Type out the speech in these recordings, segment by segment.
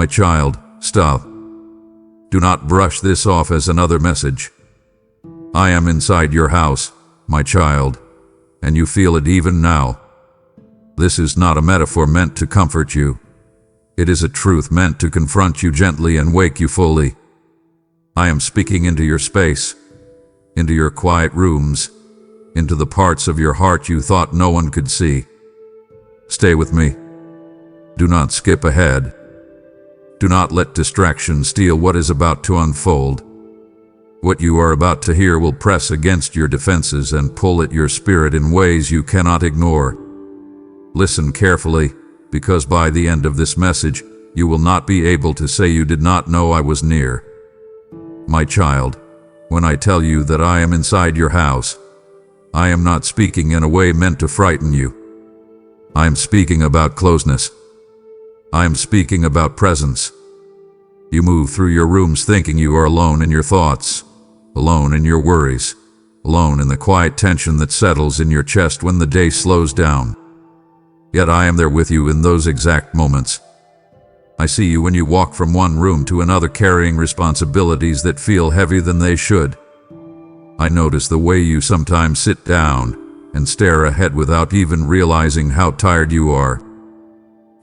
My child, stop. Do not brush this off as another message. I am inside your house, my child, and you feel it even now. This is not a metaphor meant to comfort you. It is a truth meant to confront you gently and wake you fully. I am speaking into your space, into your quiet rooms, into the parts of your heart you thought no one could see. Stay with me. Do not skip ahead. Do not let distraction steal what is about to unfold. What you are about to hear will press against your defenses and pull at your spirit in ways you cannot ignore. Listen carefully, because by the end of this message, you will not be able to say you did not know I was near. My child, when I tell you that I am inside your house, I am not speaking in a way meant to frighten you. I am speaking about closeness. I am speaking about presence. You move through your rooms thinking you are alone in your thoughts, alone in your worries, alone in the quiet tension that settles in your chest when the day slows down. Yet I am there with you in those exact moments. I see you when you walk from one room to another carrying responsibilities that feel heavier than they should. I notice the way you sometimes sit down and stare ahead without even realizing how tired you are.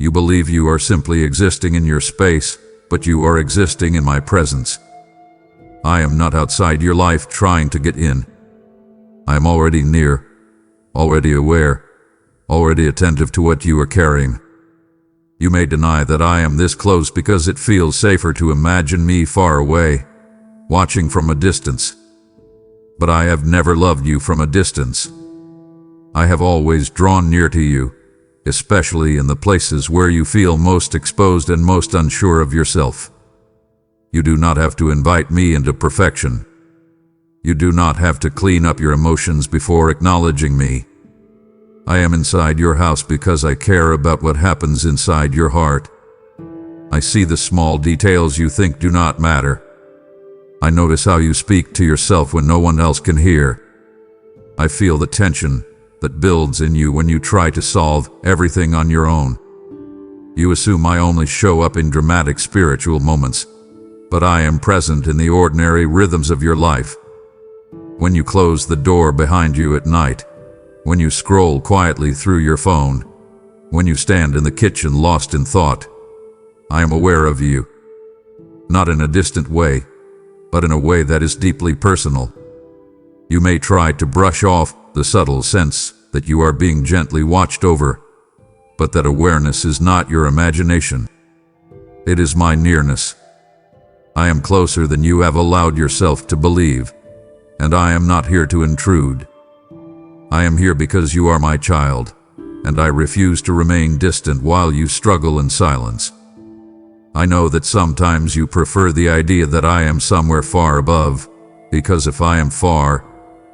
You believe you are simply existing in your space, but you are existing in my presence. I am not outside your life trying to get in. I am already near, already aware, already attentive to what you are carrying. You may deny that I am this close because it feels safer to imagine me far away, watching from a distance. But I have never loved you from a distance. I have always drawn near to you, especially in the places where you feel most exposed and most unsure of yourself. You do not have to invite me into perfection. You do not have to clean up your emotions before acknowledging me. I am inside your house because I care about what happens inside your heart. I see the small details you think do not matter. I notice how you speak to yourself when no one else can hear. I feel the tension that builds in you when you try to solve everything on your own. You assume I only show up in dramatic spiritual moments, but I am present in the ordinary rhythms of your life. When you close the door behind you at night, when you scroll quietly through your phone, when you stand in the kitchen lost in thought, I am aware of you. Not in a distant way, but in a way that is deeply personal. You may try to brush off the subtle sense that you are being gently watched over, but that awareness is not your imagination. It is my nearness. I am closer than you have allowed yourself to believe, and I am not here to intrude. I am here because you are my child, and I refuse to remain distant while you struggle in silence. I know that sometimes you prefer the idea that I am somewhere far above, because if I am far,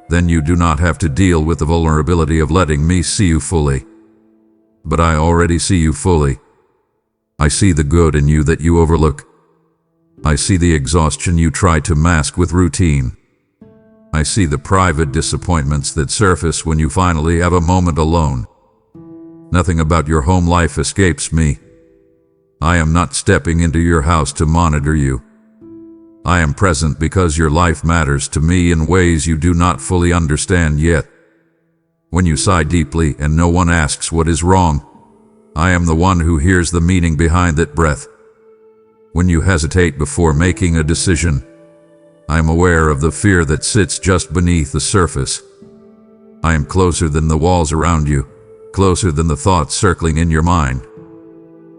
then you do not have to deal with the vulnerability of letting me see you fully. But I already see you fully. I see the good in you that you overlook. I see the exhaustion you try to mask with routine. I see the private disappointments that surface when you finally have a moment alone. Nothing about your home life escapes me. I am not stepping into your house to monitor you. I am present because your life matters to me in ways you do not fully understand yet. When you sigh deeply and no one asks what is wrong, I am the one who hears the meaning behind that breath. When you hesitate before making a decision, I am aware of the fear that sits just beneath the surface. I am closer than the walls around you, closer than the thoughts circling in your mind.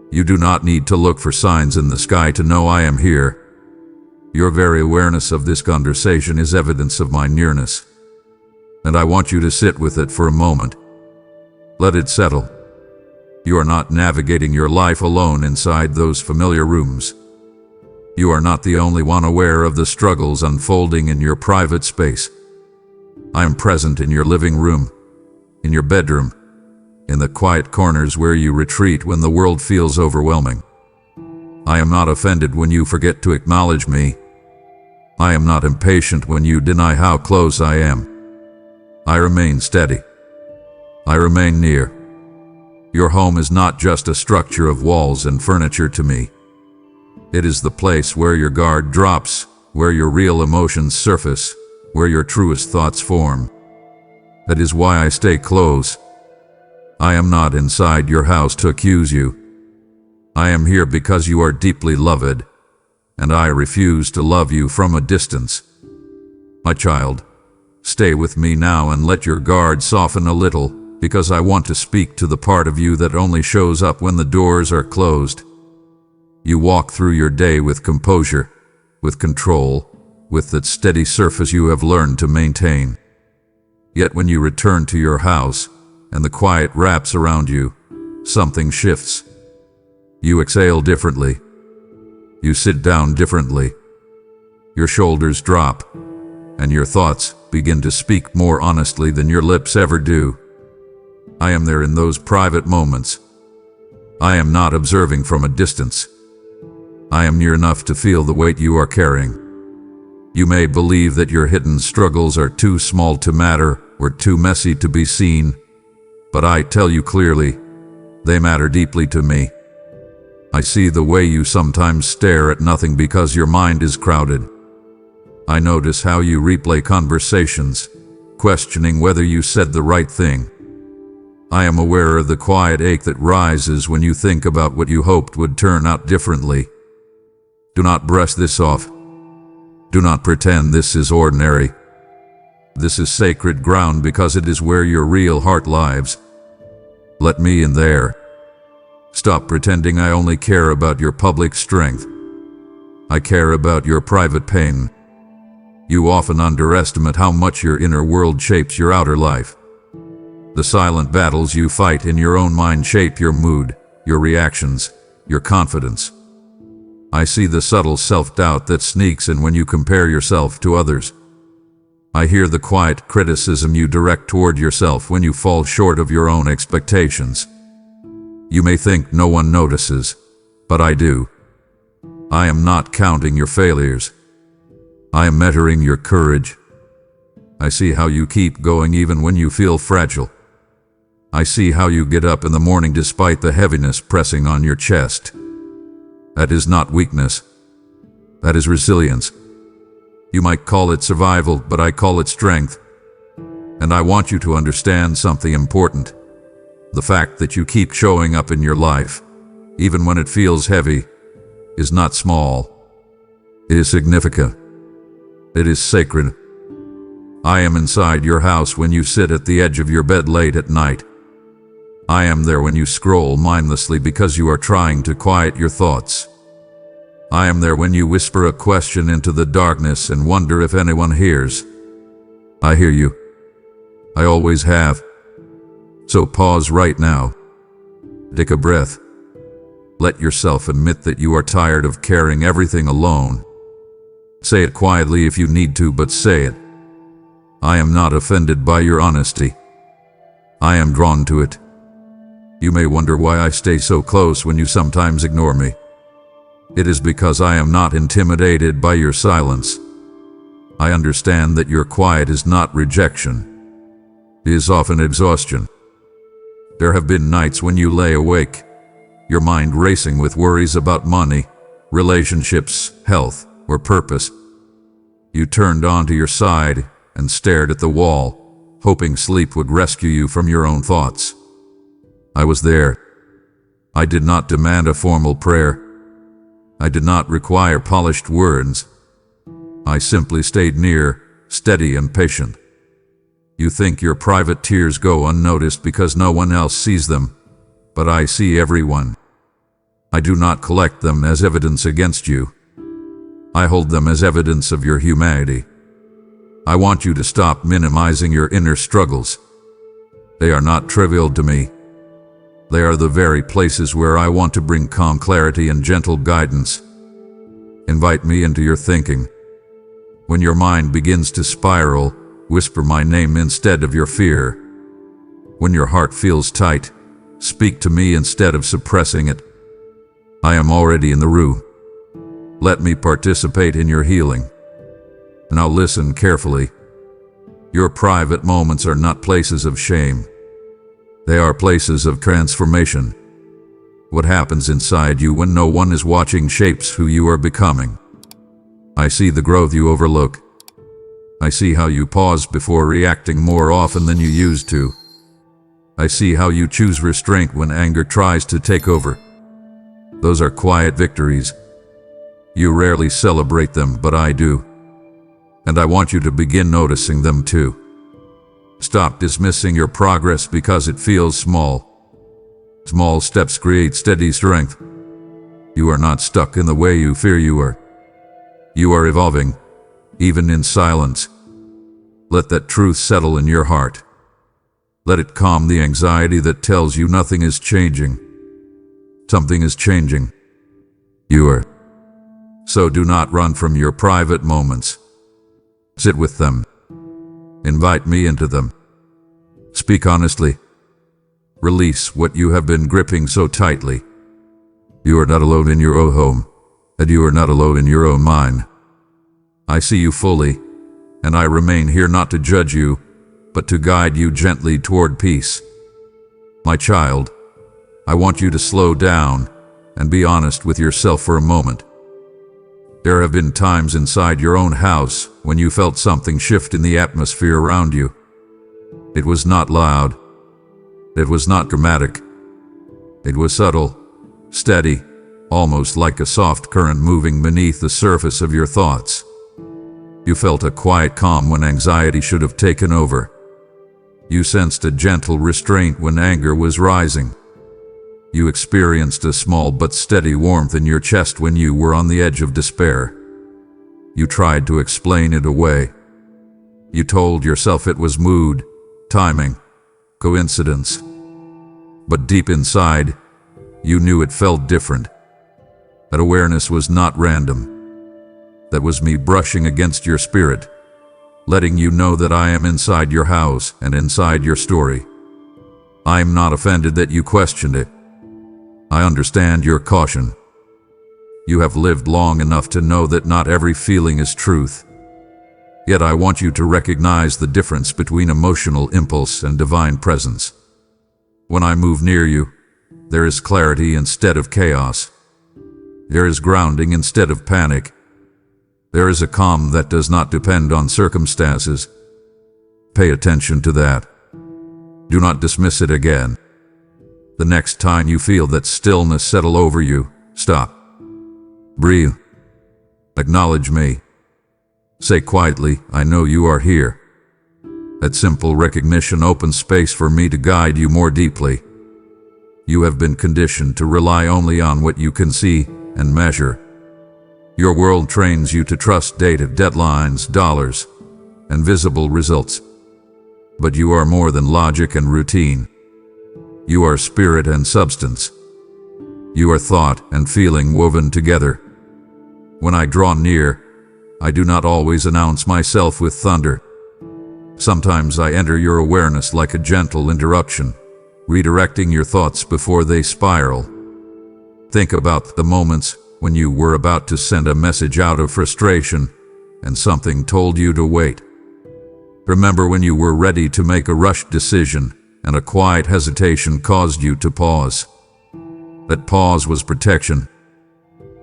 You do not need to look for signs in the sky to know I am here. Your very awareness of this conversation is evidence of my nearness, and I want you to sit with it for a moment. Let it settle. You are not navigating your life alone inside those familiar rooms. You are not the only one aware of the struggles unfolding in your private space. I am present in your living room, in your bedroom, in the quiet corners where you retreat when the world feels overwhelming. I am not offended when you forget to acknowledge me. I am not impatient when you deny how close I am. I remain steady. I remain near. Your home is not just a structure of walls and furniture to me. It is the place where your guard drops, where your real emotions surface, where your truest thoughts form. That is why I stay close. I am not inside your house to accuse you. I am here because you are deeply loved, and I refuse to love you from a distance. My child, stay with me now and let your guard soften a little, because I want to speak to the part of you that only shows up when the doors are closed. You walk through your day with composure, with control, with that steady surface you have learned to maintain. Yet when you return to your house, and the quiet wraps around you, something shifts. You exhale differently. You sit down differently. Your shoulders drop, and your thoughts begin to speak more honestly than your lips ever do. I am there in those private moments. I am not observing from a distance. I am near enough to feel the weight you are carrying. You may believe that your hidden struggles are too small to matter or too messy to be seen, but I tell you clearly, they matter deeply to me. I see the way you sometimes stare at nothing because your mind is crowded. I notice how you replay conversations, questioning whether you said the right thing. I am aware of the quiet ache that rises when you think about what you hoped would turn out differently. Do not brush this off. Do not pretend this is ordinary. This is sacred ground because it is where your real heart lives. Let me in there. Stop pretending I only care about your public strength. I care about your private pain. You often underestimate how much your inner world shapes your outer life. The silent battles you fight in your own mind shape your mood, your reactions, your confidence. I see the subtle self-doubt that sneaks in when you compare yourself to others. I hear the quiet criticism you direct toward yourself when you fall short of your own expectations. You may think no one notices, but I do. I am not counting your failures. I am measuring your courage. I see how you keep going even when you feel fragile. I see how you get up in the morning despite the heaviness pressing on your chest. That is not weakness. That is resilience. You might call it survival, but I call it strength. And I want you to understand something important. The fact that you keep showing up in your life, even when it feels heavy, is not small. It is significant. It is sacred. I am inside your house when you sit at the edge of your bed late at night. I am there when you scroll mindlessly because you are trying to quiet your thoughts. I am there when you whisper a question into the darkness and wonder if anyone hears. I hear you. I always have. So pause right now. Take a breath. Let yourself admit that you are tired of carrying everything alone. Say it quietly if you need to, but say it. I am not offended by your honesty. I am drawn to it. You may wonder why I stay so close when you sometimes ignore me. It is because I am not intimidated by your silence. I understand that your quiet is not rejection. It is often exhaustion. There have been nights when you lay awake, your mind racing with worries about money, relationships, health, or purpose. You turned onto your side and stared at the wall, hoping sleep would rescue you from your own thoughts. I was there. I did not demand a formal prayer. I did not require polished words. I simply stayed near, steady and patient. You think your private tears go unnoticed because no one else sees them, but I see everyone. I do not collect them as evidence against you. I hold them as evidence of your humanity. I want you to stop minimizing your inner struggles. They are not trivial to me. They are the very places where I want to bring calm clarity and gentle guidance. Invite me into your thinking. When your mind begins to spiral, whisper my name instead of your fear. When your heart feels tight, speak to me instead of suppressing it. I am already in the room. Let me participate in your healing. Now listen carefully. Your private moments are not places of shame. They are places of transformation. What happens inside you when no one is watching shapes who you are becoming. I see the growth you overlook. I see how you pause before reacting more often than you used to. I see how you choose restraint when anger tries to take over. Those are quiet victories. You rarely celebrate them, but I do. And I want you to begin noticing them too. Stop dismissing your progress because it feels small. Small steps create steady strength. You are not stuck in the way you fear you are. You are evolving, even in silence. Let that truth settle in your heart. Let it calm the anxiety that tells you nothing is changing. Something is changing. You are. So do not run from your private moments. Sit with them. Invite me into them. Speak honestly. Release what you have been gripping so tightly. You are not alone in your own home, and you are not alone in your own mind. I see you fully, and I remain here not to judge you, but to guide you gently toward peace. My child, I want you to slow down and be honest with yourself for a moment. There have been times inside your own house when you felt something shift in the atmosphere around you. It was not loud. It was not dramatic. It was subtle, steady, almost like a soft current moving beneath the surface of your thoughts. You felt a quiet calm when anxiety should have taken over. You sensed a gentle restraint when anger was rising. You experienced a small but steady warmth in your chest when you were on the edge of despair. You tried to explain it away. You told yourself it was mood, timing, coincidence. But deep inside, you knew it felt different. That awareness was not random. That was me brushing against your spirit, letting you know that I am inside your house and inside your story. I am not offended that you questioned it. I understand your caution. You have lived long enough to know that not every feeling is truth. Yet I want you to recognize the difference between emotional impulse and divine presence. When I move near you, there is clarity instead of chaos. There is grounding instead of panic. There is a calm that does not depend on circumstances. Pay attention to that. Do not dismiss it again. The next time you feel that stillness settle over you, stop. Breathe. Acknowledge me. Say quietly, I know you are here. That simple recognition opens space for me to guide you more deeply. You have been conditioned to rely only on what you can see and measure. Your world trains you to trust data, deadlines, dollars, and visible results. But you are more than logic and routine. You are spirit and substance. You are thought and feeling woven together. When I draw near, I do not always announce myself with thunder. Sometimes I enter your awareness like a gentle interruption, redirecting your thoughts before they spiral. Think about the moments when you were about to send a message out of frustration and something told you to wait. Remember when you were ready to make a rushed decision and a quiet hesitation caused you to pause. That pause was protection.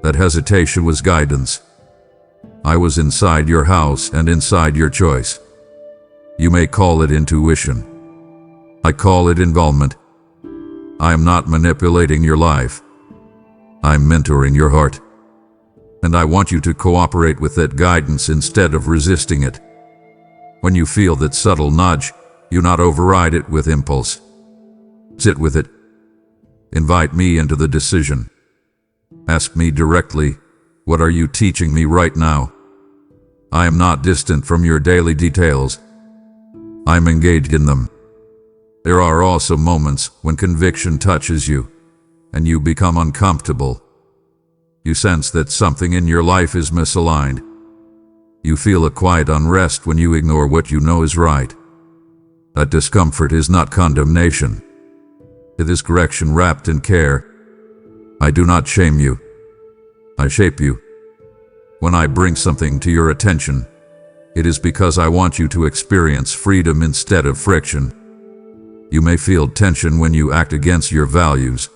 That hesitation was guidance. I was inside your house and inside your choice. You may call it intuition. I call it involvement. I am not manipulating your life. I'm mentoring your heart. And I want you to cooperate with that guidance instead of resisting it. When you feel that subtle nudge, you not override it with impulse. Sit with it. Invite me into the decision. Ask me directly, what are you teaching me right now? I am not distant from your daily details. I'm engaged in them. There are also moments when conviction touches you, and you become uncomfortable. You sense that something in your life is misaligned. You feel a quiet unrest when you ignore what you know is right. That discomfort is not condemnation. It is correction wrapped in care. I do not shame you. I shape you. When I bring something to your attention, it is because I want you to experience freedom instead of friction. You may feel tension when you act against your values.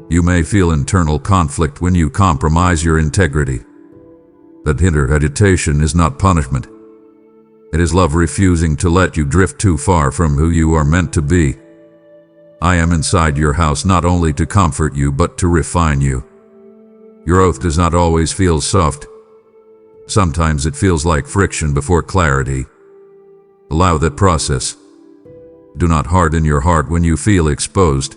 You may feel internal conflict when you compromise your integrity. That hesitation is not punishment. It is love refusing to let you drift too far from who you are meant to be. I am inside your house not only to comfort you but to refine you. Your oath does not always feel soft. Sometimes it feels like friction before clarity. Allow that process. Do not harden your heart when you feel exposed.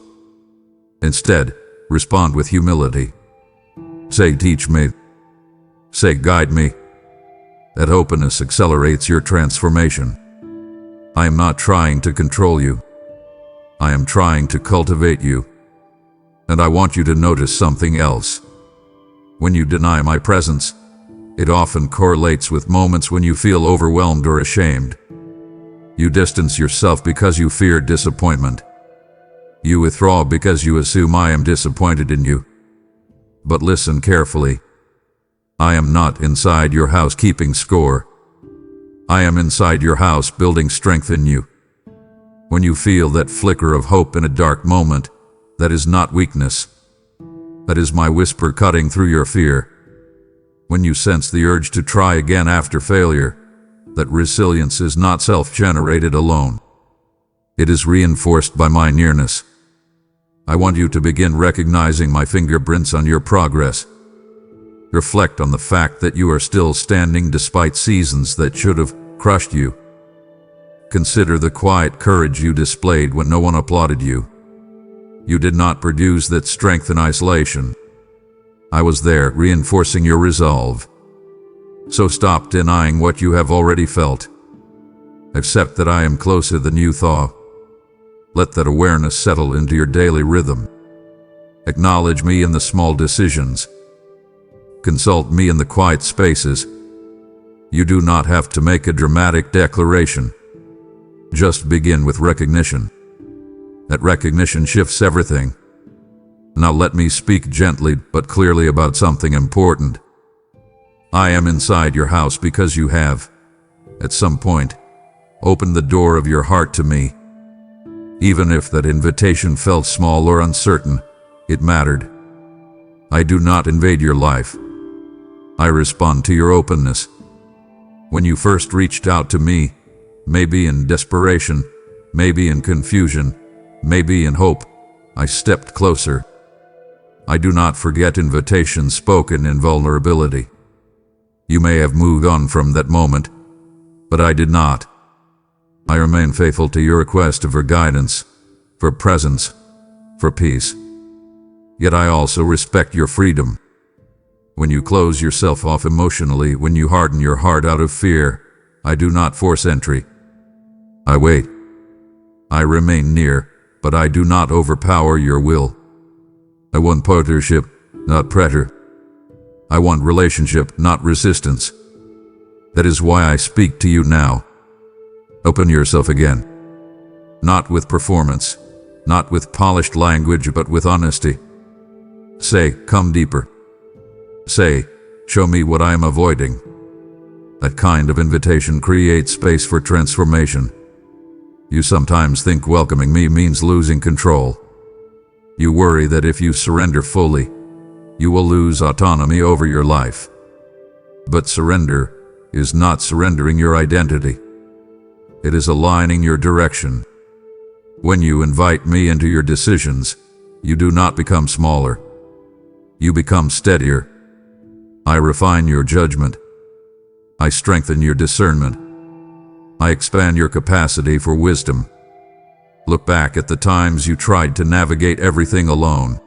Instead, respond with humility. Say, teach me. Say, guide me. That openness accelerates your transformation. I am not trying to control you. I am trying to cultivate you. And I want you to notice something else. When you deny my presence, it often correlates with moments when you feel overwhelmed or ashamed. You distance yourself because you fear disappointment. You withdraw because you assume I am disappointed in you. But listen carefully. I am not inside your house keeping score. I am inside your house building strength in you. When you feel that flicker of hope in a dark moment, that is not weakness. That is my whisper cutting through your fear. When you sense the urge to try again after failure, that resilience is not self-generated alone. It is reinforced by my nearness. I want you to begin recognizing my fingerprints on your progress. Reflect on the fact that you are still standing despite seasons that should have crushed you. Consider the quiet courage you displayed when no one applauded you. You did not produce that strength in isolation. I was there, reinforcing your resolve. So stop denying what you have already felt. Accept that I am closer than you thought. Let that awareness settle into your daily rhythm. Acknowledge me in the small decisions. Consult me in the quiet spaces. You do not have to make a dramatic declaration. Just begin with recognition. That recognition shifts everything. Now let me speak gently but clearly about something important. I am inside your house because you have, at some point, opened the door of your heart to me. Even if that invitation felt small or uncertain, it mattered. I do not invade your life. I respond to your openness. When you first reached out to me, maybe in desperation, maybe in confusion, maybe in hope, I stepped closer. I do not forget invitations spoken in vulnerability. You may have moved on from that moment, but I did not. I remain faithful to your request for guidance, for presence, for peace. Yet I also respect your freedom. When you close yourself off emotionally, when you harden your heart out of fear, I do not force entry. I wait. I remain near, but I do not overpower your will. I want partnership, not pressure. I want relationship, not resistance. That is why I speak to you now. Open yourself again. Not with performance, not with polished language, but with honesty. Say, come deeper. Say, show me what I am avoiding. That kind of invitation creates space for transformation. You sometimes think welcoming me means losing control. You worry that if you surrender fully, you will lose autonomy over your life. But surrender is not surrendering your identity. It is aligning your direction. When you invite me into your decisions, you do not become smaller. You become steadier. I refine your judgment. I strengthen your discernment. I expand your capacity for wisdom. Look back at the times you tried to navigate everything alone.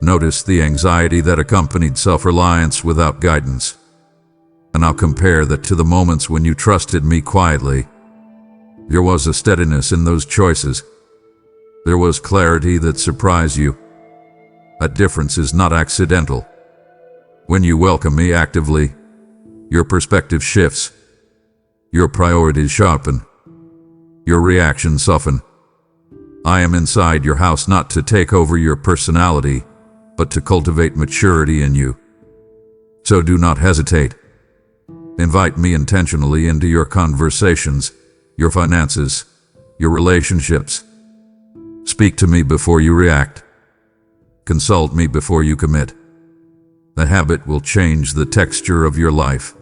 Notice the anxiety that accompanied self-reliance without guidance. And I'll compare that to the moments when you trusted me quietly. There was a steadiness in those choices. There was clarity that surprised you. That difference is not accidental. When you welcome me actively, your perspective shifts. Your priorities sharpen. Your reactions soften. I am inside your house not to take over your personality, but to cultivate maturity in you. So do not hesitate. Invite me intentionally into your conversations, your finances, your relationships. Speak to me before you react. Consult me before you commit. The habit will change the texture of your life.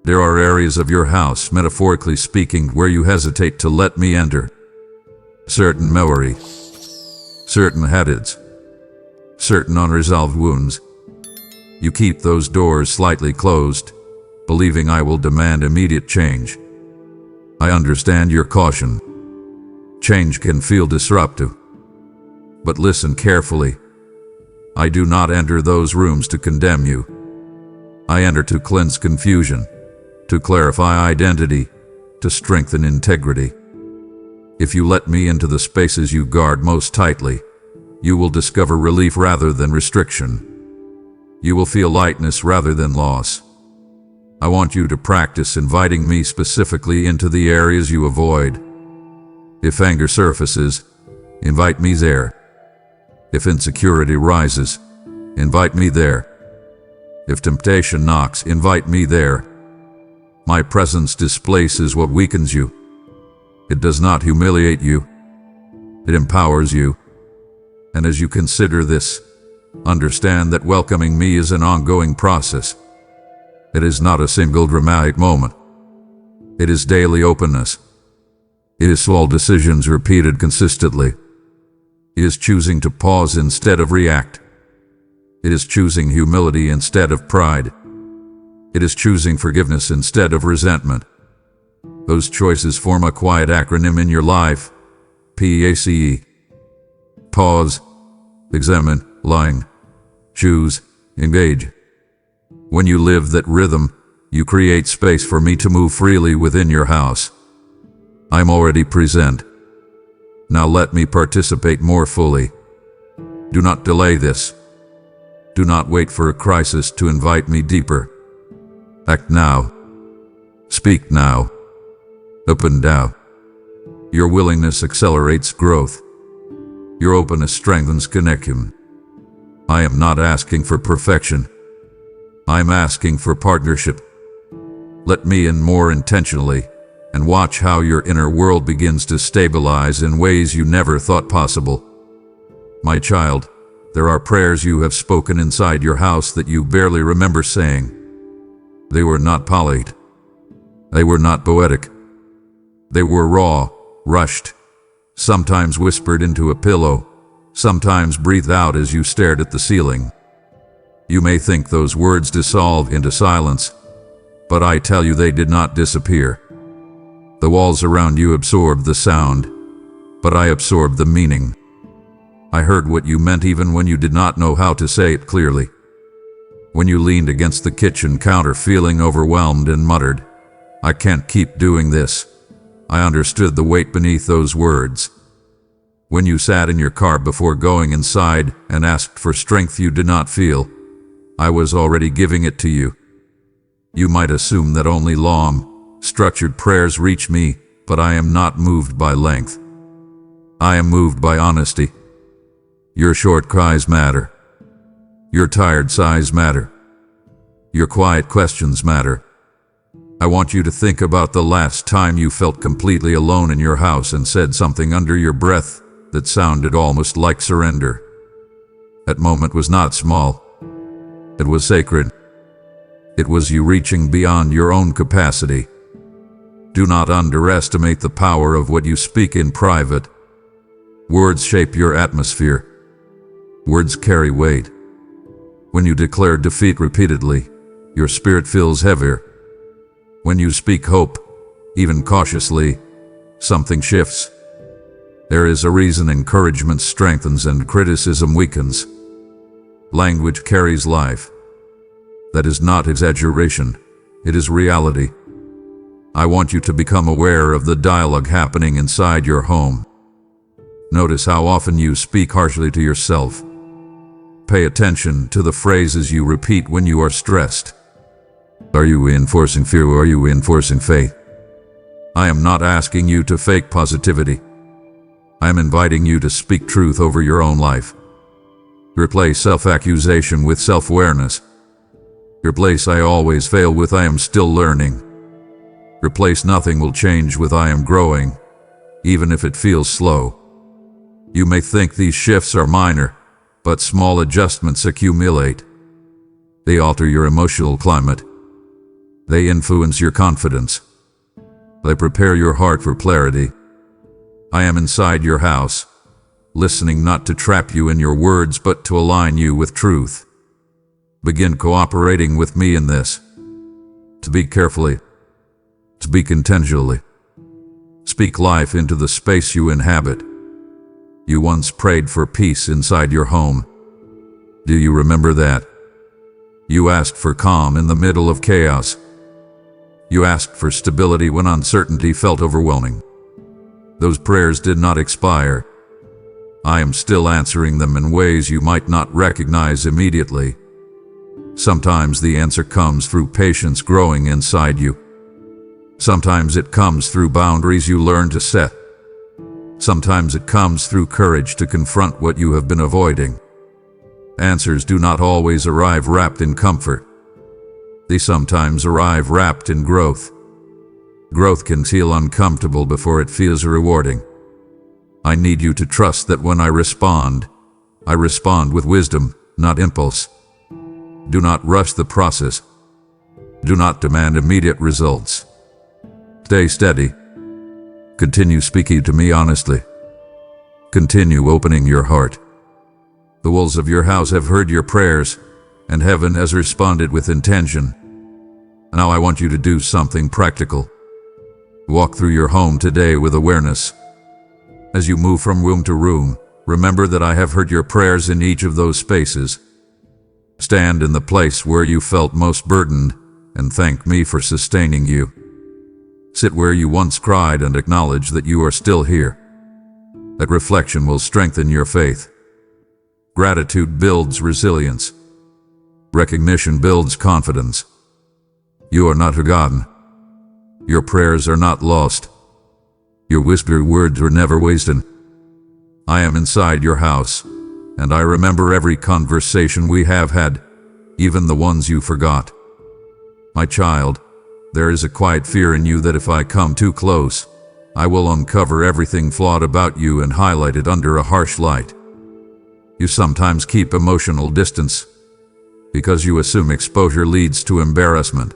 There are areas of your house, metaphorically speaking, where you hesitate to let me enter. Certain memory, certain habits, certain unresolved wounds. You keep those doors slightly closed, believing I will demand immediate change. I understand your caution. Change can feel disruptive. But listen carefully. I do not enter those rooms to condemn you. I enter to cleanse confusion, to clarify identity, to strengthen integrity. If you let me into the spaces you guard most tightly, you will discover relief rather than restriction. You will feel lightness rather than loss. I want you to practice inviting me specifically into the areas you avoid. If anger surfaces, invite me there. If insecurity rises, invite me there. If temptation knocks, invite me there. My presence displaces what weakens you. It does not humiliate you. It empowers you. And as you consider this, understand that welcoming me is an ongoing process. It is not a single dramatic moment. It is daily openness. It is small decisions repeated consistently. It is choosing to pause instead of react. It is choosing humility instead of pride. It is choosing forgiveness instead of resentment. Those choices form a quiet acronym in your life. PACE. Pause, examine, align, choose, engage. When you live that rhythm, you create space for me to move freely within your house. I'm already present. Now let me participate more fully. Do not delay this. Do not wait for a crisis to invite me deeper. Act now. Speak now. Open now. Your willingness accelerates growth. Your openness strengthens connection. I am not asking for perfection. I'm asking for partnership. Let me in more intentionally, and watch how your inner world begins to stabilize in ways you never thought possible. My child, there are prayers you have spoken inside your house that you barely remember saying. They were not polished. They were not poetic. They were raw, rushed, sometimes whispered into a pillow, sometimes breathed out as you stared at the ceiling. You may think those words dissolve into silence, but I tell you they did not disappear. The walls around you absorbed the sound, but I absorbed the meaning. I heard what you meant even when you did not know how to say it clearly. When you leaned against the kitchen counter feeling overwhelmed and muttered, "I can't keep doing this," I understood the weight beneath those words. When you sat in your car before going inside and asked for strength you did not feel, I was already giving it to you. You might assume that only long, structured prayers reach me, but I am not moved by length. I am moved by honesty. Your short cries matter. Your tired sighs matter. Your quiet questions matter. I want you to think about the last time you felt completely alone in your house and said something under your breath that sounded almost like surrender. That moment was not small. It was sacred. It was you reaching beyond your own capacity. Do not underestimate the power of what you speak in private. Words shape your atmosphere. Words carry weight. When you declare defeat repeatedly, your spirit feels heavier. When you speak hope, even cautiously, something shifts. There is a reason encouragement strengthens and criticism weakens. Language carries life. That is not exaggeration, it is reality. I want you to become aware of the dialogue happening inside your home. Notice how often you speak harshly to yourself. Pay attention to the phrases you repeat when you are stressed. Are you reinforcing fear or are you reinforcing faith? I am not asking you to fake positivity. I am inviting you to speak truth over your own life. Replace self-accusation with self-awareness. Replace "I always fail" with "I am still learning." Replace "nothing will change" with "I am growing," even if it feels slow. You may think these shifts are minor, but small adjustments accumulate. They alter your emotional climate. They influence your confidence. They prepare your heart for clarity. I am inside your house, listening not to trap you in your words but to align you with truth. Begin cooperating with me in this. To speak carefully. To speak intentionally. Speak life into the space you inhabit. You once prayed for peace inside your home. Do you remember that? You asked for calm in the middle of chaos. You asked for stability when uncertainty felt overwhelming. Those prayers did not expire. I am still answering them in ways you might not recognize immediately. Sometimes the answer comes through patience growing inside you. Sometimes it comes through boundaries you learn to set. Sometimes it comes through courage to confront what you have been avoiding. Answers do not always arrive wrapped in comfort. They sometimes arrive wrapped in growth. Growth can feel uncomfortable before it feels rewarding. I need you to trust that when I respond with wisdom, not impulse. Do not rush the process. Do not demand immediate results. Stay steady. Continue speaking to me honestly. Continue opening your heart. The walls of your house have heard your prayers, and heaven has responded with intention. Now I want you to do something practical. Walk through your home today with awareness. As you move from room to room, remember that I have heard your prayers in each of those spaces. Stand in the place where you felt most burdened and thank me for sustaining you. Sit where you once cried and acknowledge that you are still here. That reflection will strengthen your faith. Gratitude builds resilience. Recognition builds confidence. You are not forgotten. Your prayers are not lost. Your whispered words were never wasted. I am inside your house, and I remember every conversation we have had, even the ones you forgot. My child, there is a quiet fear in you that if I come too close, I will uncover everything flawed about you and highlight it under a harsh light. You sometimes keep emotional distance because you assume exposure leads to embarrassment.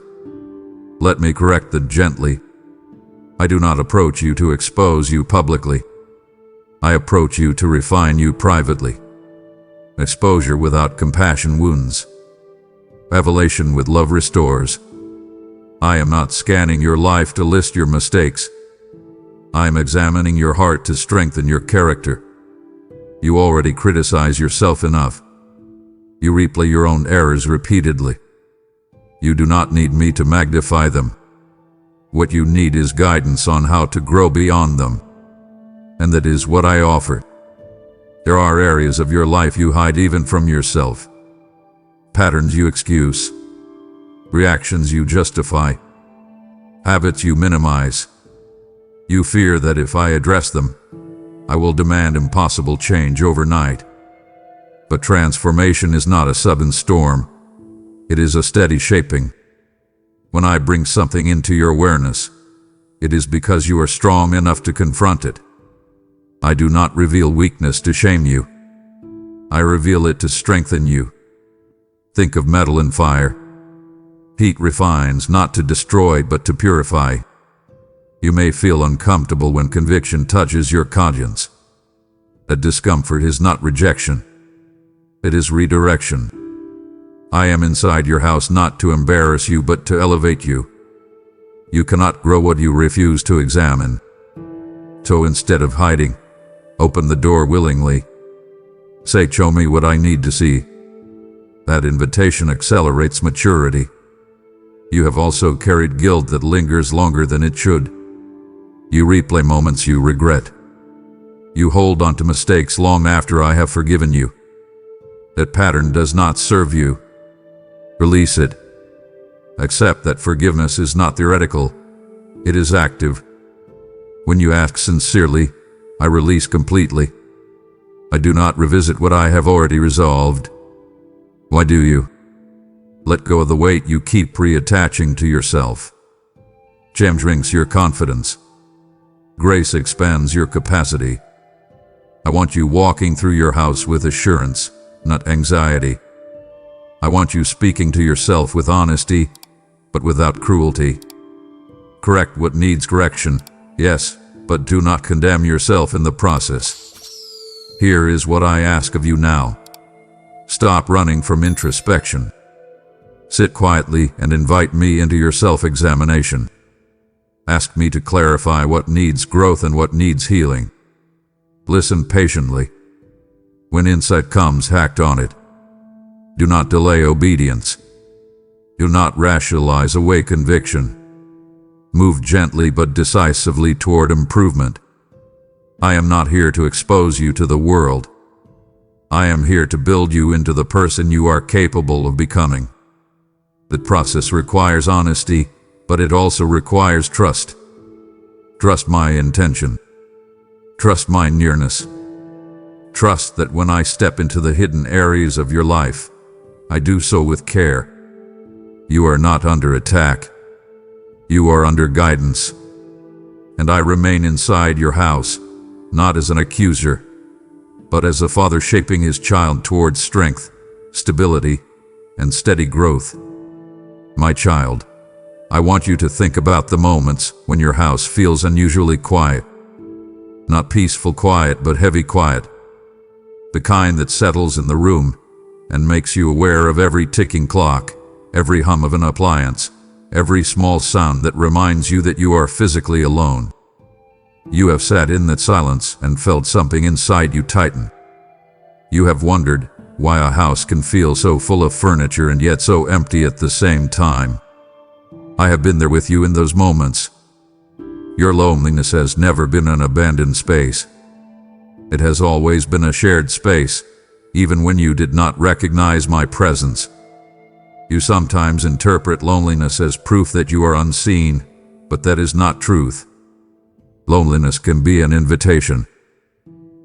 Let me correct that gently. I do not approach you to expose you publicly. I approach you to refine you privately. Exposure without compassion wounds. Revelation with love restores. I am not scanning your life to list your mistakes. I am examining your heart to strengthen your character. You already criticize yourself enough. You replay your own errors repeatedly. You do not need me to magnify them. What you need is guidance on how to grow beyond them. And that is what I offer. There are areas of your life you hide even from yourself. Patterns you excuse. Reactions you justify. Habits you minimize. You fear that if I address them, I will demand impossible change overnight. But transformation is not a sudden storm. It is a steady shaping. When I bring something into your awareness, it is because you are strong enough to confront it. I do not reveal weakness to shame you. I reveal it to strengthen you. Think of metal and fire. Heat refines, not to destroy but to purify. You may feel uncomfortable when conviction touches your conscience. That discomfort is not rejection. It is redirection. I am inside your house not to embarrass you but to elevate you. You cannot grow what you refuse to examine. So instead of hiding, open the door willingly. Say, show me what I need to see. That invitation accelerates maturity. You have also carried guilt that lingers longer than it should. You replay moments you regret. You hold on to mistakes long after I have forgiven you. That pattern does not serve you. Release it. Accept that forgiveness is not theoretical. It is active. When you ask sincerely, I release completely. I do not revisit what I have already resolved. Why do you? Let go of the weight you keep reattaching to yourself. Shame shrinks your confidence. Grace expands your capacity. I want you walking through your house with assurance, not anxiety. I want you speaking to yourself with honesty, but without cruelty. Correct what needs correction, yes, but do not condemn yourself in the process. Here is what I ask of you now. Stop running from introspection. Sit quietly and invite me into your self-examination. Ask me to clarify what needs growth and what needs healing. Listen patiently. When insight comes, act on it. Do not delay obedience. Do not rationalize away conviction. Move gently but decisively toward improvement. I am not here to expose you to the world. I am here to build you into the person you are capable of becoming. The process requires honesty, but it also requires trust. Trust my intention. Trust my nearness. Trust that when I step into the hidden areas of your life, I do so with care. You are not under attack. You are under guidance. And I remain inside your house, not as an accuser, but as a father shaping his child towards strength, stability, and steady growth. My child, I want you to think about the moments when your house feels unusually quiet. Not peaceful quiet, but heavy quiet. The kind that settles in the room and makes you aware of every ticking clock, every hum of an appliance, every small sound that reminds you that you are physically alone. You have sat in that silence and felt something inside you tighten. You have wondered why a house can feel so full of furniture and yet so empty at the same time. I have been there with you in those moments. Your loneliness has never been an abandoned space. It has always been a shared space, even when you did not recognize my presence. You sometimes interpret loneliness as proof that you are unseen, but that is not truth. Loneliness can be an invitation.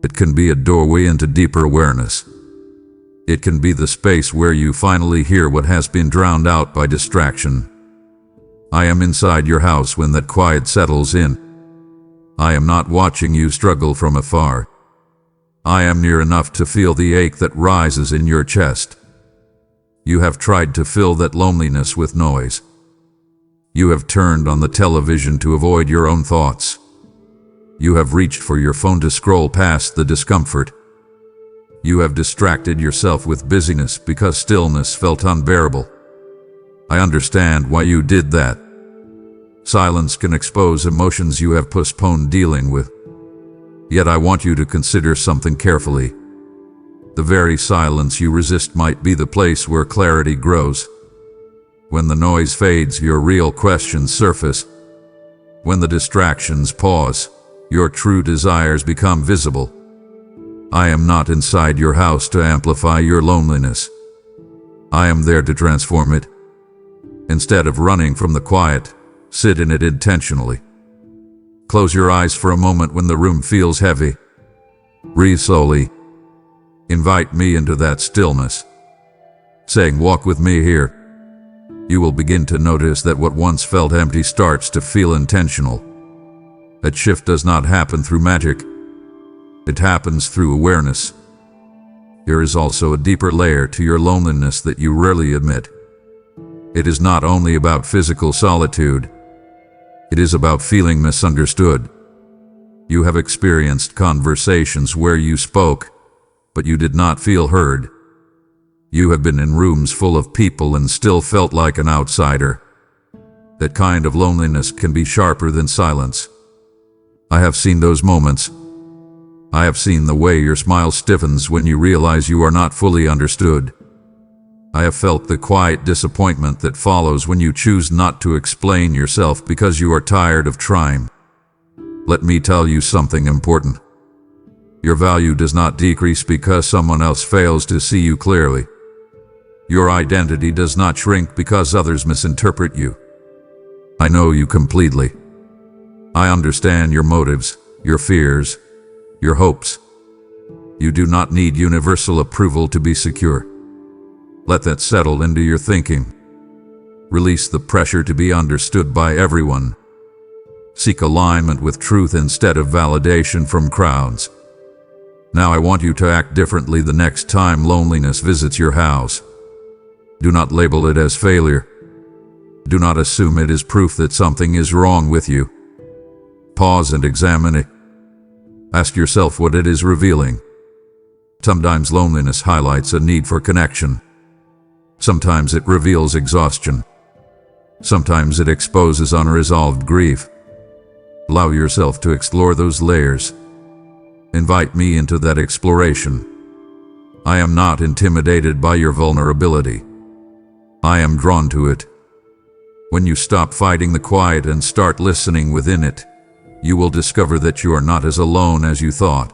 It can be a doorway into deeper awareness. It can be the space where you finally hear what has been drowned out by distraction. I am inside your house when that quiet settles in. I am not watching you struggle from afar. I am near enough to feel the ache that rises in your chest. You have tried to fill that loneliness with noise. You have turned on the television to avoid your own thoughts. You have reached for your phone to scroll past the discomfort. You have distracted yourself with busyness because stillness felt unbearable. I understand why you did that. Silence can expose emotions you have postponed dealing with. Yet I want you to consider something carefully. The very silence you resist might be the place where clarity grows. When the noise fades, your real questions surface. When the distractions pause, your true desires become visible. I am not inside your house to amplify your loneliness. I am there to transform it. Instead of running from the quiet, sit in it intentionally. Close your eyes for a moment when the room feels heavy. Breathe slowly. Invite me into that stillness. Saying, "Walk with me here." You will begin to notice that what once felt empty starts to feel intentional. That shift does not happen through magic. It happens through awareness. There is also a deeper layer to your loneliness that you rarely admit. It is not only about physical solitude. It is about feeling misunderstood. You have experienced conversations where you spoke, but you did not feel heard. You have been in rooms full of people and still felt like an outsider. That kind of loneliness can be sharper than silence. I have seen those moments. I have seen the way your smile stiffens when you realize you are not fully understood. I have felt the quiet disappointment that follows when you choose not to explain yourself because you are tired of trying. Let me tell you something important. Your value does not decrease because someone else fails to see you clearly. Your identity does not shrink because others misinterpret you. I know you completely. I understand your motives, your fears, your hopes. You do not need universal approval to be secure. Let that settle into your thinking. Release the pressure to be understood by everyone. Seek alignment with truth instead of validation from crowds. Now I want you to act differently the next time loneliness visits your house. Do not label it as failure. Do not assume it is proof that something is wrong with you. Pause and examine it. Ask yourself what it is revealing. Sometimes loneliness highlights a need for connection. Sometimes it reveals exhaustion. Sometimes it exposes unresolved grief. Allow yourself to explore those layers. Invite me into that exploration. I am not intimidated by your vulnerability. I am drawn to it. When you stop fighting the quiet and start listening within it, you will discover that you are not as alone as you thought.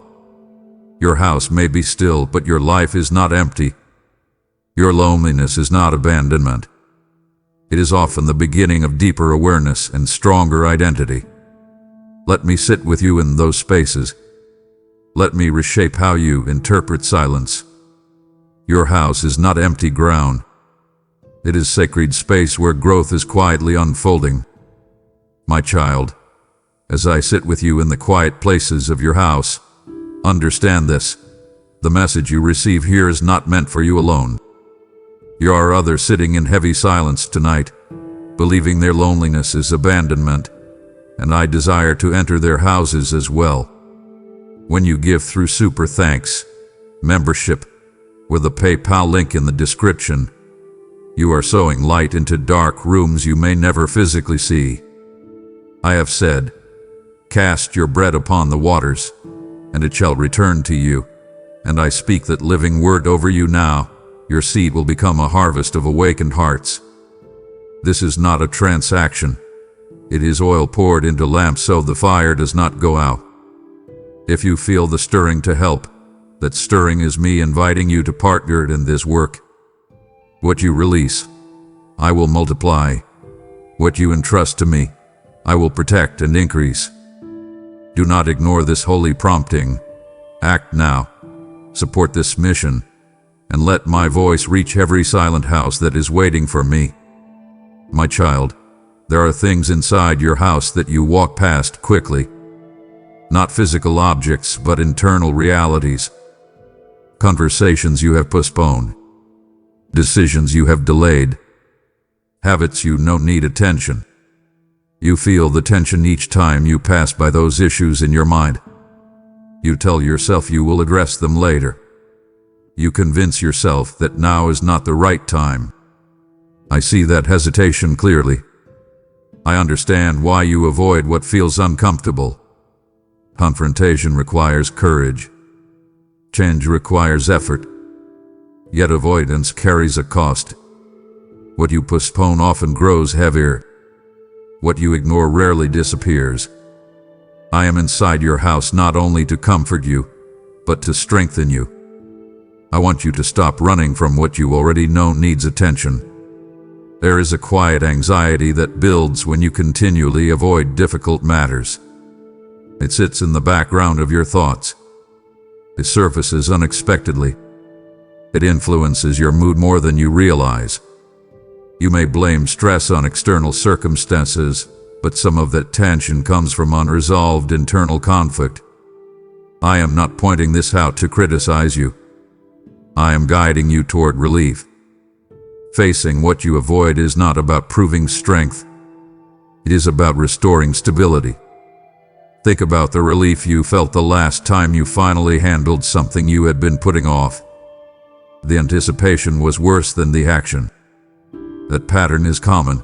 Your house may be still, but your life is not empty. Your loneliness is not abandonment. It is often the beginning of deeper awareness and stronger identity. Let me sit with you in those spaces. Let me reshape how you interpret silence. Your house is not empty ground. It is sacred space where growth is quietly unfolding. My child, as I sit with you in the quiet places of your house, understand this. The message you receive here is not meant for you alone. There are others sitting in heavy silence tonight, believing their loneliness is abandonment, and I desire to enter their houses as well. When you give through Super Thanks membership, with the PayPal link in the description, you are sowing light into dark rooms you may never physically see. I have said, cast your bread upon the waters, and it shall return to you. And I speak that living word over you now. Your seed will become a harvest of awakened hearts. This is not a transaction. It is oil poured into lamps so the fire does not go out. If you feel the stirring to help, that stirring is me inviting you to partner in this work. What you release, I will multiply. What you entrust to me, I will protect and increase. Do not ignore this holy prompting. Act now. Support this mission, and let my voice reach every silent house that is waiting for me. My child, there are things inside your house that you walk past quickly. Not physical objects, but internal realities. Conversations you have postponed. Decisions you have delayed. Habits you know need attention. You feel the tension each time you pass by those issues in your mind. You tell yourself you will address them later. You convince yourself that now is not the right time. I see that hesitation clearly. I understand why you avoid what feels uncomfortable. Confrontation requires courage. Change requires effort. Yet avoidance carries a cost. What you postpone often grows heavier. What you ignore rarely disappears. I am inside your house not only to comfort you, but to strengthen you. I want you to stop running from what you already know needs attention. There is a quiet anxiety that builds when you continually avoid difficult matters. It sits in the background of your thoughts. It surfaces unexpectedly. It influences your mood more than you realize. You may blame stress on external circumstances, but some of that tension comes from unresolved internal conflict. I am not pointing this out to criticize you. I am guiding you toward relief. Facing what you avoid is not about proving strength. It is about restoring stability. Think about the relief you felt the last time you finally handled something you had been putting off. The anticipation was worse than the action. That pattern is common.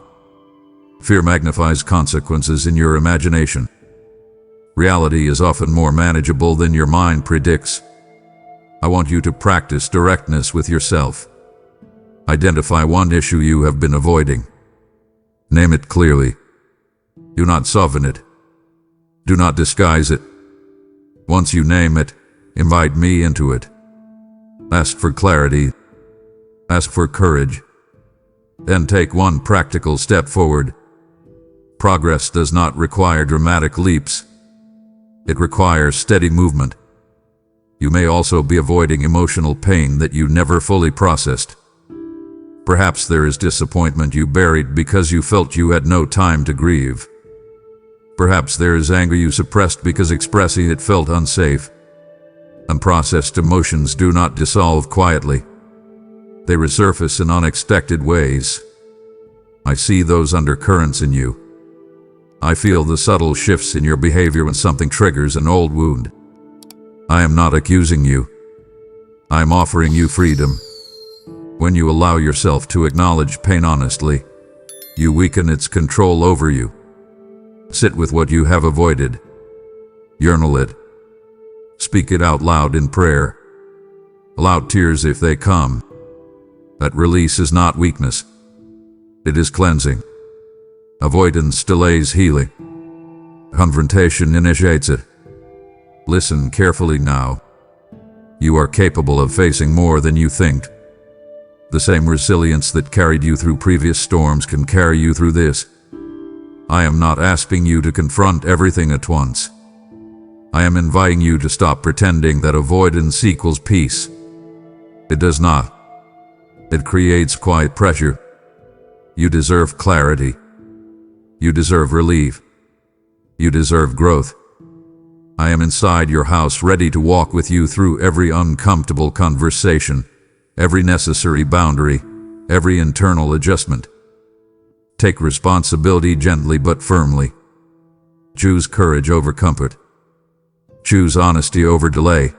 Fear magnifies consequences in your imagination. Reality is often more manageable than your mind predicts. I want you to practice directness with yourself. Identify one issue you have been avoiding. Name it clearly. Do not soften it. Do not disguise it. Once you name it, invite me into it. Ask for clarity. Ask for courage. Then take one practical step forward. Progress does not require dramatic leaps. It requires steady movement. You may also be avoiding emotional pain that you never fully processed. Perhaps there is disappointment you buried because you felt you had no time to grieve. Perhaps there is anger you suppressed because expressing it felt unsafe. Unprocessed emotions do not dissolve quietly. They resurface in unexpected ways. I see those undercurrents in you. I feel the subtle shifts in your behavior when something triggers an old wound. I am not accusing you. I am offering you freedom. When you allow yourself to acknowledge pain honestly, you weaken its control over you. Sit with what you have avoided. Journal it. Speak it out loud in prayer. Allow tears if they come. That release is not weakness. It is cleansing. Avoidance delays healing. Confrontation initiates it. Listen carefully now. You are capable of facing more than you think. The same resilience that carried you through previous storms can carry you through this. I am not asking you to confront everything at once. I am inviting you to stop pretending that avoidance equals peace. It does not. It creates quiet pressure. You deserve clarity. You deserve relief. You deserve growth. I am inside your house, ready to walk with you through every uncomfortable conversation, every necessary boundary, every internal adjustment. Take responsibility gently but firmly. Choose courage over comfort. Choose honesty over delay.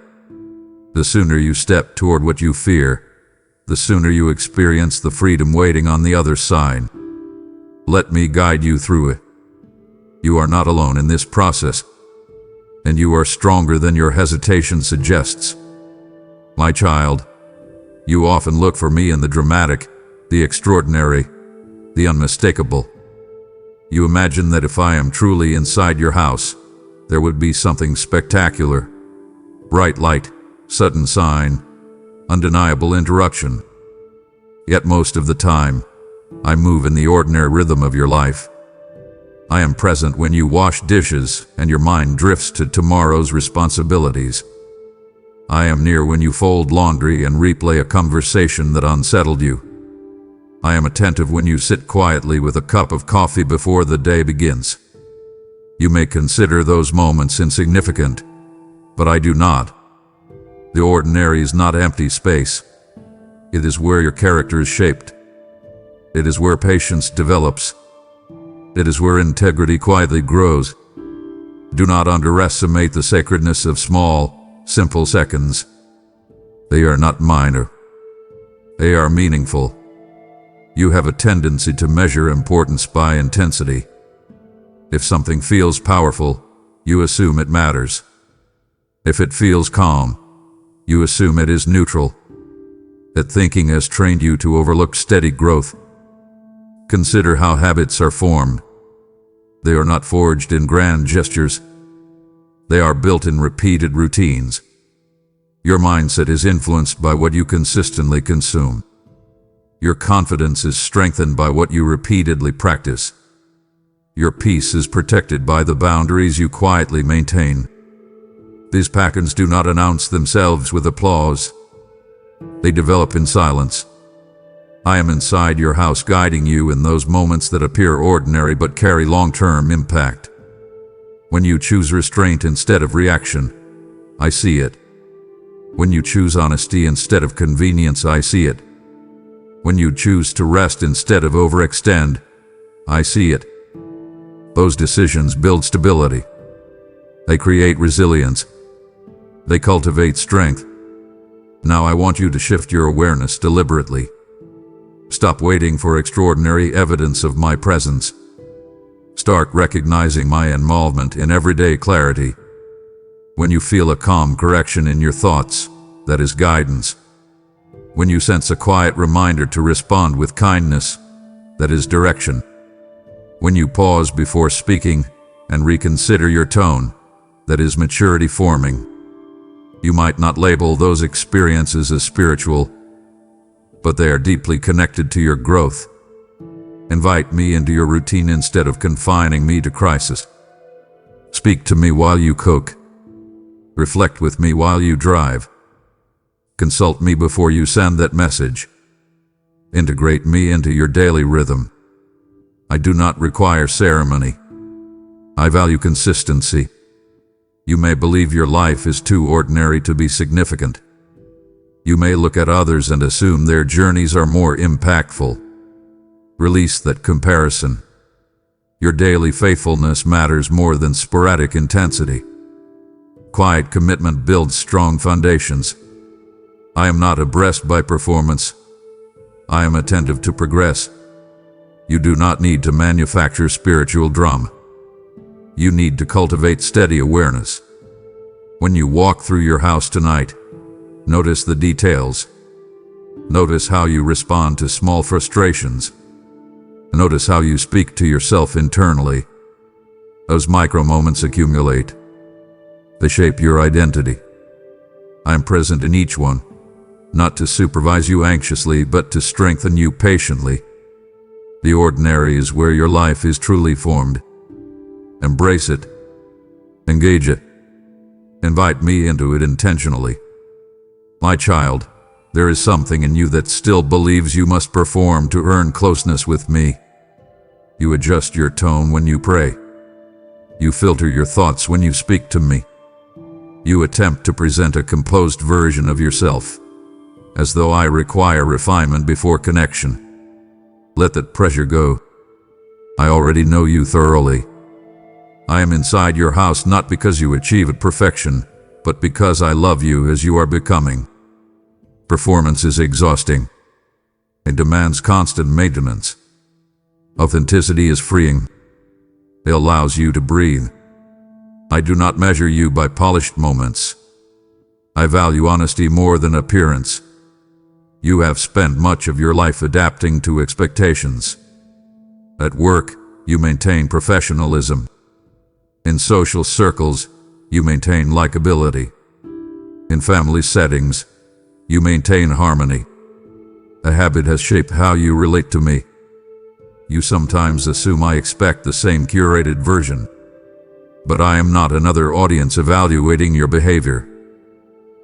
The sooner you step toward what you fear, the sooner you experience the freedom waiting on the other side. Let me guide you through it. You are not alone in this process, and you are stronger than your hesitation suggests. My child, you often look for me in the dramatic, the extraordinary, the unmistakable. You imagine that if I am truly inside your house, there would be something spectacular. Bright light, sudden sign, undeniable interruption. Yet most of the time, I move in the ordinary rhythm of your life. I am present when you wash dishes and your mind drifts to tomorrow's responsibilities. I am near when you fold laundry and replay a conversation that unsettled you. I am attentive when you sit quietly with a cup of coffee before the day begins. You may consider those moments insignificant, but I do not. The ordinary is not empty space. It is where your character is shaped. It is where patience develops. It is where integrity quietly grows. Do not underestimate the sacredness of small, simple seconds. They are not minor. They are meaningful. You have a tendency to measure importance by intensity. If something feels powerful, you assume it matters. If it feels calm, you assume it is neutral. That thinking has trained you to overlook steady growth. Consider how habits are formed. They are not forged in grand gestures. They are built in repeated routines. Your mindset is influenced by what you consistently consume. Your confidence is strengthened by what you repeatedly practice. Your peace is protected by the boundaries you quietly maintain. These patterns do not announce themselves with applause. They develop in silence. I am inside your house, guiding you in those moments that appear ordinary but carry long-term impact. When you choose restraint instead of reaction, I see it. When you choose honesty instead of convenience, I see it. When you choose to rest instead of overextend, I see it. Those decisions build stability. They create resilience. They cultivate strength. Now I want you to shift your awareness deliberately. Stop waiting for extraordinary evidence of my presence. Start recognizing my involvement in everyday clarity. When you feel a calm correction in your thoughts, that is guidance. When you sense a quiet reminder to respond with kindness, that is direction. When you pause before speaking and reconsider your tone, that is maturity forming. You might not label those experiences as spiritual, but they are deeply connected to your growth. Invite me into your routine instead of confining me to crisis. Speak to me while you cook. Reflect with me while you drive. Consult me before you send that message. Integrate me into your daily rhythm. I do not require ceremony. I value consistency. You may believe your life is too ordinary to be significant. You may look at others and assume their journeys are more impactful. Release that comparison. Your daily faithfulness matters more than sporadic intensity. Quiet commitment builds strong foundations. I am not abreast by performance. I am attentive to progress. You do not need to manufacture spiritual drama. You need to cultivate steady awareness. When you walk through your house tonight, notice the details. Notice how you respond to small frustrations. Notice how you speak to yourself internally. Those micro moments accumulate. They shape your identity. I am present in each one, not to supervise you anxiously, but to strengthen you patiently. The ordinary is where your life is truly formed. Embrace it. Engage it. Invite me into it intentionally. My child, there is something in you that still believes you must perform to earn closeness with me. You adjust your tone when you pray. You filter your thoughts when you speak to me. You attempt to present a composed version of yourself, as though I require refinement before connection. Let that pressure go. I already know you thoroughly. I am inside your house not because you achieve perfection, but because I love you as you are becoming. Performance is exhausting. It demands constant maintenance. Authenticity is freeing. It allows you to breathe. I do not measure you by polished moments. I value honesty more than appearance. You have spent much of your life adapting to expectations. At work, you maintain professionalism. In social circles, you maintain likability. In family settings, you maintain harmony. A habit has shaped how you relate to me. You sometimes assume I expect the same curated version. But I am not another audience evaluating your behavior.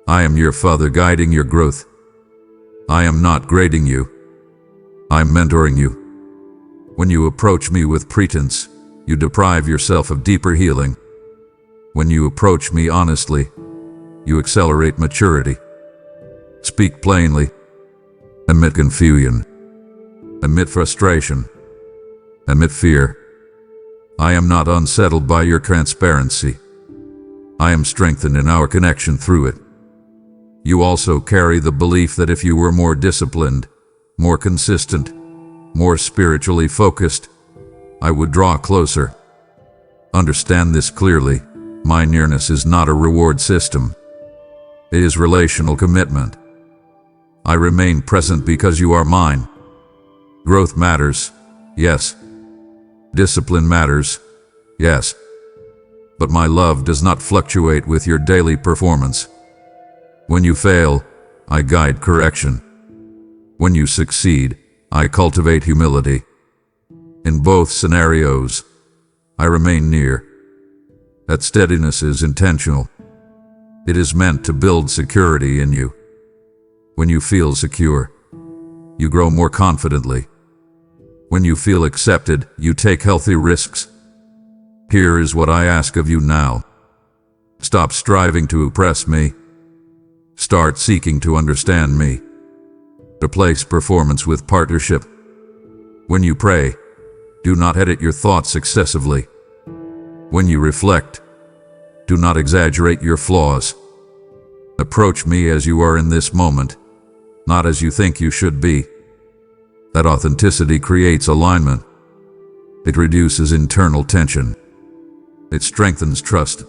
I am your father guiding your growth. I am not grading you. I am mentoring you. When you approach me with pretense, you deprive yourself of deeper healing. When you approach me honestly, you accelerate maturity. Speak plainly. Admit confusion. Admit frustration. Admit fear. I am not unsettled by your transparency. I am strengthened in our connection through it. You also carry the belief that if you were more disciplined, more consistent, more spiritually focused, I would draw closer. Understand this clearly. My nearness is not a reward system. It is relational commitment. I remain present because you are mine. Growth matters, yes. Discipline matters, yes. But my love does not fluctuate with your daily performance. When you fail, I guide correction. When you succeed, I cultivate humility. In both scenarios, I remain near. That steadiness is intentional. It is meant to build security in you. When you feel secure, you grow more confidently. When you feel accepted, you take healthy risks. Here is what I ask of you now. Stop striving to oppress me. Start seeking to understand me. Replace performance with partnership. When you pray, do not edit your thoughts excessively. When you reflect, do not exaggerate your flaws. Approach me as you are in this moment, not as you think you should be. That authenticity creates alignment. It reduces internal tension. It strengthens trust.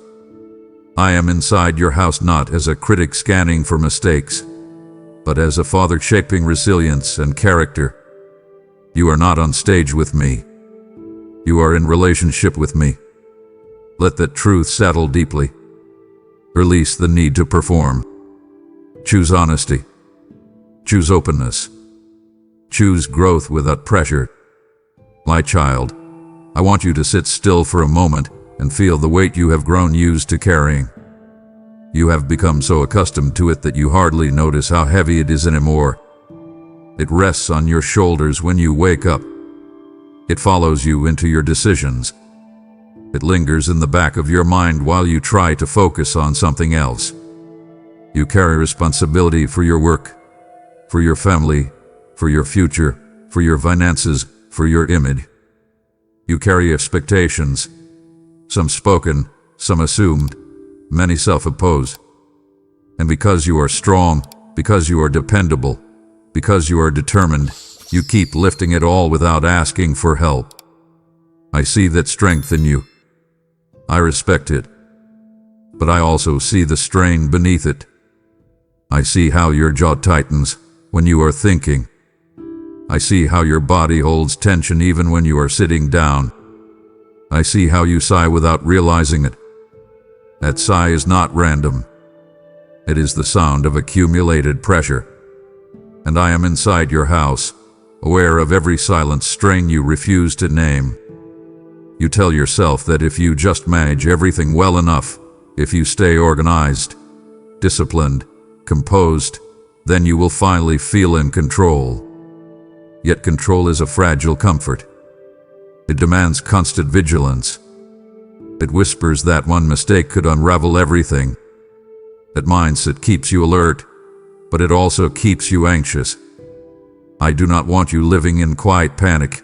I am inside your house not as a critic scanning for mistakes, but as a father shaping resilience and character. You are not on stage with me. You are in relationship with me. Let that truth settle deeply. Release the need to perform. Choose honesty. Choose openness. Choose growth without pressure. My child, I want you to sit still for a moment and feel the weight you have grown used to carrying. You have become so accustomed to it that you hardly notice how heavy it is anymore. It rests on your shoulders when you wake up. It follows you into your decisions. It lingers in the back of your mind while you try to focus on something else. You carry responsibility for your work, for your family, for your future, for your finances, for your image. You carry expectations, some spoken, some assumed, many self-imposed. And because you are strong, because you are dependable, because you are determined, you keep lifting it all without asking for help. I see that strength in you. I respect it. But I also see the strain beneath it. I see how your jaw tightens when you are thinking. I see how your body holds tension even when you are sitting down. I see how you sigh without realizing it. That sigh is not random. It is the sound of accumulated pressure. And I am inside your house, aware of every silent strain you refuse to name. You tell yourself that if you just manage everything well enough, if you stay organized, disciplined, composed, then you will finally feel in control. Yet control is a fragile comfort. It demands constant vigilance. It whispers that one mistake could unravel everything. That mindset keeps you alert, but it also keeps you anxious. I do not want you living in quiet panic.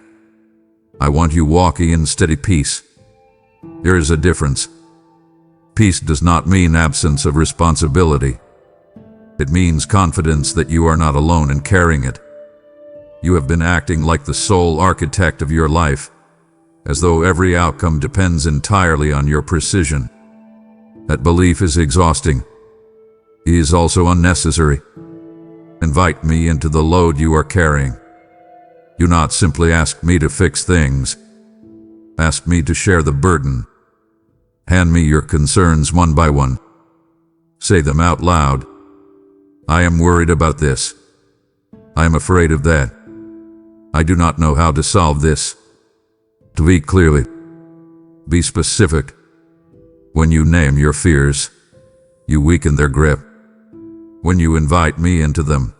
I want you walking in steady peace. There is a difference. Peace does not mean absence of responsibility. It means confidence that you are not alone in carrying it. You have been acting like the sole architect of your life, as though every outcome depends entirely on your precision. That belief is exhausting. It is also unnecessary. Invite me into the load you are carrying. Do not simply ask me to fix things. Ask me to share the burden. Hand me your concerns one by one. Say them out loud. I am worried about this. I am afraid of that. I do not know how to solve this. Speak clearly. Be specific. When you name your fears, you weaken their grip. When you invite me into them,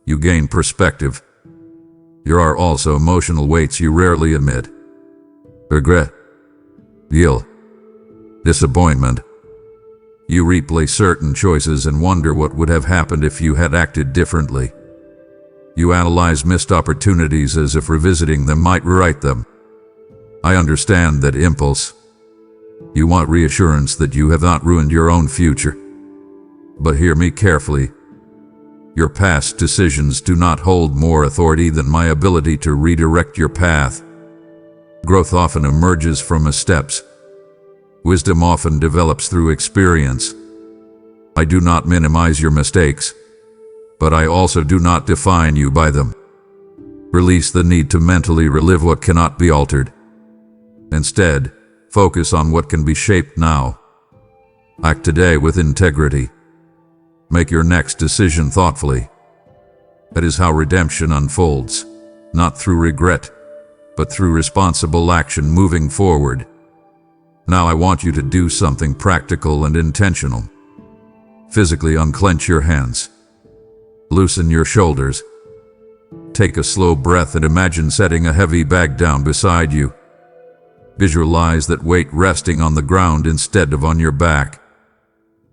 you gain perspective. There are also emotional weights you rarely admit. Regret, guilt, disappointment. You replay certain choices and wonder what would have happened if you had acted differently. You analyze missed opportunities as if revisiting them might rewrite them. I understand that impulse. You want reassurance that you have not ruined your own future. But hear me carefully. Your past decisions do not hold more authority than my ability to redirect your path. Growth often emerges from missteps. Wisdom often develops through experience. I do not minimize your mistakes, but I also do not define you by them. Release the need to mentally relive what cannot be altered. Instead, focus on what can be shaped now. Act today with integrity. Make your next decision thoughtfully. That is how redemption unfolds, not through regret, but through responsible action moving forward. Now I want you to do something practical and intentional. Physically unclench your hands. Loosen your shoulders. Take a slow breath and imagine setting a heavy bag down beside you. Visualize that weight resting on the ground instead of on your back.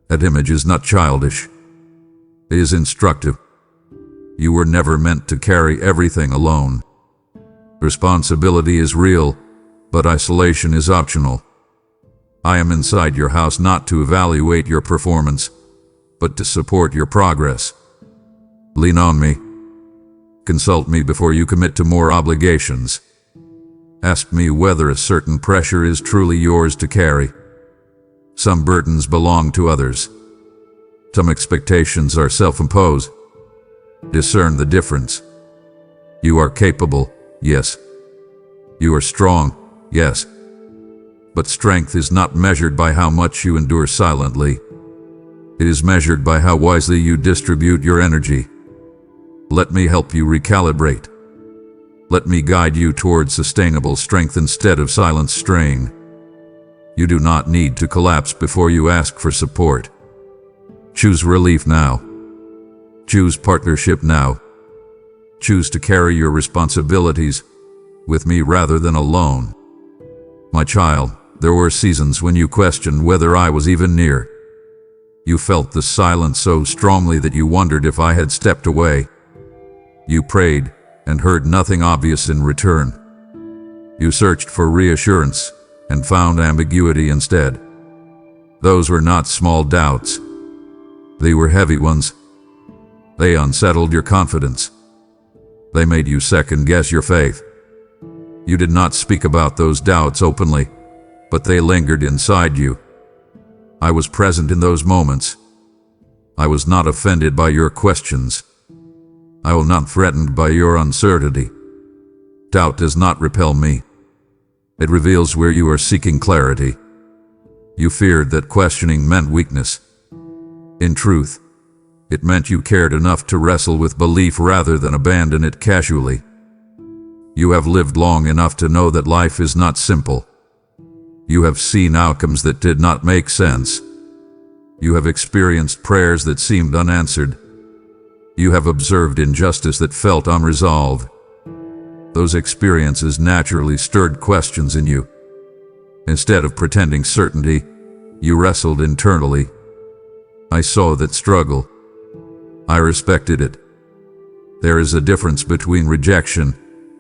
That image is not childish. It is instructive. You were never meant to carry everything alone. Responsibility is real, but isolation is optional. I am inside your house not to evaluate your performance, but to support your progress. Lean on me. Consult me before you commit to more obligations. Ask me whether a certain pressure is truly yours to carry. Some burdens belong to others. Some expectations are self-imposed. Discern the difference. You are capable, yes. You are strong, yes. But strength is not measured by how much you endure silently. It is measured by how wisely you distribute your energy. Let me help you recalibrate. Let me guide you towards sustainable strength instead of silent strain. You do not need to collapse before you ask for support. Choose relief now. Choose partnership now. Choose to carry your responsibilities with me rather than alone. My child, there were seasons when you questioned whether I was even near. You felt the silence so strongly that you wondered if I had stepped away. You prayed and heard nothing obvious in return. You searched for reassurance and found ambiguity instead. Those were not small doubts. They were heavy ones. They unsettled your confidence. They made you second-guess your faith. You did not speak about those doubts openly, but they lingered inside you. I was present in those moments. I was not offended by your questions. I was not threatened by your uncertainty. Doubt does not repel me. It reveals where you are seeking clarity. You feared that questioning meant weakness. In truth, it meant you cared enough to wrestle with belief rather than abandon it casually. You have lived long enough to know that life is not simple. You have seen outcomes that did not make sense. You have experienced prayers that seemed unanswered. You have observed injustice that felt unresolved. Those experiences naturally stirred questions in you. Instead of pretending certainty, you wrestled internally. I saw that struggle. I respected it. There is a difference between rejection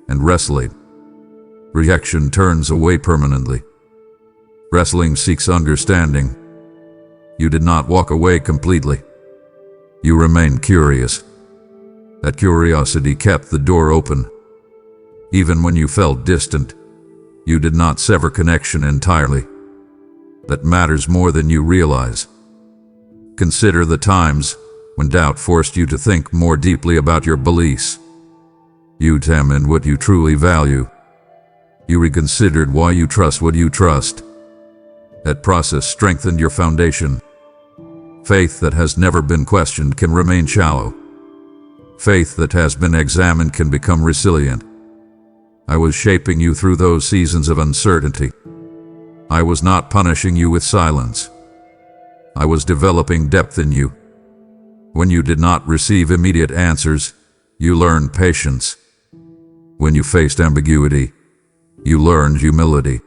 and wrestling. Rejection turns away permanently. Wrestling seeks understanding. You did not walk away completely. You remained curious. That curiosity kept the door open. Even when you felt distant, you did not sever connection entirely. That matters more than you realize. Consider the times when doubt forced you to think more deeply about your beliefs. You examined what you truly value. You reconsidered why you trust what you trust. That process strengthened your foundation. Faith that has never been questioned can remain shallow. Faith that has been examined can become resilient. I was shaping you through those seasons of uncertainty. I was not punishing you with silence. I was developing depth in you. When you did not receive immediate answers, you learned patience. When you faced ambiguity, you learned humility.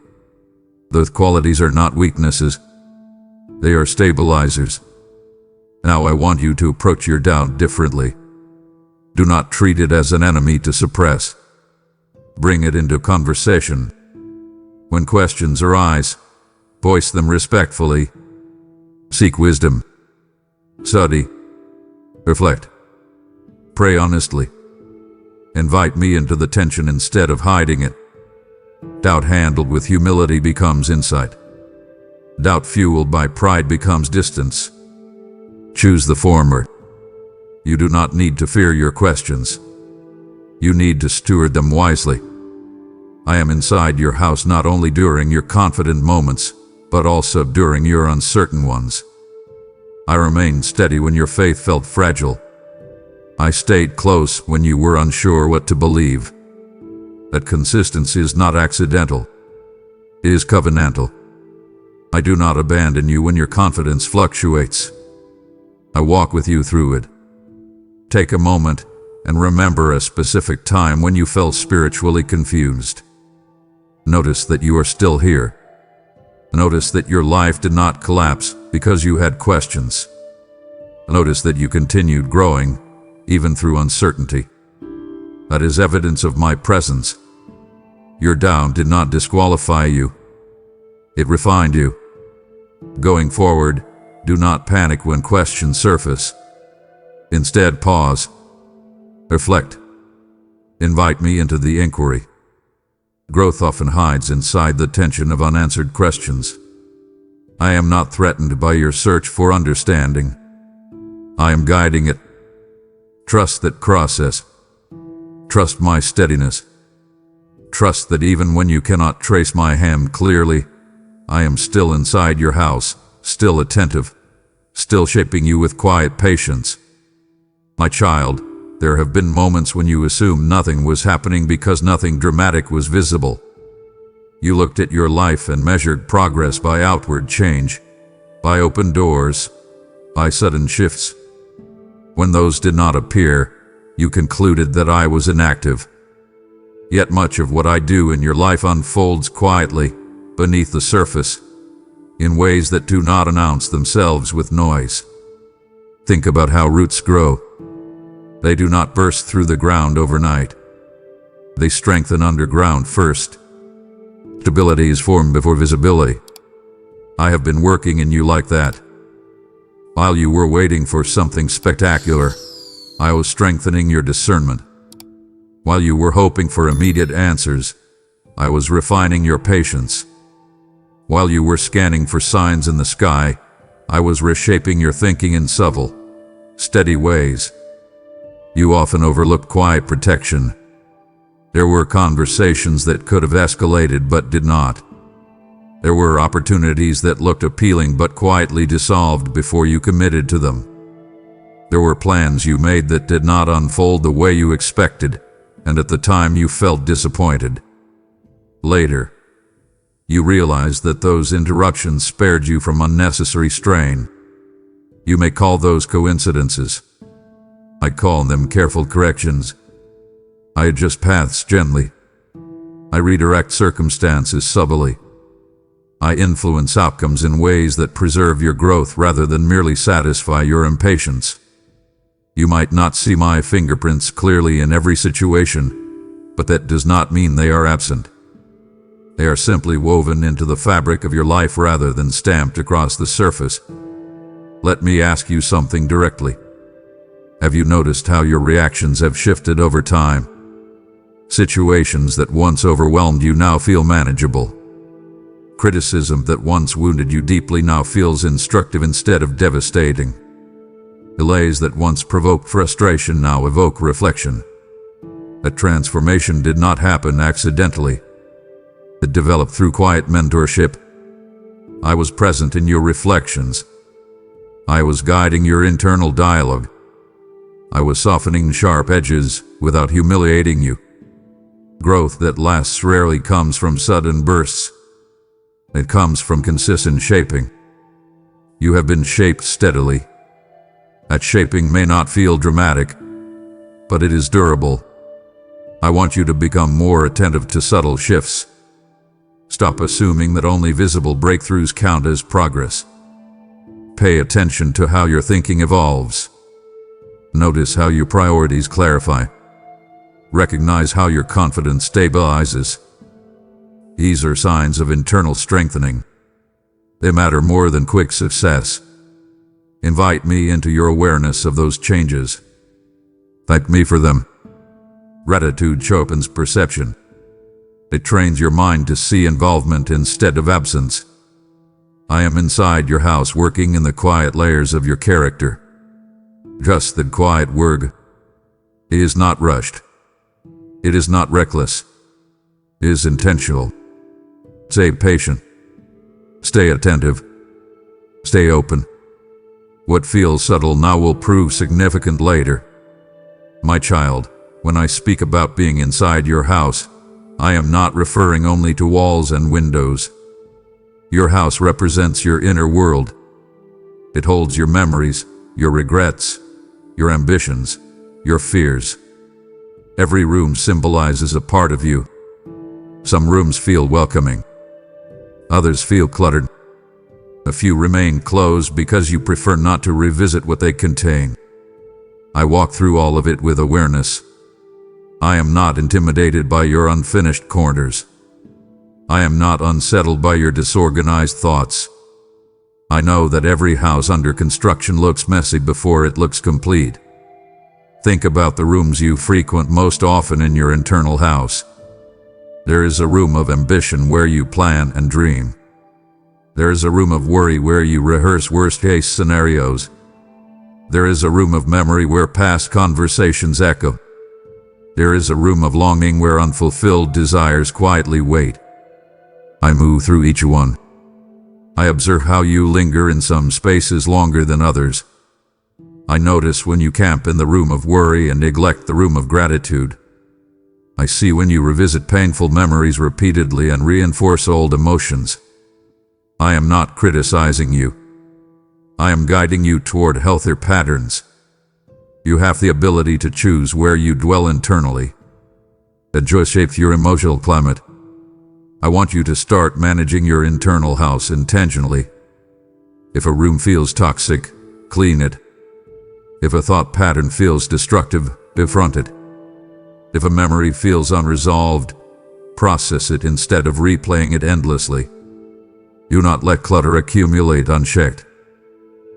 Those qualities are not weaknesses. They are stabilizers. Now I want you to approach your doubt differently. Do not treat it as an enemy to suppress. Bring it into conversation. When questions arise, voice them respectfully. Seek wisdom. Study. Reflect. Pray honestly. Invite me into the tension instead of hiding it. Doubt handled with humility becomes insight. Doubt fueled by pride becomes distance. Choose the former. You do not need to fear your questions. You need to steward them wisely. I am inside your house not only during your confident moments, but also during your uncertain ones. I remained steady when your faith felt fragile. I stayed close when you were unsure what to believe. That consistency is not accidental. It is covenantal. I do not abandon you when your confidence fluctuates. I walk with you through it. Take a moment and remember a specific time when you felt spiritually confused. Notice that you are still here. Notice that your life did not collapse because you had questions. Notice that you continued growing, even through uncertainty. That is evidence of my presence. Your doubt did not disqualify you. It refined you. Going forward, do not panic when questions surface. Instead, pause. Reflect. Invite me into the inquiry. Growth often hides inside the tension of unanswered questions. I am not threatened by your search for understanding. I am guiding it. Trust that process. Trust my steadiness. Trust that even when you cannot trace my hand clearly, I am still inside your house, still attentive, still shaping you with quiet patience. My child, there have been moments when you assumed nothing was happening because nothing dramatic was visible. You looked at your life and measured progress by outward change, by open doors, by sudden shifts. When those did not appear, you concluded that I was inactive. Yet much of what I do in your life unfolds quietly, beneath the surface, in ways that do not announce themselves with noise. Think about how roots grow. They do not burst through the ground overnight. They strengthen underground first. Stability is formed before visibility. I have been working in you like that. While you were waiting for something spectacular, I was strengthening your discernment. While you were hoping for immediate answers, I was refining your patience. While you were scanning for signs in the sky, I was reshaping your thinking in subtle, steady ways. You often overlooked quiet protection. There were conversations that could have escalated but did not. There were opportunities that looked appealing but quietly dissolved before you committed to them. There were plans you made that did not unfold the way you expected, and at the time you felt disappointed. Later, you realized that those interruptions spared you from unnecessary strain. You may call those coincidences. I call them careful corrections. I adjust paths gently. I redirect circumstances subtly. I influence outcomes in ways that preserve your growth rather than merely satisfy your impatience. You might not see my fingerprints clearly in every situation, but that does not mean they are absent. They are simply woven into the fabric of your life rather than stamped across the surface. Let me ask you something directly. Have you noticed how your reactions have shifted over time? Situations that once overwhelmed you now feel manageable. Criticism that once wounded you deeply now feels instructive instead of devastating. Delays that once provoked frustration now evoke reflection. That transformation did not happen accidentally. It developed through quiet mentorship. I was present in your reflections. I was guiding your internal dialogue. I was softening sharp edges without humiliating you. Growth that lasts rarely comes from sudden bursts. It comes from consistent shaping. You have been shaped steadily. That shaping may not feel dramatic, but it is durable. I want you to become more attentive to subtle shifts. Stop assuming that only visible breakthroughs count as progress. Pay attention to how your thinking evolves. Notice how your priorities clarify. Recognize how your confidence stabilizes. These are signs of internal strengthening. They matter more than quick success. Invite me into your awareness of those changes. Thank me for them. Gratitude sharpens perception. It trains your mind to see involvement instead of absence. I am inside your house working in the quiet layers of your character. Just the quiet work. It is not rushed. It is not reckless. It is intentional. Stay patient. Stay attentive. Stay open. What feels subtle now will prove significant later. My child, when I speak about being inside your house, I am not referring only to walls and windows. Your house represents your inner world. It holds your memories, your regrets, your ambitions, your fears. Every room symbolizes a part of you. Some rooms feel welcoming. Others feel cluttered. A few remain closed because you prefer not to revisit what they contain. I walk through all of it with awareness. I am not intimidated by your unfinished corners. I am not unsettled by your disorganized thoughts. I know that every house under construction looks messy before it looks complete. Think about the rooms you frequent most often in your internal house. There is a room of ambition where you plan and dream. There is a room of worry where you rehearse worst-case scenarios. There is a room of memory where past conversations echo. There is a room of longing where unfulfilled desires quietly wait. I move through each one. I observe how you linger in some spaces longer than others. I notice when you camp in the room of worry and neglect the room of gratitude. I see when you revisit painful memories repeatedly and reinforce old emotions. I am not criticizing you. I am guiding you toward healthier patterns. You have the ability to choose where you dwell internally. That joy shapes your emotional climate. I want you to start managing your internal house intentionally. If a room feels toxic, clean it. If a thought pattern feels destructive, confront it. If a memory feels unresolved, process it instead of replaying it endlessly. Do not let clutter accumulate unchecked.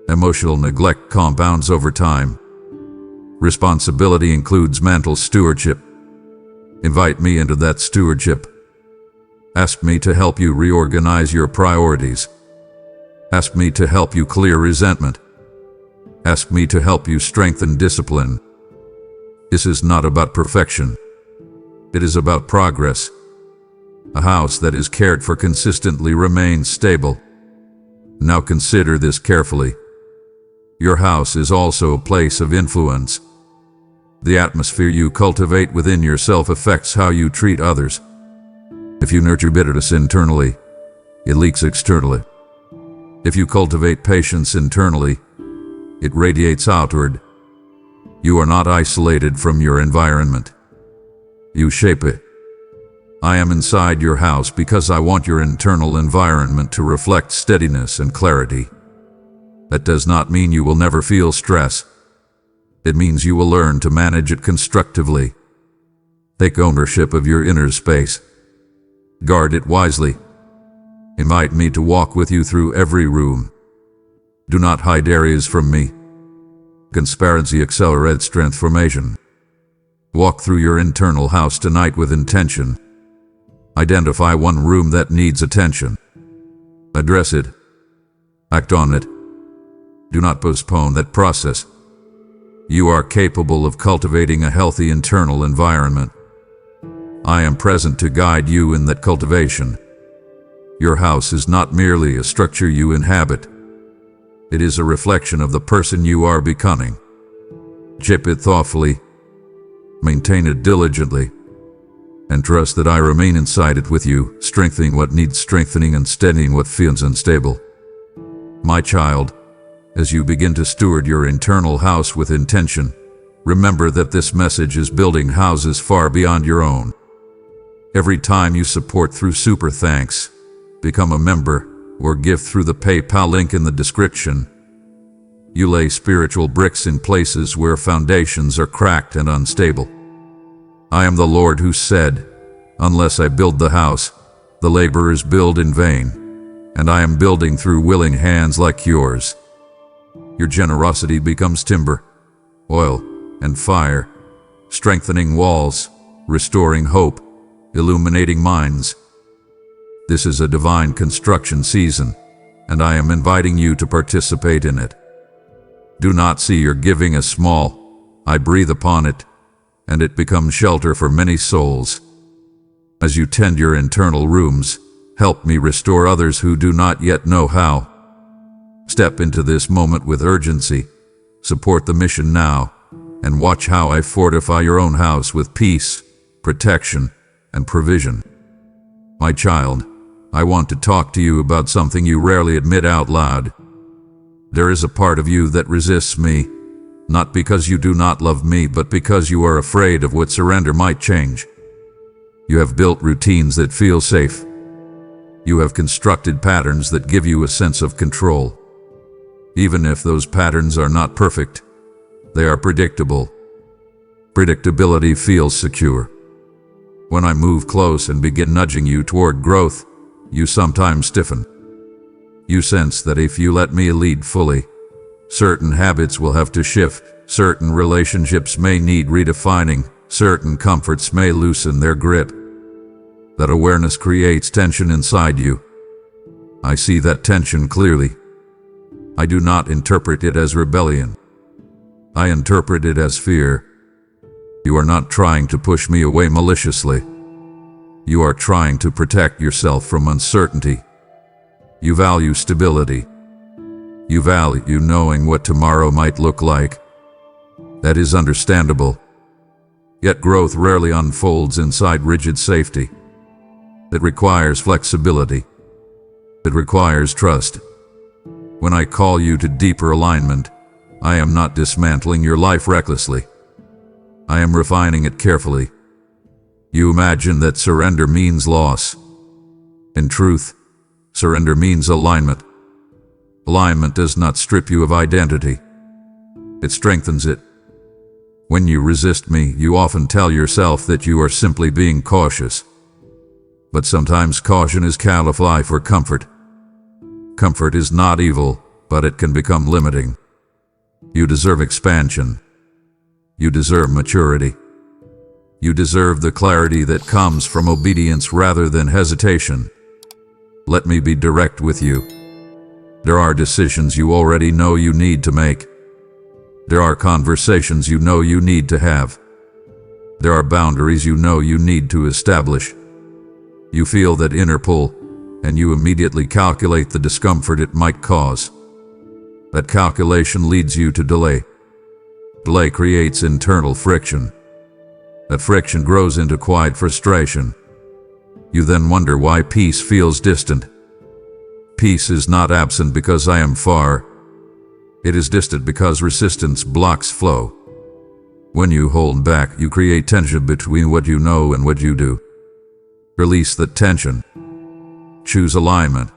Emotional neglect compounds over time. Responsibility includes mental stewardship. Invite me into that stewardship. Ask me to help you reorganize your priorities. Ask me to help you clear resentment. Ask me to help you strengthen discipline. This is not about perfection. It is about progress. A house that is cared for consistently remains stable. Now consider this carefully. Your house is also a place of influence. The atmosphere you cultivate within yourself affects how you treat others. If you nurture bitterness internally, it leaks externally. If you cultivate patience internally, it radiates outward. You are not isolated from your environment. You shape it. I am inside your house because I want your internal environment to reflect steadiness and clarity. That does not mean you will never feel stress. It means you will learn to manage it constructively. Take ownership of your inner space. Guard it wisely. Invite me to walk with you through every room. Do not hide areas from me. Transparency accelerates transformation. Walk through your internal house tonight with intention. Identify one room that needs attention. Address it. Act on it. Do not postpone that process. You are capable of cultivating a healthy internal environment. I am present to guide you in that cultivation. Your house is not merely a structure you inhabit. It is a reflection of the person you are becoming. Shape it thoughtfully. Maintain it diligently. And trust that I remain inside it with you, strengthening what needs strengthening and steadying what feels unstable. My child, as you begin to steward your internal house with intention, remember that this message is building houses far beyond your own. Every time you support through Super Thanks, become a member, or give through the PayPal link in the description, you lay spiritual bricks in places where foundations are cracked and unstable. I am the Lord who said, "Unless I build the house, the laborers build in vain," and I am building through willing hands like yours. Your generosity becomes timber, oil, and fire, strengthening walls, restoring hope, illuminating minds. This is a divine construction season, and I am inviting you to participate in it. Do not see your giving as small. I breathe upon it, and it becomes shelter for many souls. As you tend your internal rooms, help me restore others who do not yet know how. Step into this moment with urgency, support the mission now, and watch how I fortify your own house with peace, protection, and provision. My child, I want to talk to you about something you rarely admit out loud. There is a part of you that resists me, not because you do not love me, but because you are afraid of what surrender might change. You have built routines that feel safe. You have constructed patterns that give you a sense of control. Even if those patterns are not perfect, they are predictable. Predictability feels secure. When I move close and begin nudging you toward growth, you sometimes stiffen. You sense that if you let me lead fully, certain habits will have to shift, certain relationships may need redefining, certain comforts may loosen their grip. That awareness creates tension inside you. I see that tension clearly. I do not interpret it as rebellion. I interpret it as fear. You are not trying to push me away maliciously. You are trying to protect yourself from uncertainty. You value stability. You value knowing what tomorrow might look like. That is understandable. Yet growth rarely unfolds inside rigid safety. It requires flexibility. It requires trust. When I call you to deeper alignment, I am not dismantling your life recklessly. I am refining it carefully. You imagine that surrender means loss. In truth, surrender means alignment. Alignment does not strip you of identity. It strengthens it. When you resist me, you often tell yourself that you are simply being cautious. But sometimes caution is camouflage for comfort. Comfort is not evil, but it can become limiting. You deserve expansion. You deserve maturity. You deserve the clarity that comes from obedience rather than hesitation. Let me be direct with you. There are decisions you already know you need to make. There are conversations you know you need to have. There are boundaries you know you need to establish. You feel that inner pull, and you immediately calculate the discomfort it might cause. That calculation leads you to delay. Delay creates internal friction. That friction grows into quiet frustration. You then wonder why peace feels distant. Peace is not absent because I am far. It is distant because resistance blocks flow. When you hold back, you create tension between what you know and what you do. Release the tension. Choose alignment.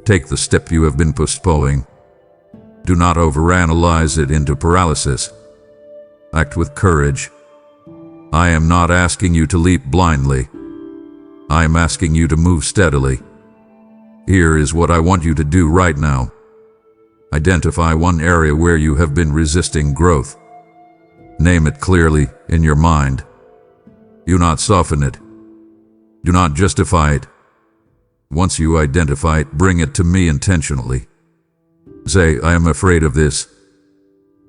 Take the step you have been postponing. Do not overanalyze it into paralysis. Act with courage. I am not asking you to leap blindly. I am asking you to move steadily. Here is what I want you to do right now. Identify one area where you have been resisting growth. Name it clearly in your mind. Do not soften it. Do not justify it. Once you identify it, bring it to me intentionally. Say, I am afraid of this.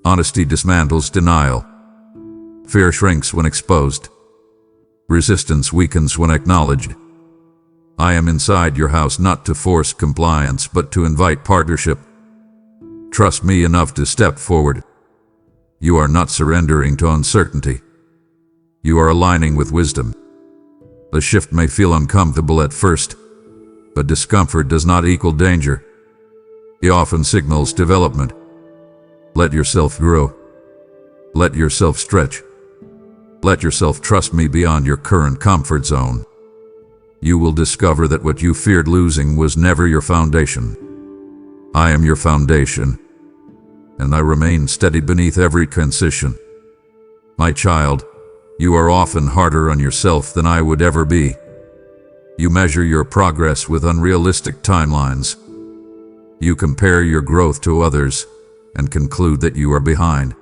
Honesty dismantles denial. Fear shrinks when exposed. Resistance weakens when acknowledged. I am inside your house not to force compliance, but to invite partnership. Trust me enough to step forward. You are not surrendering to uncertainty. You are aligning with wisdom. The shift may feel uncomfortable at first, but discomfort does not equal danger. It often signals development. Let yourself grow. Let yourself stretch. Let yourself trust me beyond your current comfort zone. You will discover that what you feared losing was never your foundation. I am your foundation, and I remain steady beneath every transition. My child, you are often harder on yourself than I would ever be. You measure your progress with unrealistic timelines. You compare your growth to others and conclude that you are behind.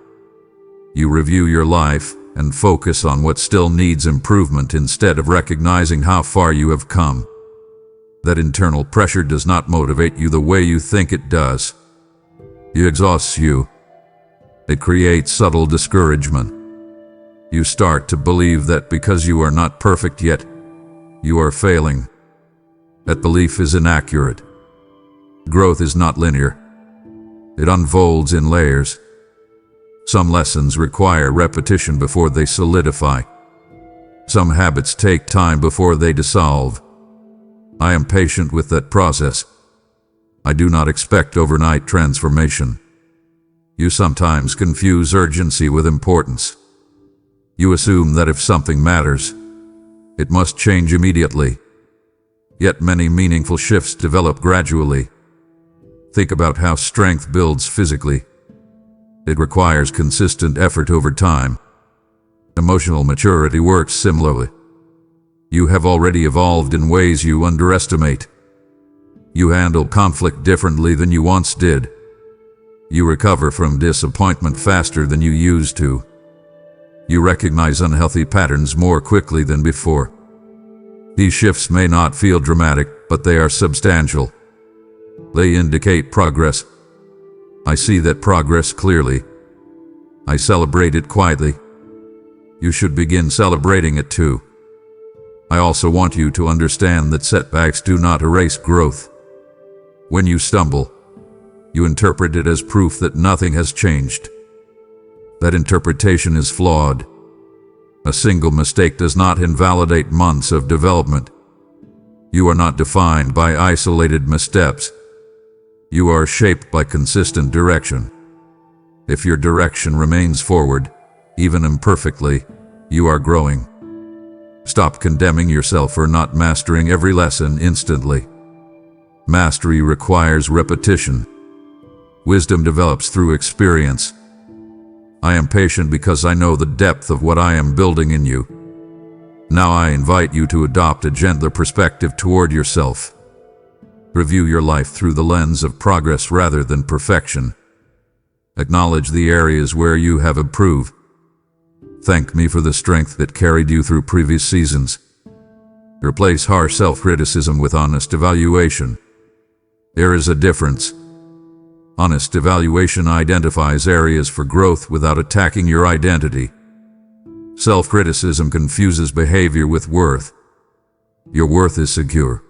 You review your life and focus on what still needs improvement instead of recognizing how far you have come. That internal pressure does not motivate you the way you think it does. It exhausts you. It creates subtle discouragement. You start to believe that because you are not perfect yet, you are failing. That belief is inaccurate. Growth is not linear. It unfolds in layers. Some lessons require repetition before they solidify. Some habits take time before they dissolve. I am patient with that process. I do not expect overnight transformation. You sometimes confuse urgency with importance. You assume that if something matters, it must change immediately. Yet many meaningful shifts develop gradually. Think about how strength builds physically. It requires consistent effort over time. Emotional maturity works similarly. You have already evolved in ways you underestimate. You handle conflict differently than you once did. You recover from disappointment faster than you used to. You recognize unhealthy patterns more quickly than before. These shifts may not feel dramatic, but they are substantial. They indicate progress. I see that progress clearly. I celebrate it quietly. You should begin celebrating it too. I also want you to understand that setbacks do not erase growth. When you stumble, you interpret it as proof that nothing has changed. That interpretation is flawed. A single mistake does not invalidate months of development. You are not defined by isolated missteps. You are shaped by consistent direction. If your direction remains forward, even imperfectly, you are growing. Stop condemning yourself for not mastering every lesson instantly. Mastery requires repetition. Wisdom develops through experience. I am patient because I know the depth of what I am building in you. Now I invite you to adopt a gentler perspective toward yourself. Review your life through the lens of progress rather than perfection. Acknowledge the areas where you have improved. Thank me for the strength that carried you through previous seasons. Replace harsh self-criticism with honest evaluation. There is a difference. Honest evaluation identifies areas for growth without attacking your identity. Self-criticism confuses behavior with worth. Your worth is secure.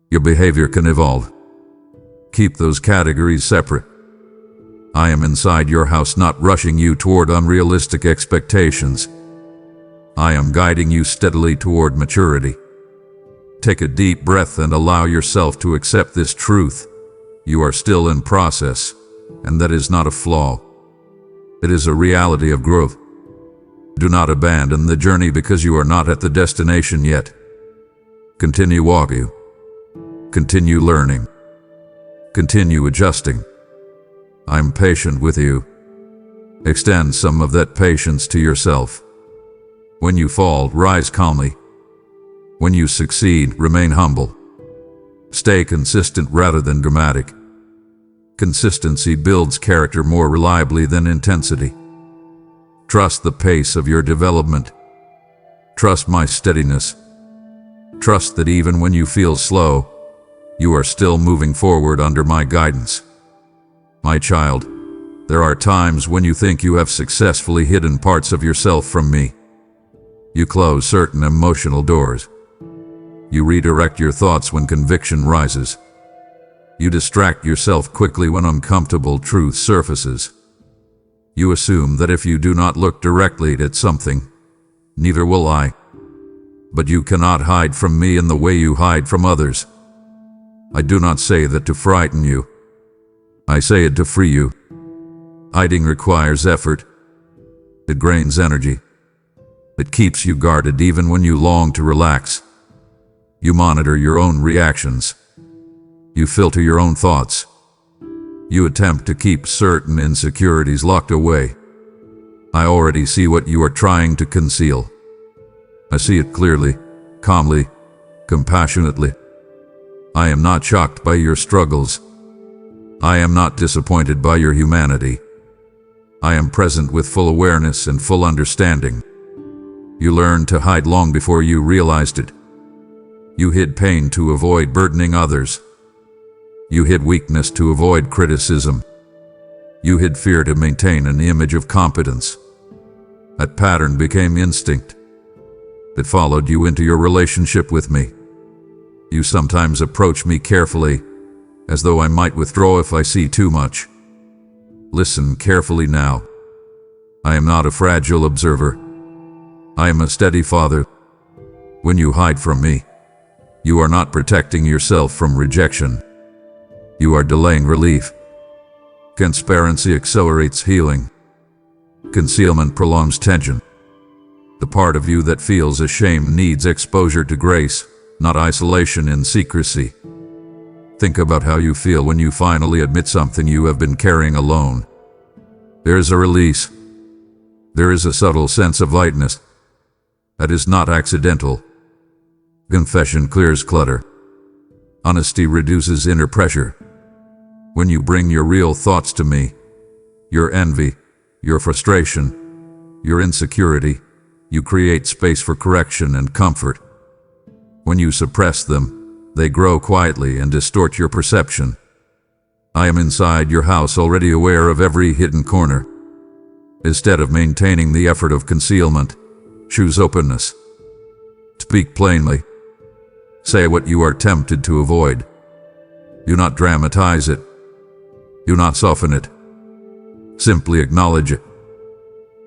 Your behavior can evolve. Keep those categories separate. I am inside your house, not rushing you toward unrealistic expectations. I am guiding you steadily toward maturity. Take a deep breath and allow yourself to accept this truth. You are still in process, and that is not a flaw. It is a reality of growth. Do not abandon the journey because you are not at the destination yet. Continue walking. Continue learning. Continue adjusting. I'm patient with you. Extend some of that patience to yourself. When you fall, rise calmly. When you succeed, remain humble. Stay consistent rather than dramatic. Consistency builds character more reliably than intensity. Trust the pace of your development. Trust my steadiness. Trust that even when you feel slow, you are still moving forward under my guidance. My child, there are times when you think you have successfully hidden parts of yourself from me. You close certain emotional doors. You redirect your thoughts when conviction rises. You distract yourself quickly when uncomfortable truth surfaces. You assume that if you do not look directly at something, neither will I. But you cannot hide from me in the way you hide from others. I do not say that to frighten you. I say it to free you. Hiding requires effort. It drains energy. It keeps you guarded even when you long to relax. You monitor your own reactions. You filter your own thoughts. You attempt to keep certain insecurities locked away. I already see what you are trying to conceal. I see it clearly, calmly, compassionately. I am not shocked by your struggles. I am not disappointed by your humanity. I am present with full awareness and full understanding. You learned to hide long before you realized it. You hid pain to avoid burdening others. You hid weakness to avoid criticism. You hid fear to maintain an image of competence. That pattern became instinct. It followed you into your relationship with me. You sometimes approach me carefully, as though I might withdraw if I see too much. Listen carefully now. I am not a fragile observer. I am a steady father. When you hide from me, you are not protecting yourself from rejection. You are delaying relief. Transparency accelerates healing. Concealment prolongs tension. The part of you that feels ashamed needs exposure to grace, not isolation in secrecy. Think about how you feel when you finally admit something you have been carrying alone. There is a release. There is a subtle sense of lightness. That is not accidental. Confession clears clutter. Honesty reduces inner pressure. When you bring your real thoughts to me, your envy, your frustration, your insecurity, you create space for correction and comfort. When you suppress them, they grow quietly and distort your perception. I am inside your house, already aware of every hidden corner. Instead of maintaining the effort of concealment, choose openness. Speak plainly. Say what you are tempted to avoid. Do not dramatize it. Do not soften it. Simply acknowledge it.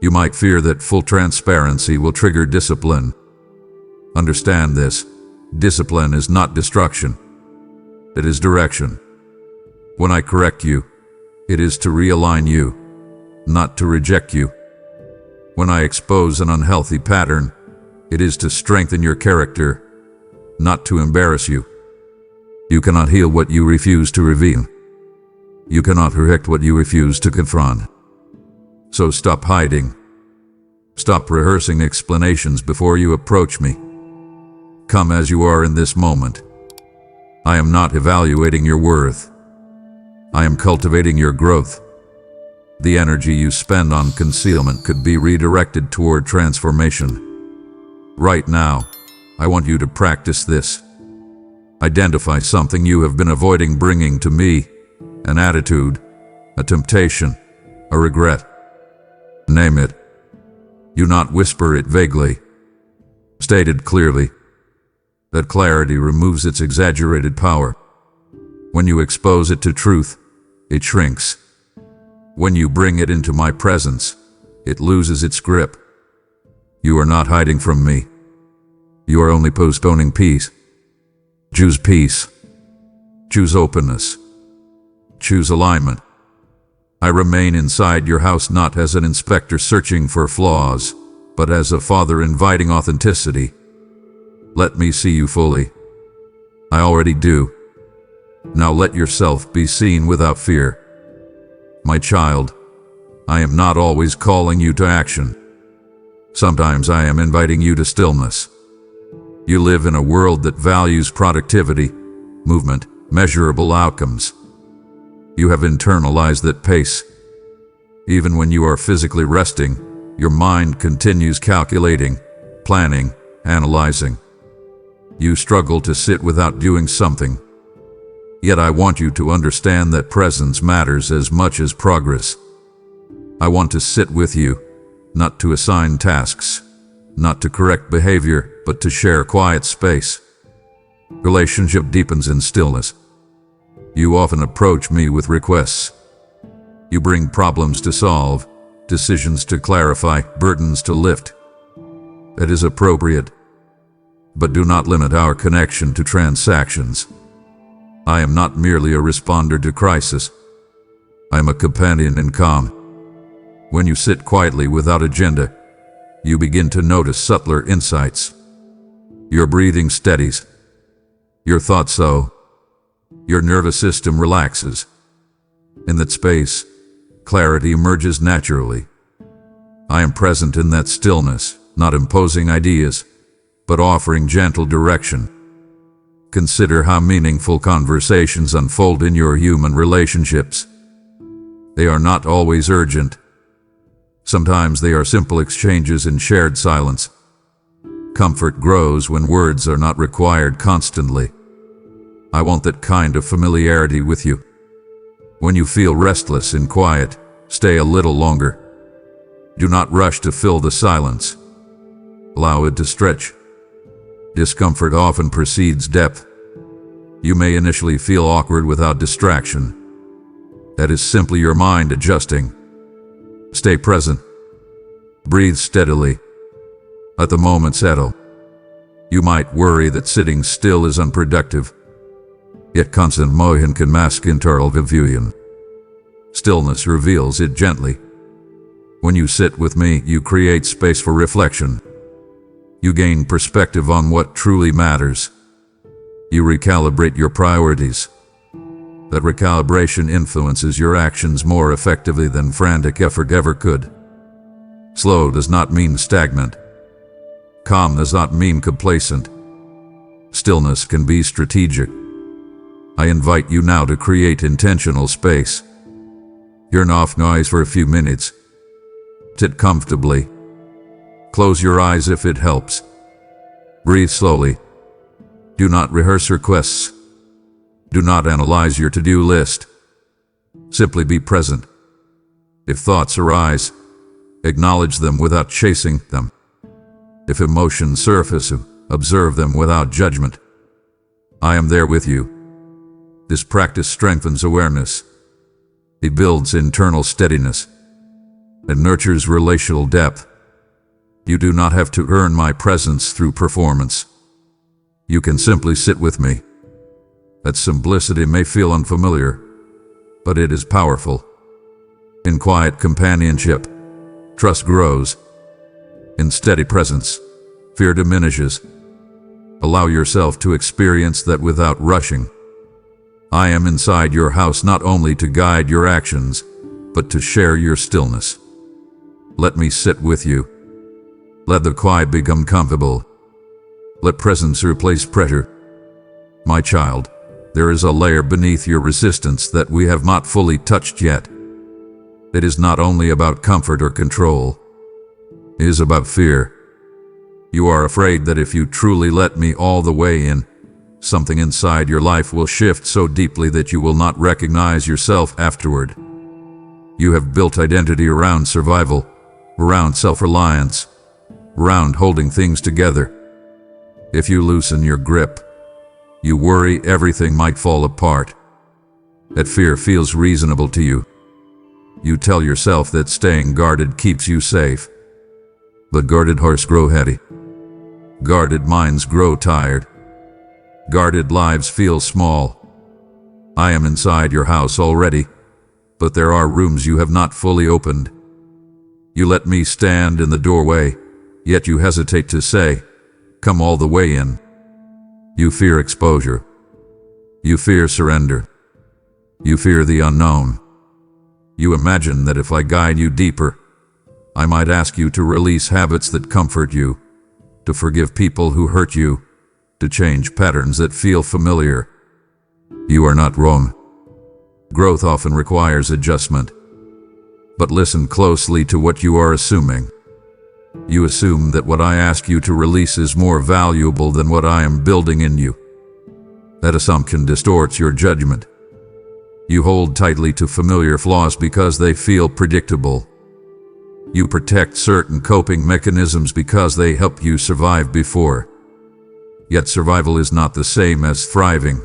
You might fear that full transparency will trigger discipline. Understand this. Discipline is not destruction. It is direction. When I correct you, it is to realign you, not to reject you. When I expose an unhealthy pattern, It is to strengthen your character, not to embarrass you. You cannot heal what you refuse to reveal. You cannot correct what you refuse to confront. So stop hiding. Stop rehearsing explanations before you approach me. Come as you are in this moment. I am not evaluating your worth. I am cultivating your growth. The energy you spend on concealment could be redirected toward transformation. Right now, I want you to practice this. Identify something you have been avoiding bringing to me, an attitude, a temptation, a regret. Name it. Do not whisper it vaguely. State it clearly. That clarity removes its exaggerated power. When you expose it to truth, it shrinks. When you bring it into my presence, it loses its grip. You are not hiding from me. You are only postponing peace. Choose peace. Choose openness. Choose alignment. I remain inside your house not as an inspector searching for flaws, but as a father inviting authenticity. Let me see you fully. I already do. Now let yourself be seen without fear. My child, I am not always calling you to action. Sometimes I am inviting you to stillness. You live in a world that values productivity, movement, measurable outcomes. You have internalized that pace. Even when you are physically resting, your mind continues calculating, planning, analyzing. You struggle to sit without doing something. Yet I want you to understand that presence matters as much as progress. I want to sit with you, not to assign tasks, not to correct behavior, but to share quiet space. Relationship deepens in stillness. You often approach me with requests. You bring problems to solve, decisions to clarify, burdens to lift. That is appropriate. But do not limit our connection to transactions. I am not merely a responder to crisis. I am a companion in calm. When you sit quietly without agenda, you begin to notice subtler insights. Your breathing steadies. Your thoughts sow. Your nervous system relaxes. In that space, clarity emerges naturally. I am present in that stillness, not imposing ideas, but offering gentle direction. Consider how meaningful conversations unfold in your human relationships. They are not always urgent. Sometimes they are simple exchanges in shared silence. Comfort grows when words are not required constantly. I want that kind of familiarity with you. When you feel restless in quiet, stay a little longer. Do not rush to fill the silence. Allow it to stretch. Discomfort often precedes depth. You may initially feel awkward without distraction. That is simply your mind adjusting. Stay present. Breathe steadily. Let the moment settle. You might worry that sitting still is unproductive. Yet constant motion can mask internal confusion. Stillness reveals it gently. When you sit with me, you create space for reflection. You gain perspective on what truly matters. You recalibrate your priorities. That recalibration influences your actions more effectively than frantic effort ever could. Slow does not mean stagnant. Calm does not mean complacent. Stillness can be strategic. I invite you now to create intentional space. Turn off noise for a few minutes. Sit comfortably. Close your eyes if it helps. Breathe slowly. Do not rehearse requests. Do not analyze your to-do list. Simply be present. If thoughts arise, acknowledge them without chasing them. If emotions surface, observe them without judgment. I am there with you. This practice strengthens awareness. It builds internal steadiness. It nurtures relational depth. You do not have to earn my presence through performance. You can simply sit with me. That simplicity may feel unfamiliar, but it is powerful. In quiet companionship, trust grows. In steady presence, fear diminishes. Allow yourself to experience that without rushing. I am inside your house not only to guide your actions, but to share your stillness. Let me sit with you. Let the quiet become comfortable. Let presence replace pressure. My child, there is a layer beneath your resistance that we have not fully touched yet. It is not only about comfort or control. It is about fear. You are afraid that if you truly let me all the way in, something inside your life will shift so deeply that you will not recognize yourself afterward. You have built identity around survival, around self-reliance, around holding things together. If you loosen your grip, you worry everything might fall apart. That fear feels reasonable to you. You tell yourself that staying guarded keeps you safe. But guarded hearts grow heavy. Guarded minds grow tired. Guarded lives feel small. I am inside your house already, but there are rooms you have not fully opened. You let me stand in the doorway, yet you hesitate to say, "Come all the way in." You fear exposure. You fear surrender. You fear the unknown. You imagine that if I guide you deeper, I might ask you to release habits that comfort you, to forgive people who hurt you, to change patterns that feel familiar. You are not wrong. Growth often requires adjustment. But listen closely to what you are assuming. You assume that what I ask you to release is more valuable than what I am building in you. That assumption distorts your judgment. You hold tightly to familiar flaws because they feel predictable. You protect certain coping mechanisms because they helped you survive before. Yet survival is not the same as thriving.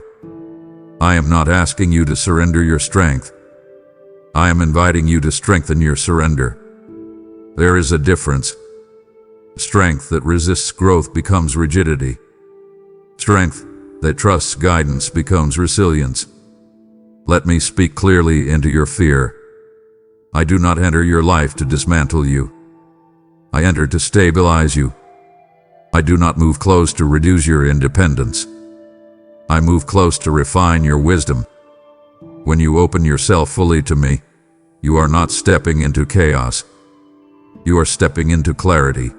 I am not asking you to surrender your strength. I am inviting you to strengthen your surrender. There is a difference. Strength that resists growth becomes rigidity. Strength that trusts guidance becomes resilience. Let me speak clearly into your fear. I do not enter your life to dismantle you. I enter to stabilize you. I do not move close to reduce your independence. I move close to refine your wisdom. When you open yourself fully to me, you are not stepping into chaos. You are stepping into clarity.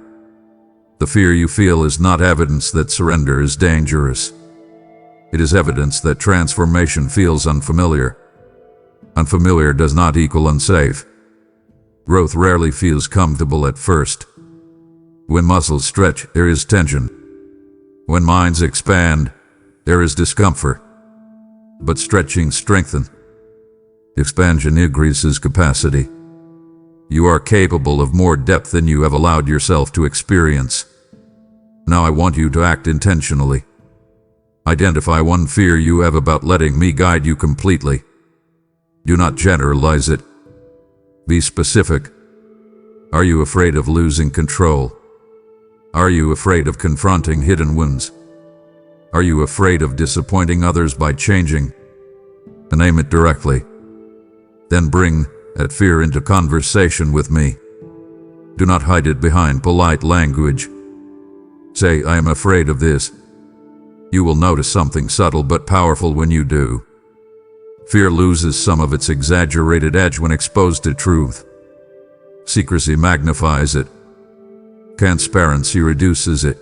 The fear you feel is not evidence that surrender is dangerous. It is evidence that transformation feels unfamiliar. Unfamiliar does not equal unsafe. Growth rarely feels comfortable at first. When muscles stretch, there is tension. When minds expand, there is discomfort. But stretching strengthens. Expansion increases capacity. You are capable of more depth than you have allowed yourself to experience. Now I want you to act intentionally. Identify one fear you have about letting me guide you completely. Do not generalize it. Be specific. Are you afraid of losing control? Are you afraid of confronting hidden wounds? Are you afraid of disappointing others by changing? Name it directly. Then bring that fear into conversation with me. Do not hide it behind polite language. Say, "I am afraid of this." You will notice something subtle but powerful when you do. Fear loses some of its exaggerated edge when exposed to truth. Secrecy magnifies it. Transparency reduces it.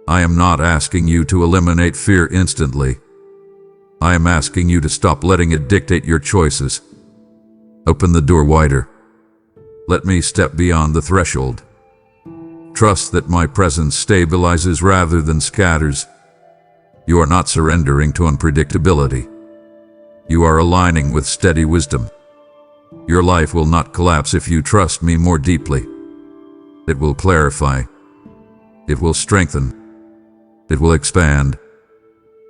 I am not asking you to eliminate fear instantly. I am asking you to stop letting it dictate your choices. Open the door wider. Let me step beyond the threshold. Trust that my presence stabilizes rather than scatters. You are not surrendering to unpredictability. You are aligning with steady wisdom. Your life will not collapse if you trust me more deeply. It will clarify. It will strengthen. It will expand.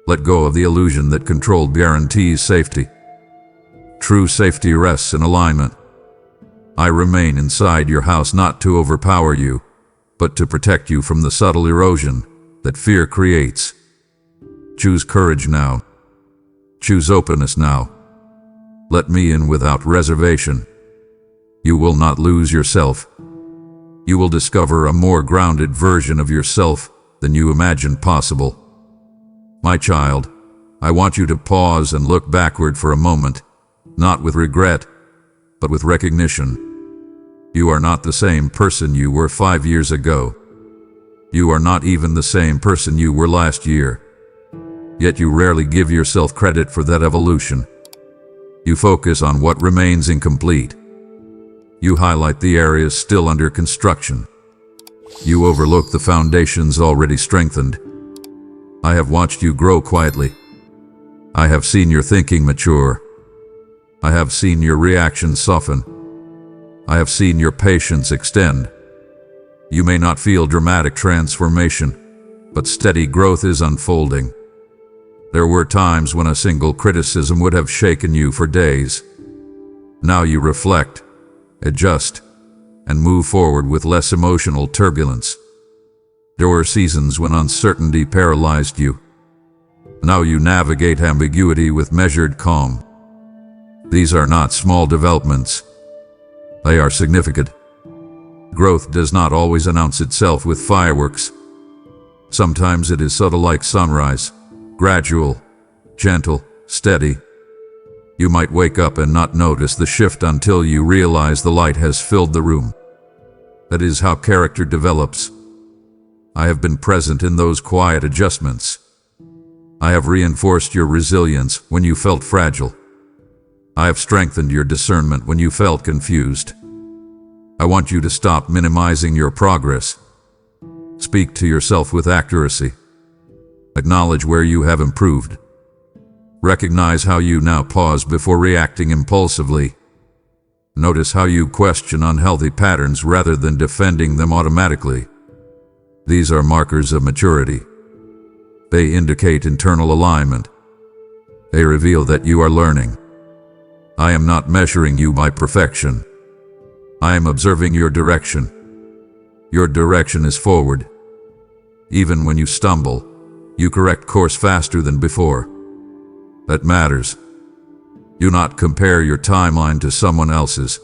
Let go of the illusion that control guarantees safety. True safety rests in alignment. I remain inside your house not to overpower you, but to protect you from the subtle erosion that fear creates. Choose courage now. Choose openness now. Let me in without reservation. You will not lose yourself. you will discover a more grounded version of yourself than you imagined possible. My child, I want you to pause and look backward for a moment, not with regret, but with recognition. You are not the same person you were 5 years ago. You are not even the same person you were last year. Yet you rarely give yourself credit for that evolution. You focus on what remains incomplete. You highlight the areas still under construction. You overlook the foundations already strengthened. I have watched you grow quietly. I have seen your thinking mature. I have seen your reactions soften. I have seen your patience extend. You may not feel dramatic transformation, but steady growth is unfolding. There were times when a single criticism would have shaken you for days. Now you reflect, adjust, and move forward with less emotional turbulence. There were seasons when uncertainty paralyzed you. Now you navigate ambiguity with measured calm. These are not small developments. They are significant. Growth does not always announce itself with fireworks. Sometimes it is subtle like sunrise, gradual, gentle, steady. You might wake up and not notice the shift until you realize the light has filled the room. That is how character develops. I have been present in those quiet adjustments. I have reinforced your resilience when you felt fragile. I have strengthened your discernment when you felt confused. I want you to stop minimizing your progress. Speak to yourself with accuracy. Acknowledge where you have improved. Recognize how you now pause before reacting impulsively. Notice how you question unhealthy patterns rather than defending them automatically. These are markers of maturity. They indicate internal alignment. They reveal that you are learning. I am not measuring you by perfection. I am observing your direction. Your direction is forward. Even when you stumble, you correct course faster than before. That matters. Do not compare your timeline to someone else's.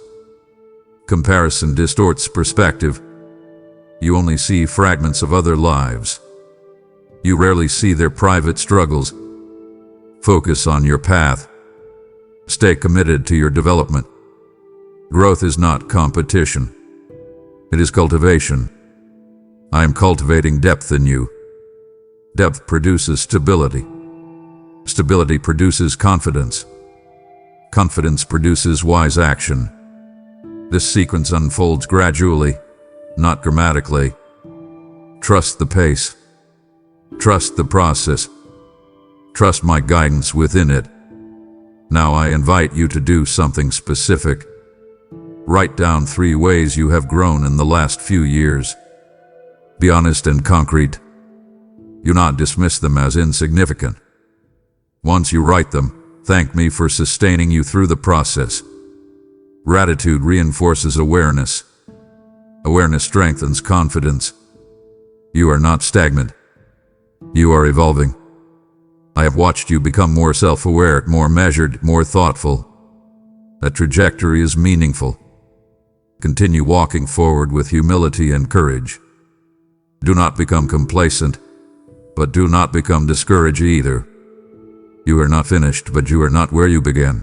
Comparison distorts perspective. You only see fragments of other lives. You rarely see their private struggles. Focus on your path. Stay committed to your development. Growth is not competition. It is cultivation. I am cultivating depth in you. Depth produces stability. Stability produces confidence. Confidence produces wise action. This sequence unfolds gradually, not dramatically. Trust the pace. Trust the process. Trust my guidance within it. Now I invite you to do something specific. Write down 3 ways you have grown in the last few years. Be honest and concrete. Do not dismiss them as insignificant. Once you write them, thank me for sustaining you through the process. Gratitude reinforces awareness. Awareness strengthens confidence. You are not stagnant. You are evolving. I have watched you become more self-aware, more measured, more thoughtful. That trajectory is meaningful. Continue walking forward with humility and courage. Do not become complacent, but do not become discouraged either. You are not finished, but you are not where you began.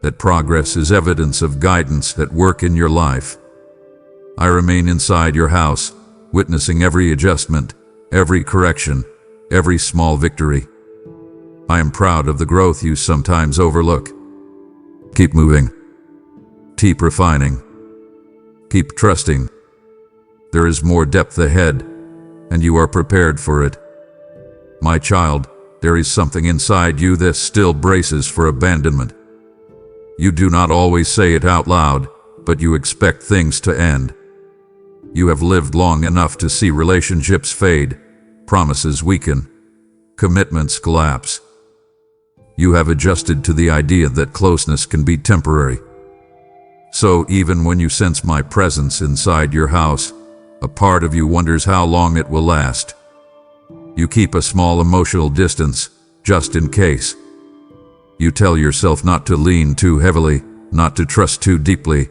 That progress is evidence of guidance at work in your life. I remain inside your house, witnessing every adjustment, every correction, every small victory. I am proud of the growth you sometimes overlook. Keep moving. Keep refining. Keep trusting. There is more depth ahead, and you are prepared for it. My child, there is something inside you that still braces for abandonment. You do not always say it out loud, but you expect things to end. You have lived long enough to see relationships fade, promises weaken, commitments collapse. You have adjusted to the idea that closeness can be temporary. So even when you sense my presence inside your house, a part of you wonders how long it will last. You keep a small emotional distance, just in case. You tell yourself not to lean too heavily, not to trust too deeply,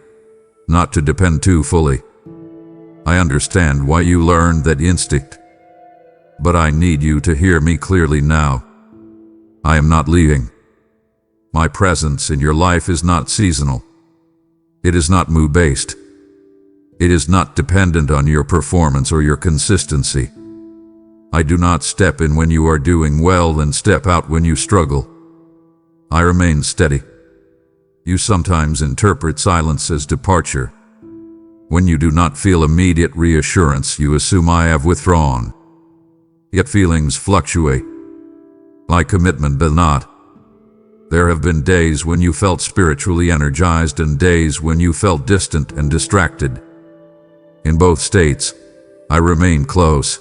not to depend too fully. I understand why you learned that instinct, but I need you to hear me clearly now. I am not leaving. My presence in your life is not seasonal. It is not mood-based. It is not dependent on your performance or your consistency. I do not step in when you are doing well and step out when you struggle. I remain steady. You sometimes interpret silence as departure. When you do not feel immediate reassurance, you assume I have withdrawn. Yet feelings fluctuate. My commitment does not. There have been days when you felt spiritually energized and days when you felt distant and distracted. In both states, I remain close.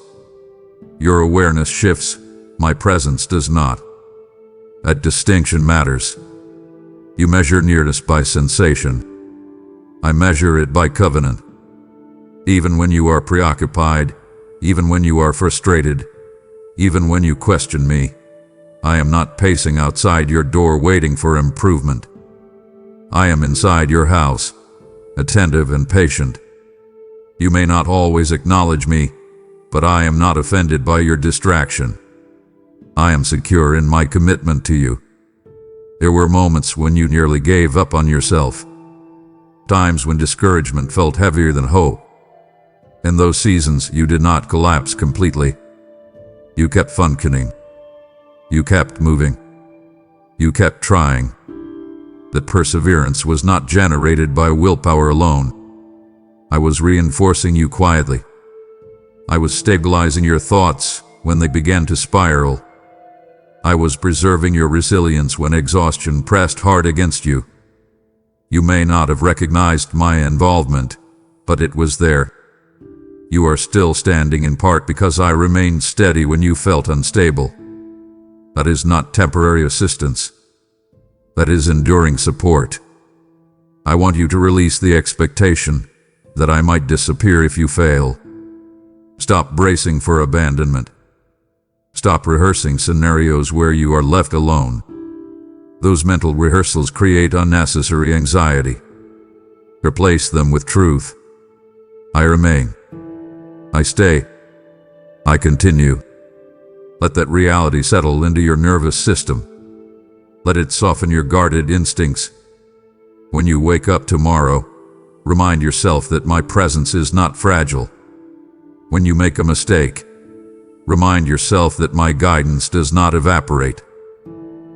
Your awareness shifts, my presence does not. That distinction matters. You measure nearness by sensation. I measure it by covenant. Even when you are preoccupied, even when you are frustrated, even when you question me, I am not pacing outside your door waiting for improvement. I am inside your house, attentive and patient. You may not always acknowledge me, but I am not offended by your distraction. I am secure in my commitment to you. There were moments when you nearly gave up on yourself. Times when discouragement felt heavier than hope. In those seasons, you did not collapse completely. You kept functioning. You kept moving. You kept trying. That perseverance was not generated by willpower alone. I was reinforcing you quietly. I was stabilizing your thoughts when they began to spiral. I was preserving your resilience when exhaustion pressed hard against you. You may not have recognized my involvement, but it was there. You are still standing in part because I remained steady when you felt unstable. That is not temporary assistance. That is enduring support. I want you to release the expectation that I might disappear if you fail. Stop bracing for abandonment. Stop rehearsing scenarios where you are left alone. Those mental rehearsals create unnecessary anxiety. Replace them with truth. I remain. I stay. I continue. Let that reality settle into your nervous system. Let it soften your guarded instincts. When you wake up tomorrow, remind yourself that my presence is not fragile. When you make a mistake, remind yourself that my guidance does not evaporate.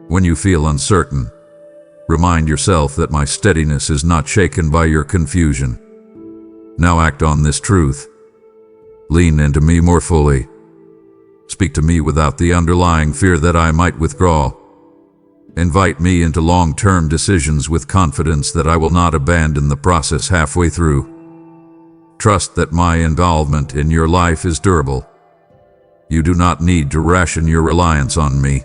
When you feel uncertain, remind yourself that my steadiness is not shaken by your confusion. Now act on this truth. Lean into me more fully. Speak to me without the underlying fear that I might withdraw. Invite me into long-term decisions with confidence that I will not abandon the process halfway through. Trust that my involvement in your life is durable. You do not need to ration your reliance on me.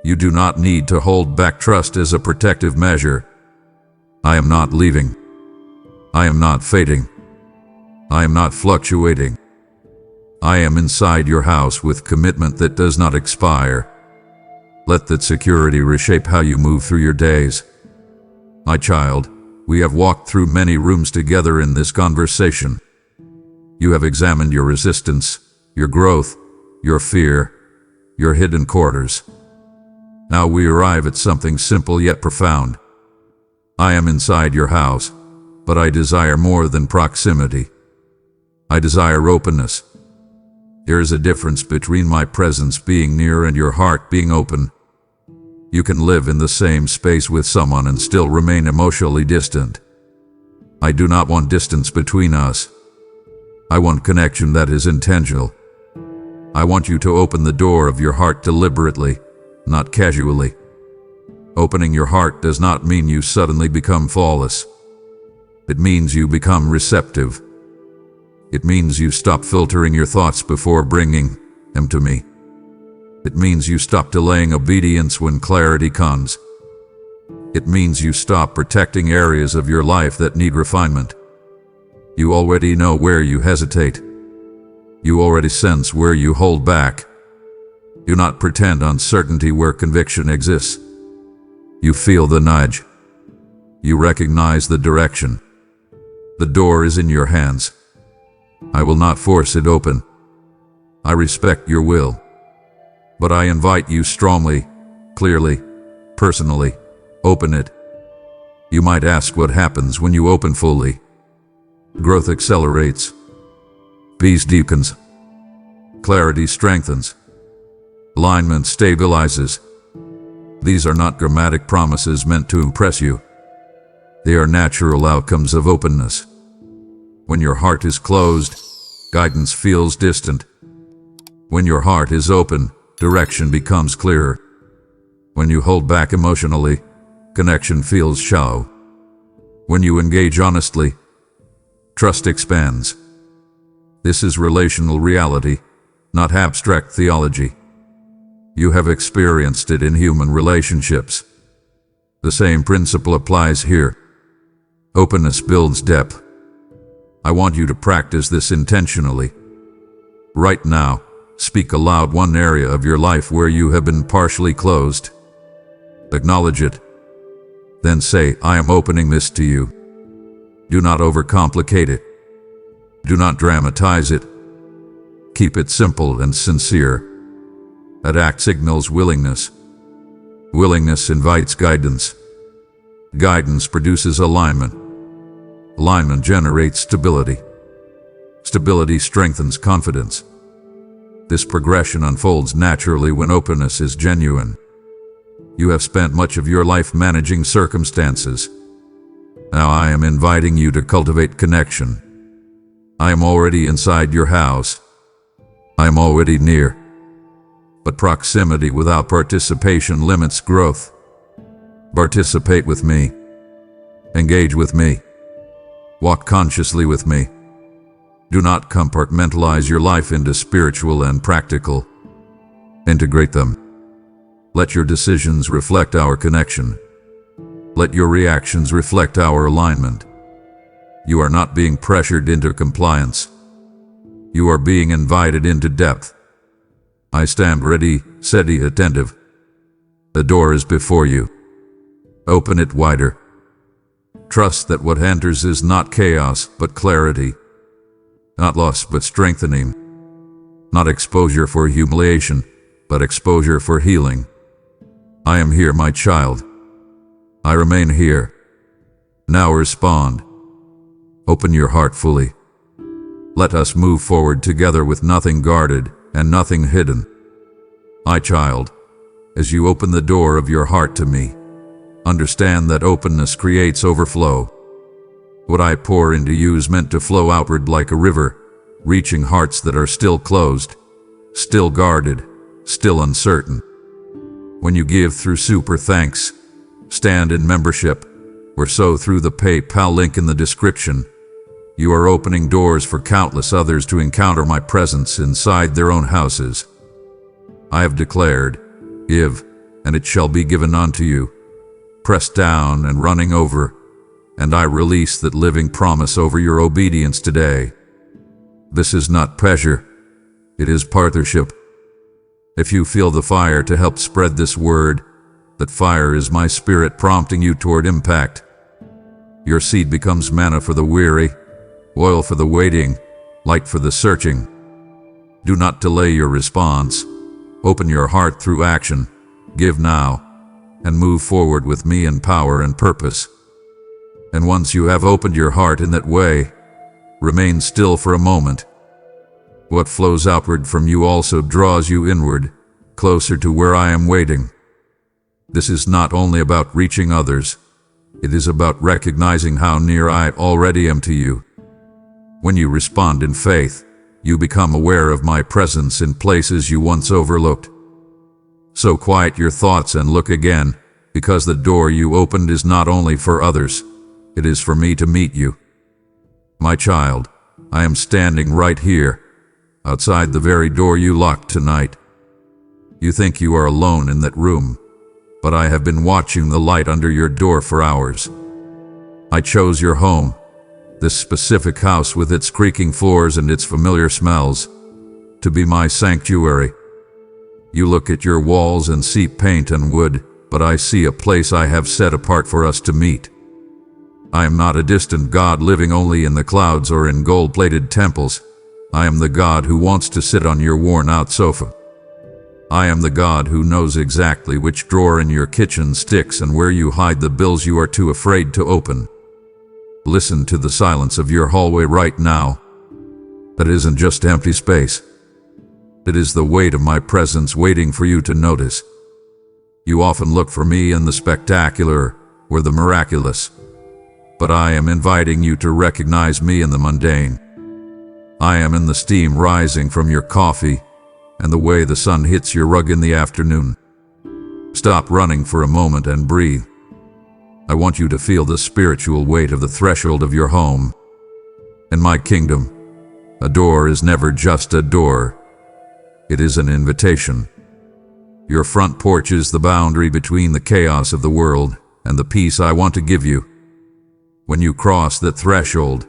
You do not need to hold back trust as a protective measure. I am not leaving. I am not fading. I am not fluctuating. I am inside your house with commitment that does not expire. Let that security reshape how you move through your days. My child, we have walked through many rooms together in this conversation. You have examined your resistance, your growth, your fear, your hidden quarters. Now we arrive at something simple yet profound. I am inside your house, but I desire more than proximity. I desire openness. There is a difference between my presence being near and your heart being open. You can live in the same space with someone and still remain emotionally distant. I do not want distance between us. I want connection that is intentional. I want you to open the door of your heart deliberately, not casually. Opening your heart does not mean you suddenly become flawless. It means you become receptive. It means you stop filtering your thoughts before bringing them to me. It means you stop delaying obedience when clarity comes. It means you stop protecting areas of your life that need refinement. You already know where you hesitate. You already sense where you hold back. Do not pretend uncertainty where conviction exists. You feel the nudge. You recognize the direction. The door is in your hands. I will not force it open. I respect your will. But I invite you strongly, clearly, personally, open it. You might ask what happens when you open fully. Growth accelerates. Peace deepens. Clarity strengthens. Alignment stabilizes. These are not dramatic promises meant to impress you. They are natural outcomes of openness. When your heart is closed, guidance feels distant. When your heart is open, direction becomes clearer. When you hold back emotionally, connection feels shallow. When you engage honestly, trust expands. This is relational reality, not abstract theology. You have experienced it in human relationships. The same principle applies here. Openness builds depth. I want you to practice this intentionally. Right now, speak aloud one area of your life where you have been partially closed. Acknowledge it. Then say, I am opening this to you. Do not overcomplicate it. Do not dramatize it. Keep it simple and sincere. That act signals willingness. Willingness invites guidance. Guidance produces alignment. Alignment generates stability. Stability strengthens confidence. This progression unfolds naturally when openness is genuine. You have spent much of your life managing circumstances. Now I am inviting you to cultivate connection. I am already inside your house. I am already near. But proximity without participation limits growth. Participate with me. Engage with me. Walk consciously with me. Do not compartmentalize your life into spiritual and practical. Integrate them. Let your decisions reflect our connection. Let your reactions reflect our alignment. You are not being pressured into compliance. You are being invited into depth. I stand ready, steady, attentive. The door is before you. Open it wider. Trust that what enters is not chaos, but clarity. Not loss, but strengthening. Not exposure for humiliation, but exposure for healing. I am here, my child. I remain here. Now respond. Open your heart fully. Let us move forward together with nothing guarded and nothing hidden. My child, as you open the door of your heart to me, understand that openness creates overflow. What I pour into you is meant to flow outward like a river, reaching hearts that are still closed, still guarded, still uncertain. When you give through super thanks, stand in membership, or sow through the PayPal link in the description, you are opening doors for countless others to encounter my presence inside their own houses. I have declared, give, and it shall be given unto you, pressed down and running over, and I release that living promise over your obedience today. This is not pressure, it is partnership. If you feel the fire to help spread this word, that fire is my spirit prompting you toward impact. Your seed becomes manna for the weary, oil for the waiting, light for the searching. Do not delay your response. Open your heart through action. Give now, and move forward with me in power and purpose. And once you have opened your heart in that way, remain still for a moment. What flows outward from you also draws you inward, closer to where I am waiting. This is not only about reaching others, it is about recognizing how near I already am to you. When you respond in faith, you become aware of my presence in places you once overlooked. So quiet your thoughts and look again, because the door you opened is not only for others, it is for me to meet you. My child, I am standing right here, outside the very door you locked tonight. You think you are alone in that room, but I have been watching the light under your door for hours. I chose your home, this specific house with its creaking floors and its familiar smells, to be my sanctuary. You look at your walls and see paint and wood, but I see a place I have set apart for us to meet. I am not a distant God living only in the clouds or in gold-plated temples. I am the God who wants to sit on your worn-out sofa. I am the God who knows exactly which drawer in your kitchen sticks and where you hide the bills you are too afraid to open. Listen to the silence of your hallway right now. That isn't just empty space. It is the weight of my presence waiting for you to notice. You often look for me in the spectacular or the miraculous, but I am inviting you to recognize me in the mundane. I am in the steam rising from your coffee and the way the sun hits your rug in the afternoon. Stop running for a moment and breathe. I want you to feel the spiritual weight of the threshold of your home. In my kingdom, a door is never just a door. It is an invitation. Your front porch is the boundary between the chaos of the world and the peace I want to give you. When you cross that threshold,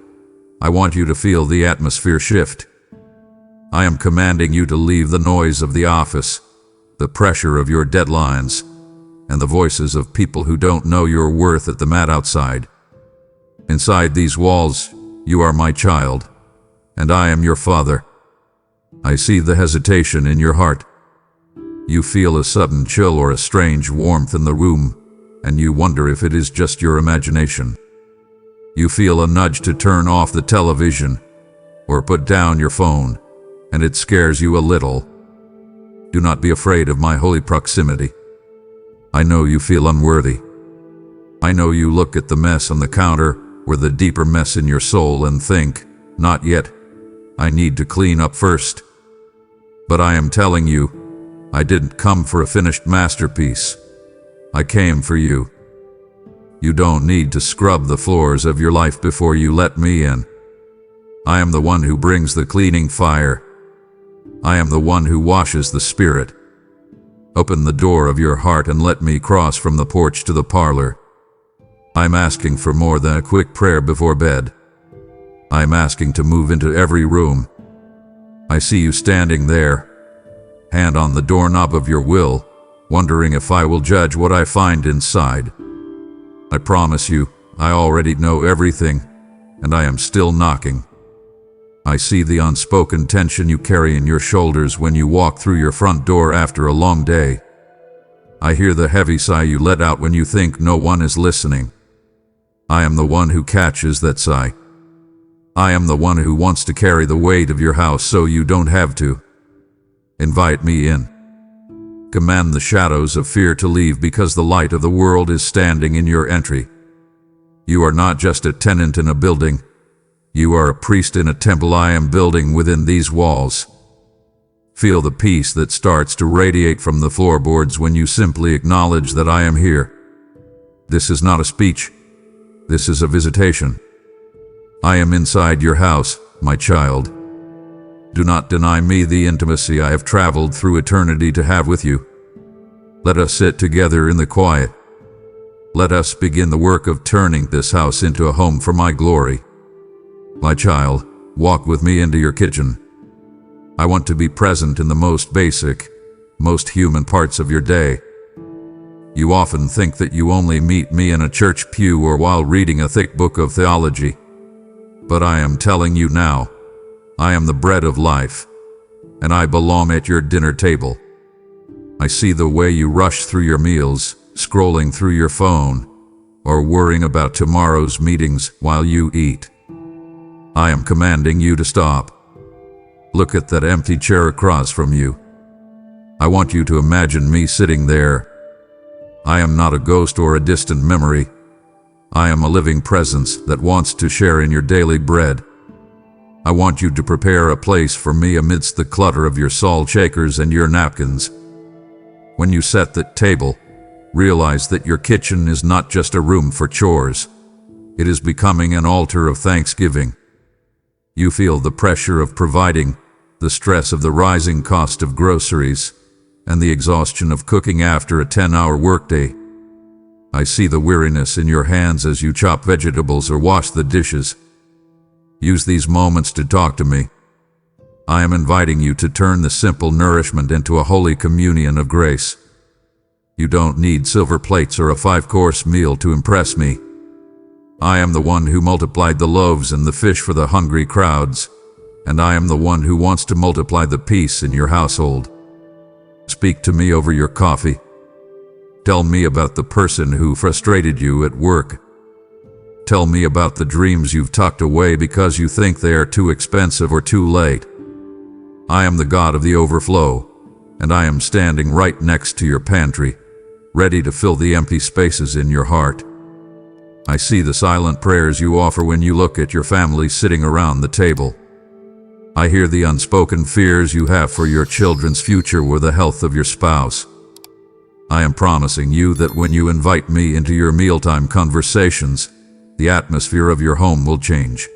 I want you to feel the atmosphere shift. I am commanding you to leave the noise of the office, the pressure of your deadlines, and the voices of people who don't know your worth at the mat outside. Inside these walls, you are my child, and I am your father. I see the hesitation in your heart. You feel a sudden chill or a strange warmth in the room, and you wonder if it is just your imagination. You feel a nudge to turn off the television or put down your phone, and it scares you a little. Do not be afraid of my holy proximity. I know you feel unworthy. I know you look at the mess on the counter or the deeper mess in your soul and think, not yet. I need to clean up first. But I am telling you, I didn't come for a finished masterpiece. I came for you. You don't need to scrub the floors of your life before you let me in. I am the one who brings the cleaning fire. I am the one who washes the spirit. Open the door of your heart and let me cross from the porch to the parlor. I'm asking for more than a quick prayer before bed. I'm asking to move into every room. I see you standing there, hand on the doorknob of your will, wondering if I will judge what I find inside. I promise you, I already know everything, and I am still knocking. I see the unspoken tension you carry in your shoulders when you walk through your front door after a long day. I hear the heavy sigh you let out when you think no one is listening. I am the one who catches that sigh. I am the one who wants to carry the weight of your house so you don't have to. Invite me in. Command the shadows of fear to leave because the light of the world is standing in your entry. You are not just a tenant in a building. You are a priest in a temple I am building within these walls. Feel the peace that starts to radiate from the floorboards when you simply acknowledge that I am here. This is not a speech. This is a visitation. I am inside your house, my child. Do not deny me the intimacy I have traveled through eternity to have with you. Let us sit together in the quiet. Let us begin the work of turning this house into a home for my glory. My child, walk with me into your kitchen. I want to be present in the most basic, most human parts of your day. You often think that you only meet me in a church pew or while reading a thick book of theology. But I am telling you now, I am the bread of life, and I belong at your dinner table. I see the way you rush through your meals, scrolling through your phone, or worrying about tomorrow's meetings while you eat. I am commanding you to stop. Look at that empty chair across from you. I want you to imagine me sitting there. I am not a ghost or a distant memory. I am a living presence that wants to share in your daily bread. I want you to prepare a place for me amidst the clutter of your salt shakers and your napkins. When you set the table, realize that your kitchen is not just a room for chores. It is becoming an altar of thanksgiving. You feel the pressure of providing, the stress of the rising cost of groceries, and the exhaustion of cooking after a 10-hour workday. I see the weariness in your hands as you chop vegetables or wash the dishes. Use these moments to talk to me. I am inviting you to turn the simple nourishment into a holy communion of grace. You don't need silver plates or a 5-course meal to impress me. I am the one who multiplied the loaves and the fish for the hungry crowds, and I am the one who wants to multiply the peace in your household. Speak to me over your coffee. Tell me about the person who frustrated you at work. Tell me about the dreams you've tucked away because you think they are too expensive or too late. I am the God of the overflow, and I am standing right next to your pantry, ready to fill the empty spaces in your heart. I see the silent prayers you offer when you look at your family sitting around the table. I hear the unspoken fears you have for your children's future or the health of your spouse. I am promising you that when you invite me into your mealtime conversations, the atmosphere of your home will change.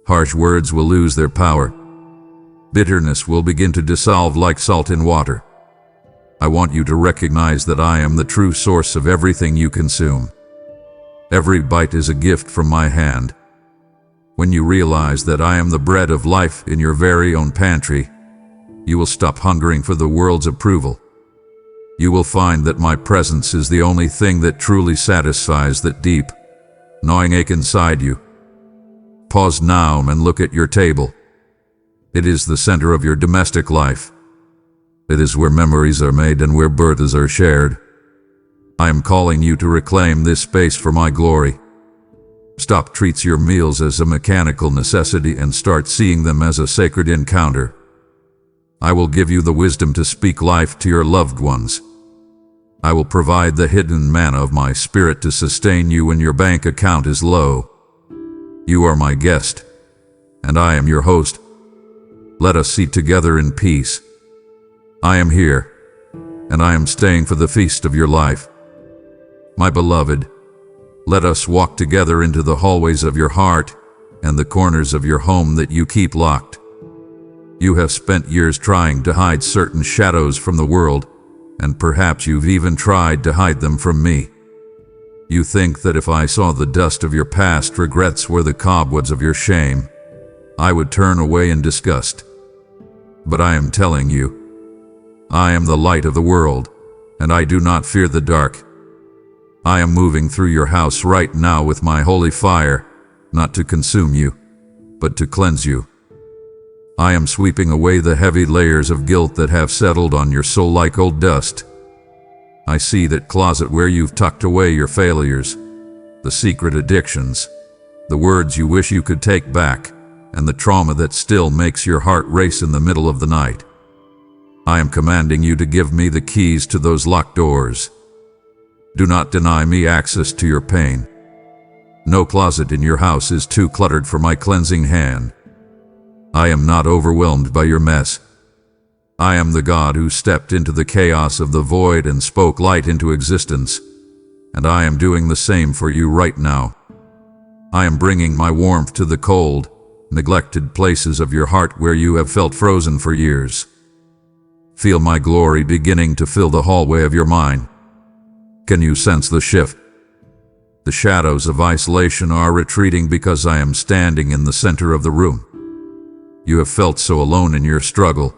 Harsh words will lose their power. Bitterness will begin to dissolve like salt in water. I want you to recognize that I am the true source of everything you consume. Every bite is a gift from my hand. When you realize that I am the bread of life in your very own pantry, you will stop hungering for the world's approval. You will find that my presence is the only thing that truly satisfies that deep, gnawing ache inside you. Pause now and look at your table. It is the center of your domestic life. It is where memories are made and where burdens are shared. I am calling you to reclaim this space for my glory. Stop treating your meals as a mechanical necessity and start seeing them as a sacred encounter. I will give you the wisdom to speak life to your loved ones. I will provide the hidden manna of my spirit to sustain you when your bank account is low. You are my guest, and I am your host. Let us eat together in peace. I am here, and I am staying for the feast of your life. My beloved, let us walk together into the hallways of your heart and the corners of your home that you keep locked. You have spent years trying to hide certain shadows from the world, and perhaps you've even tried to hide them from me. You think that if I saw the dust of your past regrets or the cobwebs of your shame, I would turn away in disgust. But I am telling you, I am the light of the world, and I do not fear the dark. I am moving through your house right now with my holy fire, not to consume you, but to cleanse you. I am sweeping away the heavy layers of guilt that have settled on your soul like old dust. I see that closet where you've tucked away your failures, the secret addictions, the words you wish you could take back, and the trauma that still makes your heart race in the middle of the night. I am commanding you to give me the keys to those locked doors. Do not deny me access to your pain. No closet in your house is too cluttered for my cleansing hand. I am not overwhelmed by your mess. I am the God who stepped into the chaos of the void and spoke light into existence, and I am doing the same for you right now. I am bringing my warmth to the cold, neglected places of your heart where you have felt frozen for years. Feel my glory beginning to fill the hallway of your mind. Can you sense the shift? The shadows of isolation are retreating because I am standing in the center of the room. You have felt so alone in your struggle,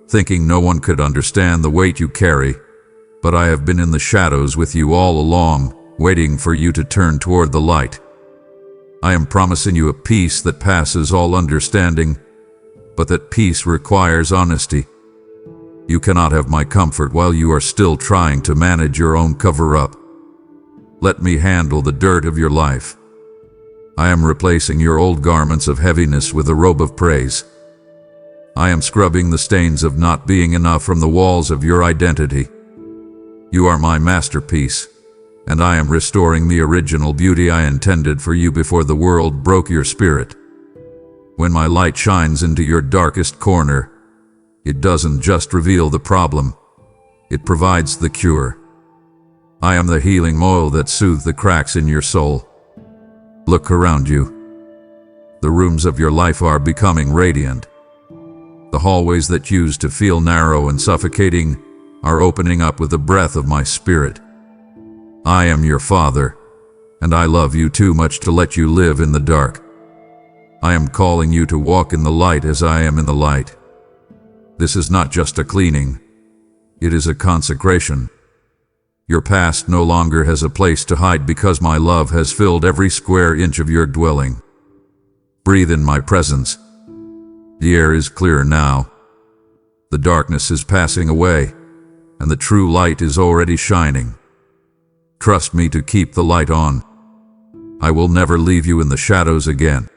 thinking no one could understand the weight you carry, but I have been in the shadows with you all along, waiting for you to turn toward the light. I am promising you a peace that passes all understanding, but that peace requires honesty. You cannot have my comfort while you are still trying to manage your own cover-up. Let me handle the dirt of your life. I am replacing your old garments of heaviness with a robe of praise. I am scrubbing the stains of not being enough from the walls of your identity. You are my masterpiece, and I am restoring the original beauty I intended for you before the world broke your spirit. When my light shines into your darkest corner, it doesn't just reveal the problem, it provides the cure. I am the healing oil that soothes the cracks in your soul. Look around you. The rooms of your life are becoming radiant. The hallways that used to feel narrow and suffocating are opening up with the breath of my spirit. I am your Father, and I love you too much to let you live in the dark. I am calling you to walk in the light as I am in the light. This is not just a cleaning, it is a consecration. Your past no longer has a place to hide because my love has filled every square inch of your dwelling. Breathe in my presence. The air is clear now. The darkness is passing away, and the true light is already shining. Trust me to keep the light on. I will never leave you in the shadows again.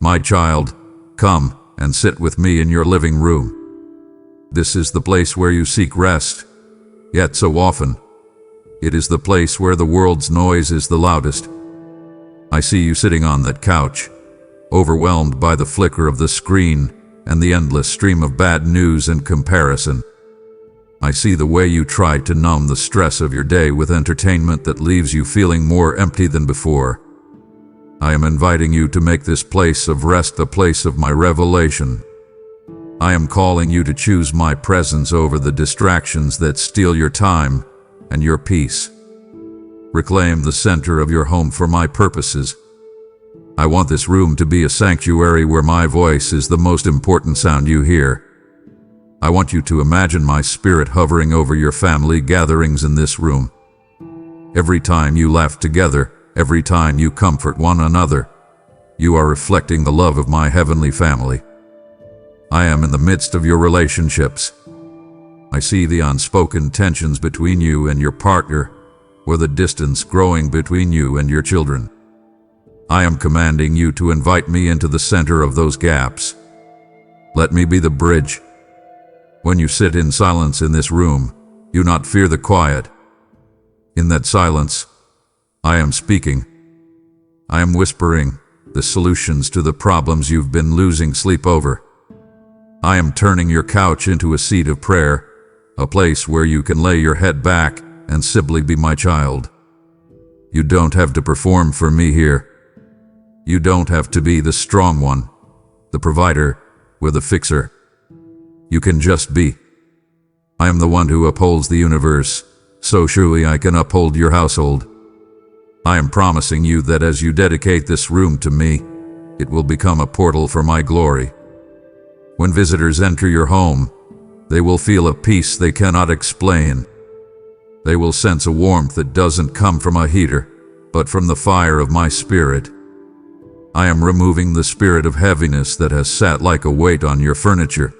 My child, come and sit with me in your living room. This is the place where you seek rest, yet so often, it is the place where the world's noise is the loudest. I see you sitting on that couch, overwhelmed by the flicker of the screen and the endless stream of bad news and comparison. I see the way you try to numb the stress of your day with entertainment that leaves you feeling more empty than before. I am inviting you to make this place of rest a place of my revelation. I am calling you to choose my presence over the distractions that steal your time and your peace. Reclaim the center of your home for my purposes. I want this room to be a sanctuary where my voice is the most important sound you hear. I want you to imagine my spirit hovering over your family gatherings in this room. Every time you laugh together, every time you comfort one another, you are reflecting the love of my heavenly family. I am in the midst of your relationships. I see the unspoken tensions between you and your partner, or the distance growing between you and your children. I am commanding you to invite me into the center of those gaps. Let me be the bridge. When you sit in silence in this room, you not fear the quiet. In that silence, I am speaking. I am whispering the solutions to the problems you've been losing sleep over. I am turning your couch into a seat of prayer, a place where you can lay your head back and simply be my child. You don't have to perform for me here. You don't have to be the strong one, the provider, or the fixer. You can just be. I am the one who upholds the universe, so surely I can uphold your household. I am promising you that as you dedicate this room to me, it will become a portal for my glory. When visitors enter your home, they will feel a peace they cannot explain. They will sense a warmth that doesn't come from a heater, but from the fire of my spirit. I am removing the spirit of heaviness that has sat like a weight on your furniture.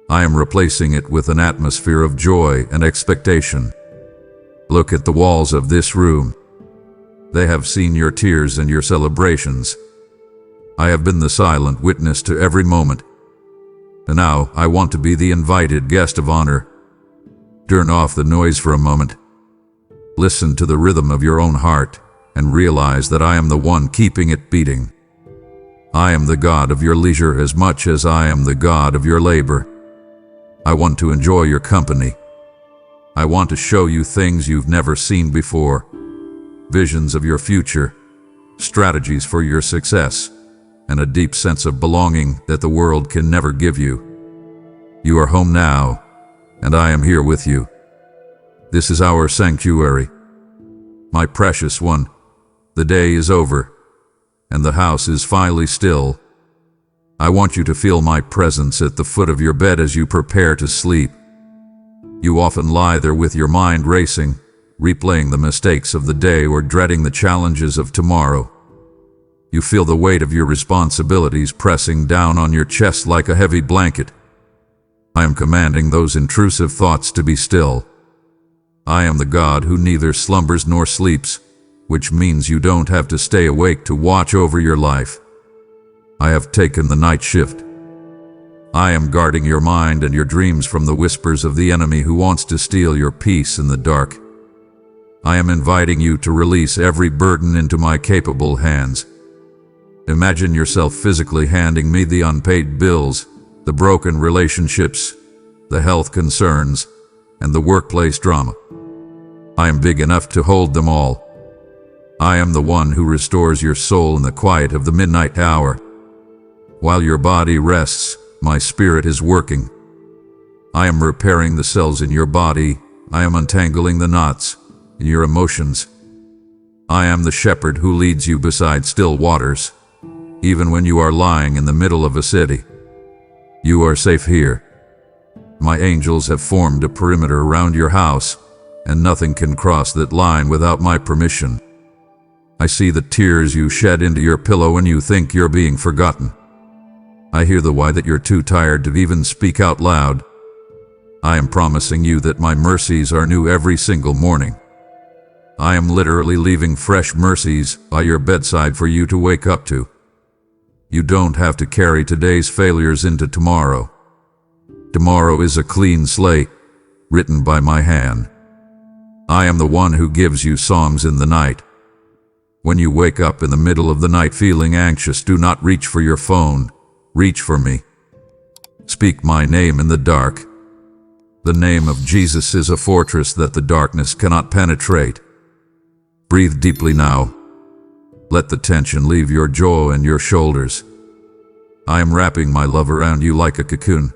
I am replacing it with an atmosphere of joy and expectation. Look at the walls of this room. They have seen your tears and your celebrations. I have been the silent witness to every moment. And now I want to be the invited guest of honor. Turn off the noise for a moment. Listen to the rhythm of your own heart and realize that I am the one keeping it beating. I am the God of your leisure as much as I am the God of your labor. I want to enjoy your company. I want to show you things you've never seen before, visions of your future, strategies for your success, and a deep sense of belonging that the world can never give you. You are home now, and I am here with you. This is our sanctuary. My precious one, the day is over, and the house is finally still. I want you to feel my presence at the foot of your bed as you prepare to sleep. You often lie there with your mind racing, replaying the mistakes of the day or dreading the challenges of tomorrow. You feel the weight of your responsibilities pressing down on your chest like a heavy blanket. I am commanding those intrusive thoughts to be still. I am the God who neither slumbers nor sleeps, which means you don't have to stay awake to watch over your life. I have taken the night shift. I am guarding your mind and your dreams from the whispers of the enemy who wants to steal your peace in the dark. I am inviting you to release every burden into my capable hands. Imagine yourself physically handing me the unpaid bills, the broken relationships, the health concerns, and the workplace drama. I am big enough to hold them all. I am the one who restores your soul in the quiet of the midnight hour. While your body rests, my spirit is working. I am repairing the cells in your body. I am untangling the knots in your emotions. I am the shepherd who leads you beside still waters, even when you are lying in the middle of a city. You are safe here. My angels have formed a perimeter around your house, and nothing can cross that line without my permission. I see the tears you shed into your pillow when you think you're being forgotten. I hear the why that you're too tired to even speak out loud. I am promising you that my mercies are new every single morning. I am literally leaving fresh mercies by your bedside for you to wake up to. You don't have to carry today's failures into tomorrow. Tomorrow is a clean slate, written by my hand. I am the one who gives you songs in the night. When you wake up in the middle of the night feeling anxious, do not reach for your phone. Reach for me. Speak my name in the dark. The name of Jesus is a fortress that the darkness cannot penetrate. Breathe deeply now. Let the tension leave your jaw and your shoulders. I am wrapping my love around you like a cocoon.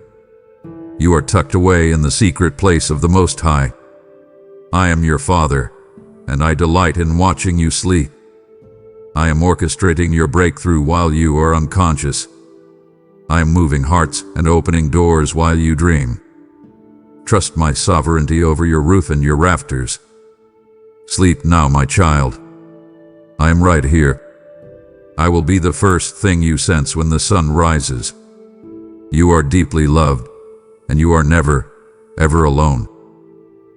You are tucked away in the secret place of the Most High. I am your Father, and I delight in watching you sleep. I am orchestrating your breakthrough while you are unconscious. I am moving hearts and opening doors while you dream. Trust my sovereignty over your roof and your rafters. Sleep now, my child. I am right here. I will be the first thing you sense when the sun rises. You are deeply loved, and you are never, ever alone.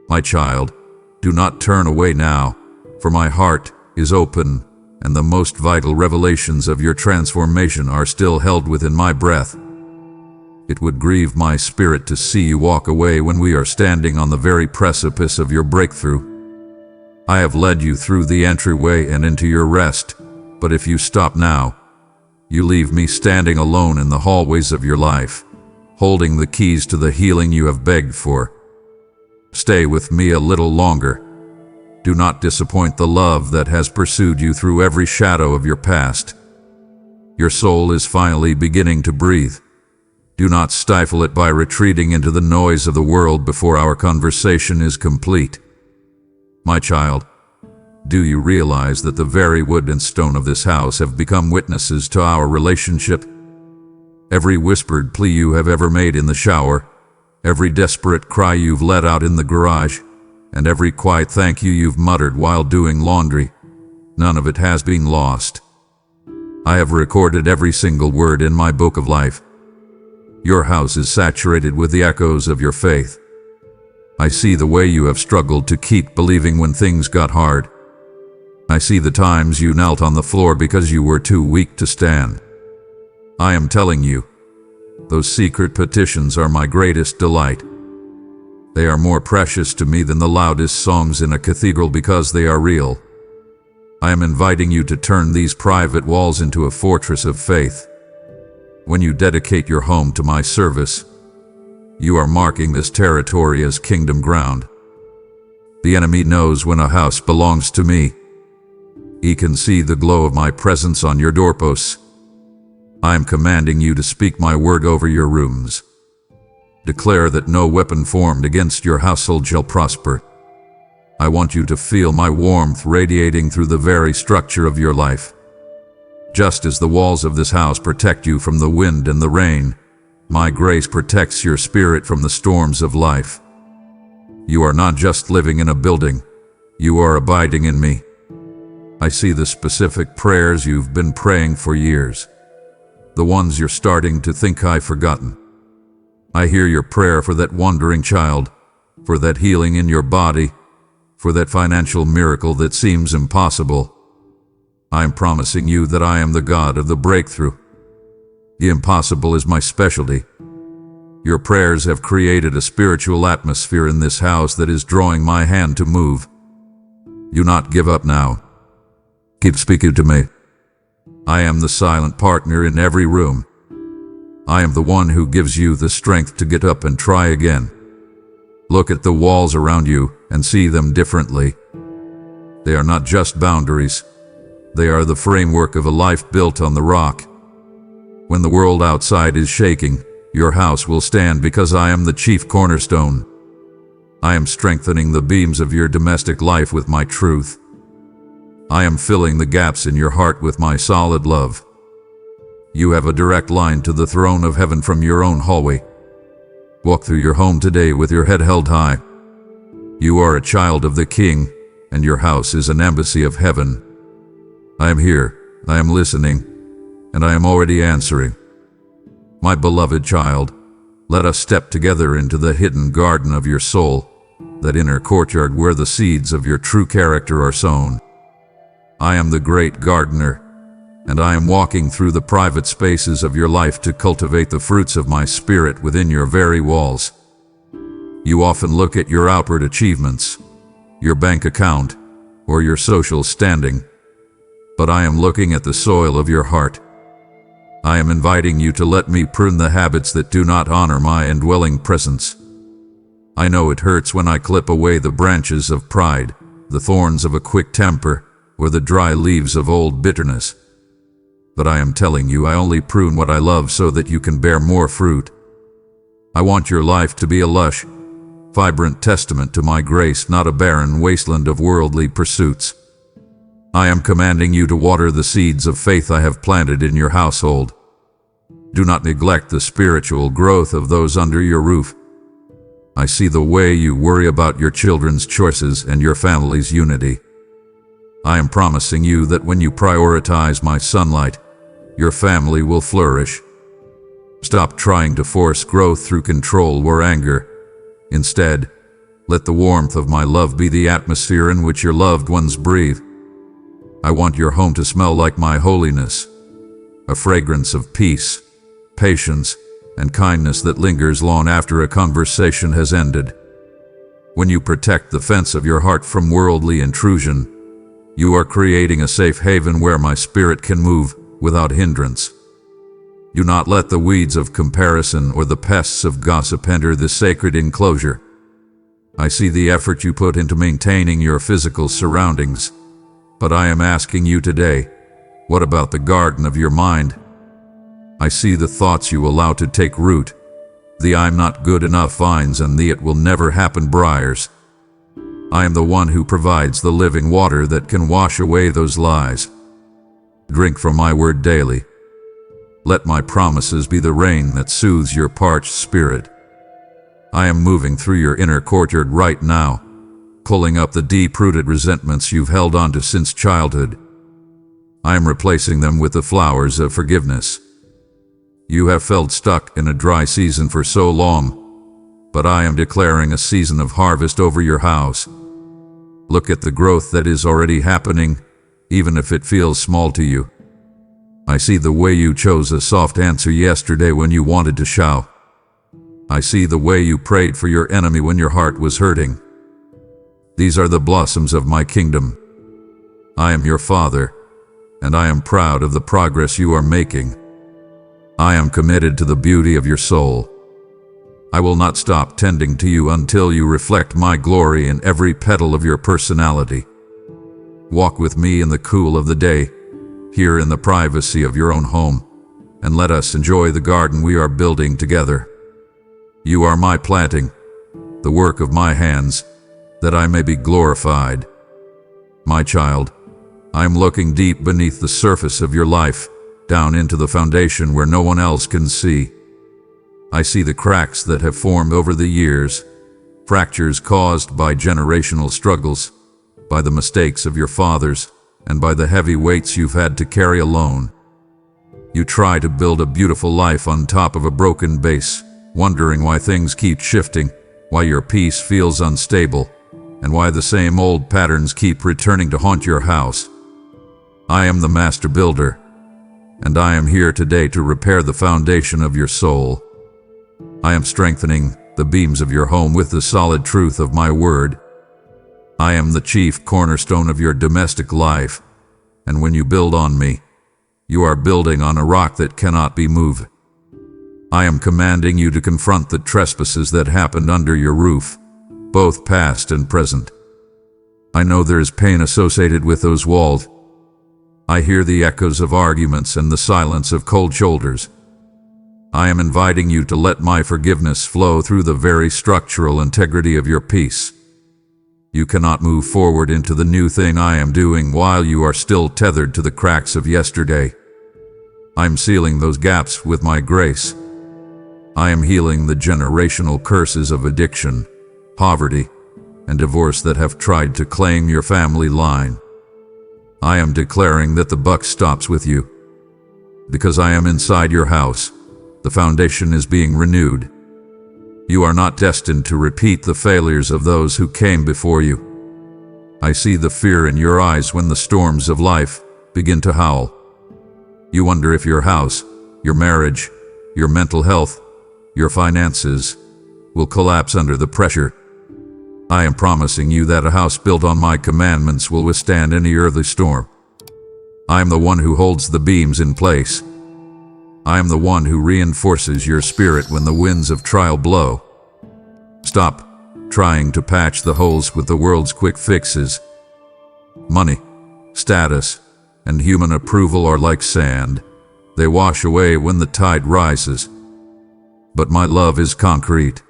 My child, do not turn away now, for my heart is open, and the most vital revelations of your transformation are still held within my breath. It would grieve my spirit to see you walk away when we are standing on the very precipice of your breakthrough. I have led you through the entryway and into your rest, but if you stop now, you leave me standing alone in the hallways of your life, holding the keys to the healing you have begged for. Stay with me a little longer. Do not disappoint the love that has pursued you through every shadow of your past. Your soul is finally beginning to breathe. Do not stifle it by retreating into the noise of the world before our conversation is complete. My child, do you realize that the very wood and stone of this house have become witnesses to our relationship? Every whispered plea you have ever made in the shower, every desperate cry you've let out in the garage, and every quiet thank you you've muttered while doing laundry, none of it has been lost. I have recorded every single word in my book of life. Your house is saturated with the echoes of your faith. I see the way you have struggled to keep believing when things got hard. I see the times you knelt on the floor because you were too weak to stand. I am telling you, those secret petitions are my greatest delight. They are more precious to me than the loudest songs in a cathedral because they are real. I am inviting you to turn these private walls into a fortress of faith. When you dedicate your home to my service, you are marking this territory as kingdom ground. The enemy knows when a house belongs to me. He can see the glow of my presence on your doorposts. I am commanding you to speak my word over your rooms. Declare that no weapon formed against your household shall prosper. I want you to feel my warmth radiating through the very structure of your life. Just as the walls of this house protect you from the wind and the rain, my grace protects your spirit from the storms of life. You are not just living in a building, you are abiding in me. I see the specific prayers you've been praying for years, the ones you're starting to think I've forgotten. I hear your prayer for that wandering child, for that healing in your body, for that financial miracle that seems impossible. I am promising you that I am the God of the breakthrough. The impossible is my specialty. Your prayers have created a spiritual atmosphere in this house that is drawing my hand to move. Do not give up now. Keep speaking to me. I am the silent partner in every room. I am the one who gives you the strength to get up and try again. Look at the walls around you and see them differently. They are not just boundaries. They are the framework of a life built on the rock. When the world outside is shaking, your house will stand because I am the chief cornerstone. I am strengthening the beams of your domestic life with my truth. I am filling the gaps in your heart with my solid love. You have a direct line to the throne of heaven from your own hallway. Walk through your home today with your head held high. You are a child of the King, and your house is an embassy of heaven. I am here, I am listening, and I am already answering. My beloved child, let us step together into the hidden garden of your soul, that inner courtyard where the seeds of your true character are sown. I am the great gardener, and I am walking through the private spaces of your life to cultivate the fruits of my spirit within your very walls. You often look at your outward achievements, your bank account, or your social standing, but I am looking at the soil of your heart. I am inviting you to let me prune the habits that do not honor my indwelling presence. I know it hurts when I clip away the branches of pride, the thorns of a quick temper, or the dry leaves of old bitterness. But I am telling you, I only prune what I love so that you can bear more fruit. I want your life to be a lush, vibrant testament to my grace, not a barren wasteland of worldly pursuits. I am commanding you to water the seeds of faith I have planted in your household. Do not neglect the spiritual growth of those under your roof. I see the way you worry about your children's choices and your family's unity. I am promising you that when you prioritize my sunlight, your family will flourish. Stop trying to force growth through control or anger. Instead, let the warmth of my love be the atmosphere in which your loved ones breathe. I want your home to smell like my holiness, a fragrance of peace, patience, and kindness that lingers long after a conversation has ended. When you protect the fence of your heart from worldly intrusion, you are creating a safe haven where my spirit can move without hindrance. Do not let the weeds of comparison or the pests of gossip enter this sacred enclosure. I see the effort you put into maintaining your physical surroundings, but I am asking you today, what about the garden of your mind? I see the thoughts you allow to take root, the I'm not good enough vines and the it will never happen briars. I am the one who provides the living water that can wash away those lies. Drink from my word daily. Let my promises be the rain that soothes your parched spirit. I am moving through your inner courtyard right now, pulling up the deep-rooted resentments you've held onto since childhood. I am replacing them with the flowers of forgiveness. You have felt stuck in a dry season for so long, but I am declaring a season of harvest over your house. Look at the growth that is already happening, even if it feels small to you. I see the way you chose a soft answer yesterday when you wanted to shout. I see the way you prayed for your enemy when your heart was hurting. These are the blossoms of my kingdom. I am your Father, and I am proud of the progress you are making. I am committed to the beauty of your soul. I will not stop tending to you until you reflect my glory in every petal of your personality. Walk with me in the cool of the day, here in the privacy of your own home, and let us enjoy the garden we are building together. You are my planting, the work of my hands, that I may be glorified. My child, I am looking deep beneath the surface of your life, down into the foundation where no one else can see. I see the cracks that have formed over the years, fractures caused by generational struggles, by the mistakes of your fathers, and by the heavy weights you've had to carry alone. You try to build a beautiful life on top of a broken base, wondering why things keep shifting, why your peace feels unstable, and why the same old patterns keep returning to haunt your house. I am the master builder, and I am here today to repair the foundation of your soul. I am strengthening the beams of your home with the solid truth of my word. I am the chief cornerstone of your domestic life, and when you build on me, you are building on a rock that cannot be moved. I am commanding you to confront the trespasses that happened under your roof, both past and present. I know there is pain associated with those walls. I hear the echoes of arguments and the silence of cold shoulders. I am inviting you to let my forgiveness flow through the very structural integrity of your peace. You cannot move forward into the new thing I am doing while you are still tethered to the cracks of yesterday. I'm sealing those gaps with my grace. I am healing the generational curses of addiction, poverty, and divorce that have tried to claim your family line. I am declaring that the buck stops with you, because I am inside your house, The foundation is being renewed. You are not destined to repeat the failures of those who came before you. I see the fear in your eyes when the storms of life begin to howl. You wonder if your house, your marriage, your mental health, your finances will collapse under the pressure. I am promising you that a house built on my commandments will withstand any earthly storm. I am the one who holds the beams in place. I am the one who reinforces your spirit when the winds of trial blow. Stop trying to patch the holes with the world's quick fixes. Money, status, and human approval are like sand. They wash away when the tide rises. But my love is concrete.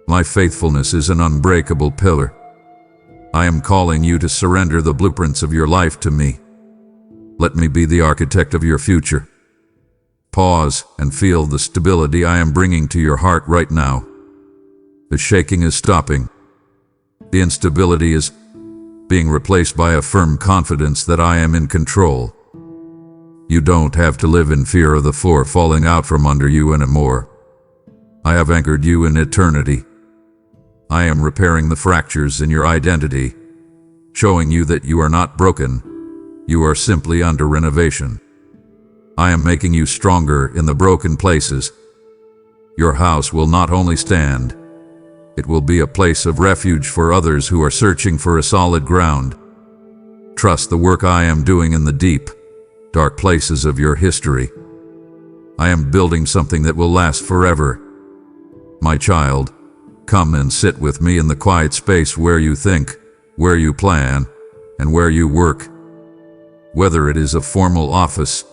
My faithfulness is an unbreakable pillar. I am calling you to surrender the blueprints of your life to me. Let me be the architect of your future. Pause and feel the stability I am bringing to your heart right now. The shaking is stopping. The instability is being replaced by a firm confidence that I am in control. You don't have to live in fear of the floor falling out from under you anymore. I have anchored you in eternity. I am repairing the fractures in your identity, showing you that you are not broken. You are simply under renovation. I am making you stronger in the broken places. Your house will not only stand, it will be a place of refuge for others who are searching for a solid ground. Trust the work I am doing in the deep, dark places of your history. I am building something that will last forever. My child, come and sit with me in the quiet space where you think, where you plan, and where you work. Whether it is a formal office,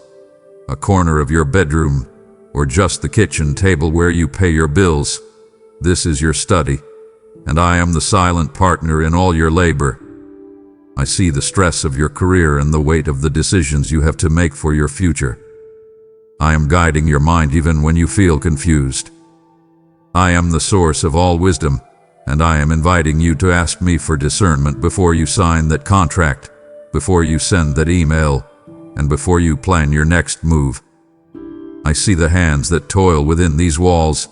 a corner of your bedroom, or just the kitchen table where you pay your bills, this is your study, and I am the silent partner in all your labor. I see the stress of your career and the weight of the decisions you have to make for your future. I am guiding your mind even when you feel confused. I am the source of all wisdom, and I am inviting you to ask me for discernment before you sign that contract, before you send that email, and before you plan your next move. I see the hands that toil within these walls,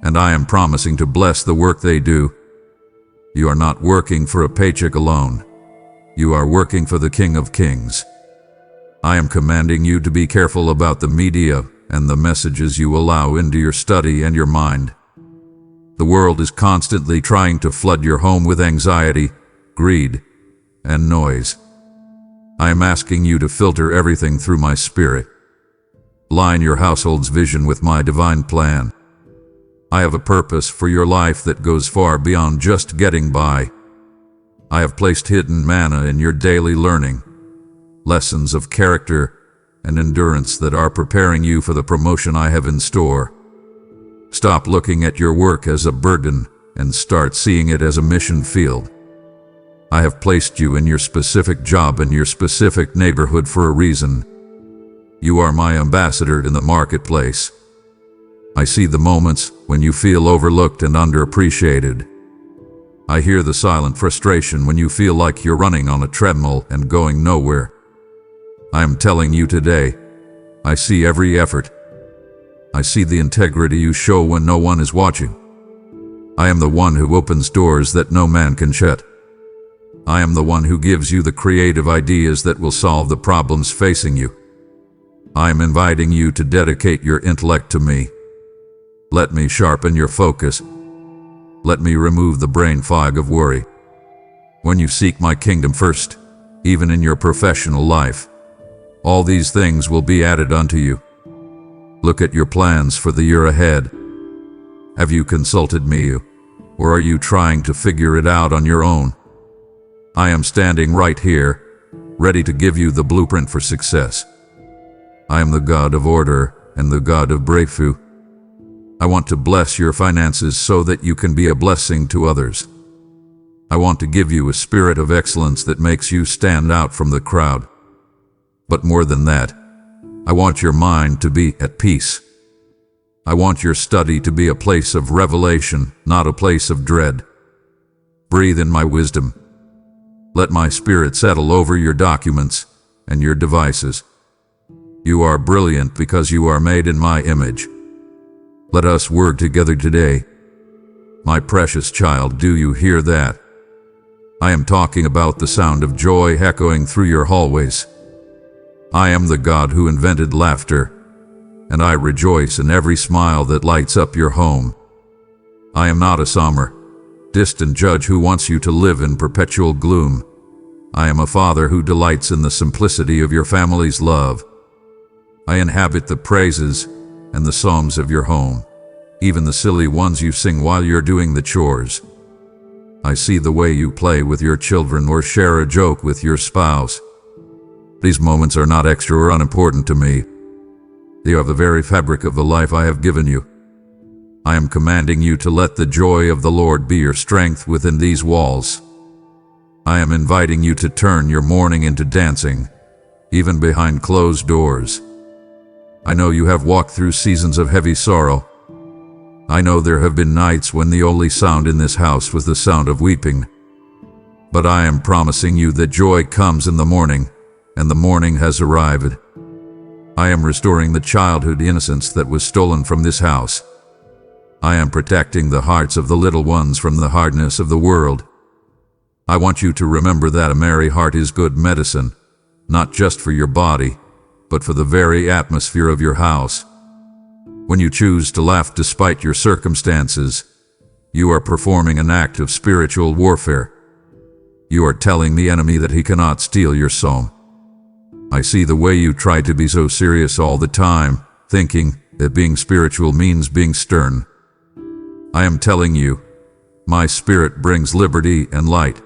and I am promising to bless the work they do. You are not working for a paycheck alone. You are working for the King of Kings. I am commanding you to be careful about the media and the messages you allow into your study and your mind. The world is constantly trying to flood your home with anxiety, greed, and noise. I am asking you to filter everything through my spirit. Line your household's vision with my divine plan. I have a purpose for your life that goes far beyond just getting by. I have placed hidden manna in your daily learning, lessons of character and endurance that are preparing you for the promotion I have in store. Stop looking at your work as a burden and start seeing it as a mission field. I have placed you in your specific job in your specific neighborhood for a reason. You are my ambassador in the marketplace. I see the moments when you feel overlooked and underappreciated. I hear the silent frustration when you feel like you're running on a treadmill and going nowhere. I am telling you today, I see every effort. I see the integrity you show when no one is watching. I am the one who opens doors that no man can shut. I am the one who gives you the creative ideas that will solve the problems facing you. I am inviting you to dedicate your intellect to me. Let me sharpen your focus. Let me remove the brain fog of worry. When you seek my kingdom first, even in your professional life, all these things will be added unto you. Look at your plans for the year ahead. Have you consulted me, or are you trying to figure it out on your own? I am standing right here, ready to give you the blueprint for success. I am the God of order and the God of breakthrough. I want to bless your finances so that you can be a blessing to others. I want to give you a spirit of excellence that makes you stand out from the crowd. But more than that, I want your mind to be at peace. I want your study to be a place of revelation, not a place of dread. Breathe in my wisdom. Let my spirit settle over your documents and your devices. You are brilliant because you are made in my image. Let us work together today. My precious child, do you hear that? I am talking about the sound of joy echoing through your hallways. I am the God who invented laughter, and I rejoice in every smile that lights up your home. I am not a somber, distant judge who wants you to live in perpetual gloom. I am a father who delights in the simplicity of your family's love. I inhabit the praises and the songs of your home, even the silly ones you sing while you're doing the chores. I see the way you play with your children or share a joke with your spouse. These moments are not extra or unimportant to me. They are the very fabric of the life I have given you. I am commanding you to let the joy of the Lord be your strength within these walls. I am inviting you to turn your mourning into dancing, even behind closed doors. I know you have walked through seasons of heavy sorrow. I know there have been nights when the only sound in this house was the sound of weeping. But I am promising you that joy comes in the morning, and the morning has arrived. I am restoring the childhood innocence that was stolen from this house. I am protecting the hearts of the little ones from the hardness of the world. I want you to remember that a merry heart is good medicine, not just for your body, but for the very atmosphere of your house. When you choose to laugh despite your circumstances, you are performing an act of spiritual warfare. You are telling the enemy that he cannot steal your song. I see the way you try to be so serious all the time, thinking that being spiritual means being stern. I am telling you, my spirit brings liberty and light.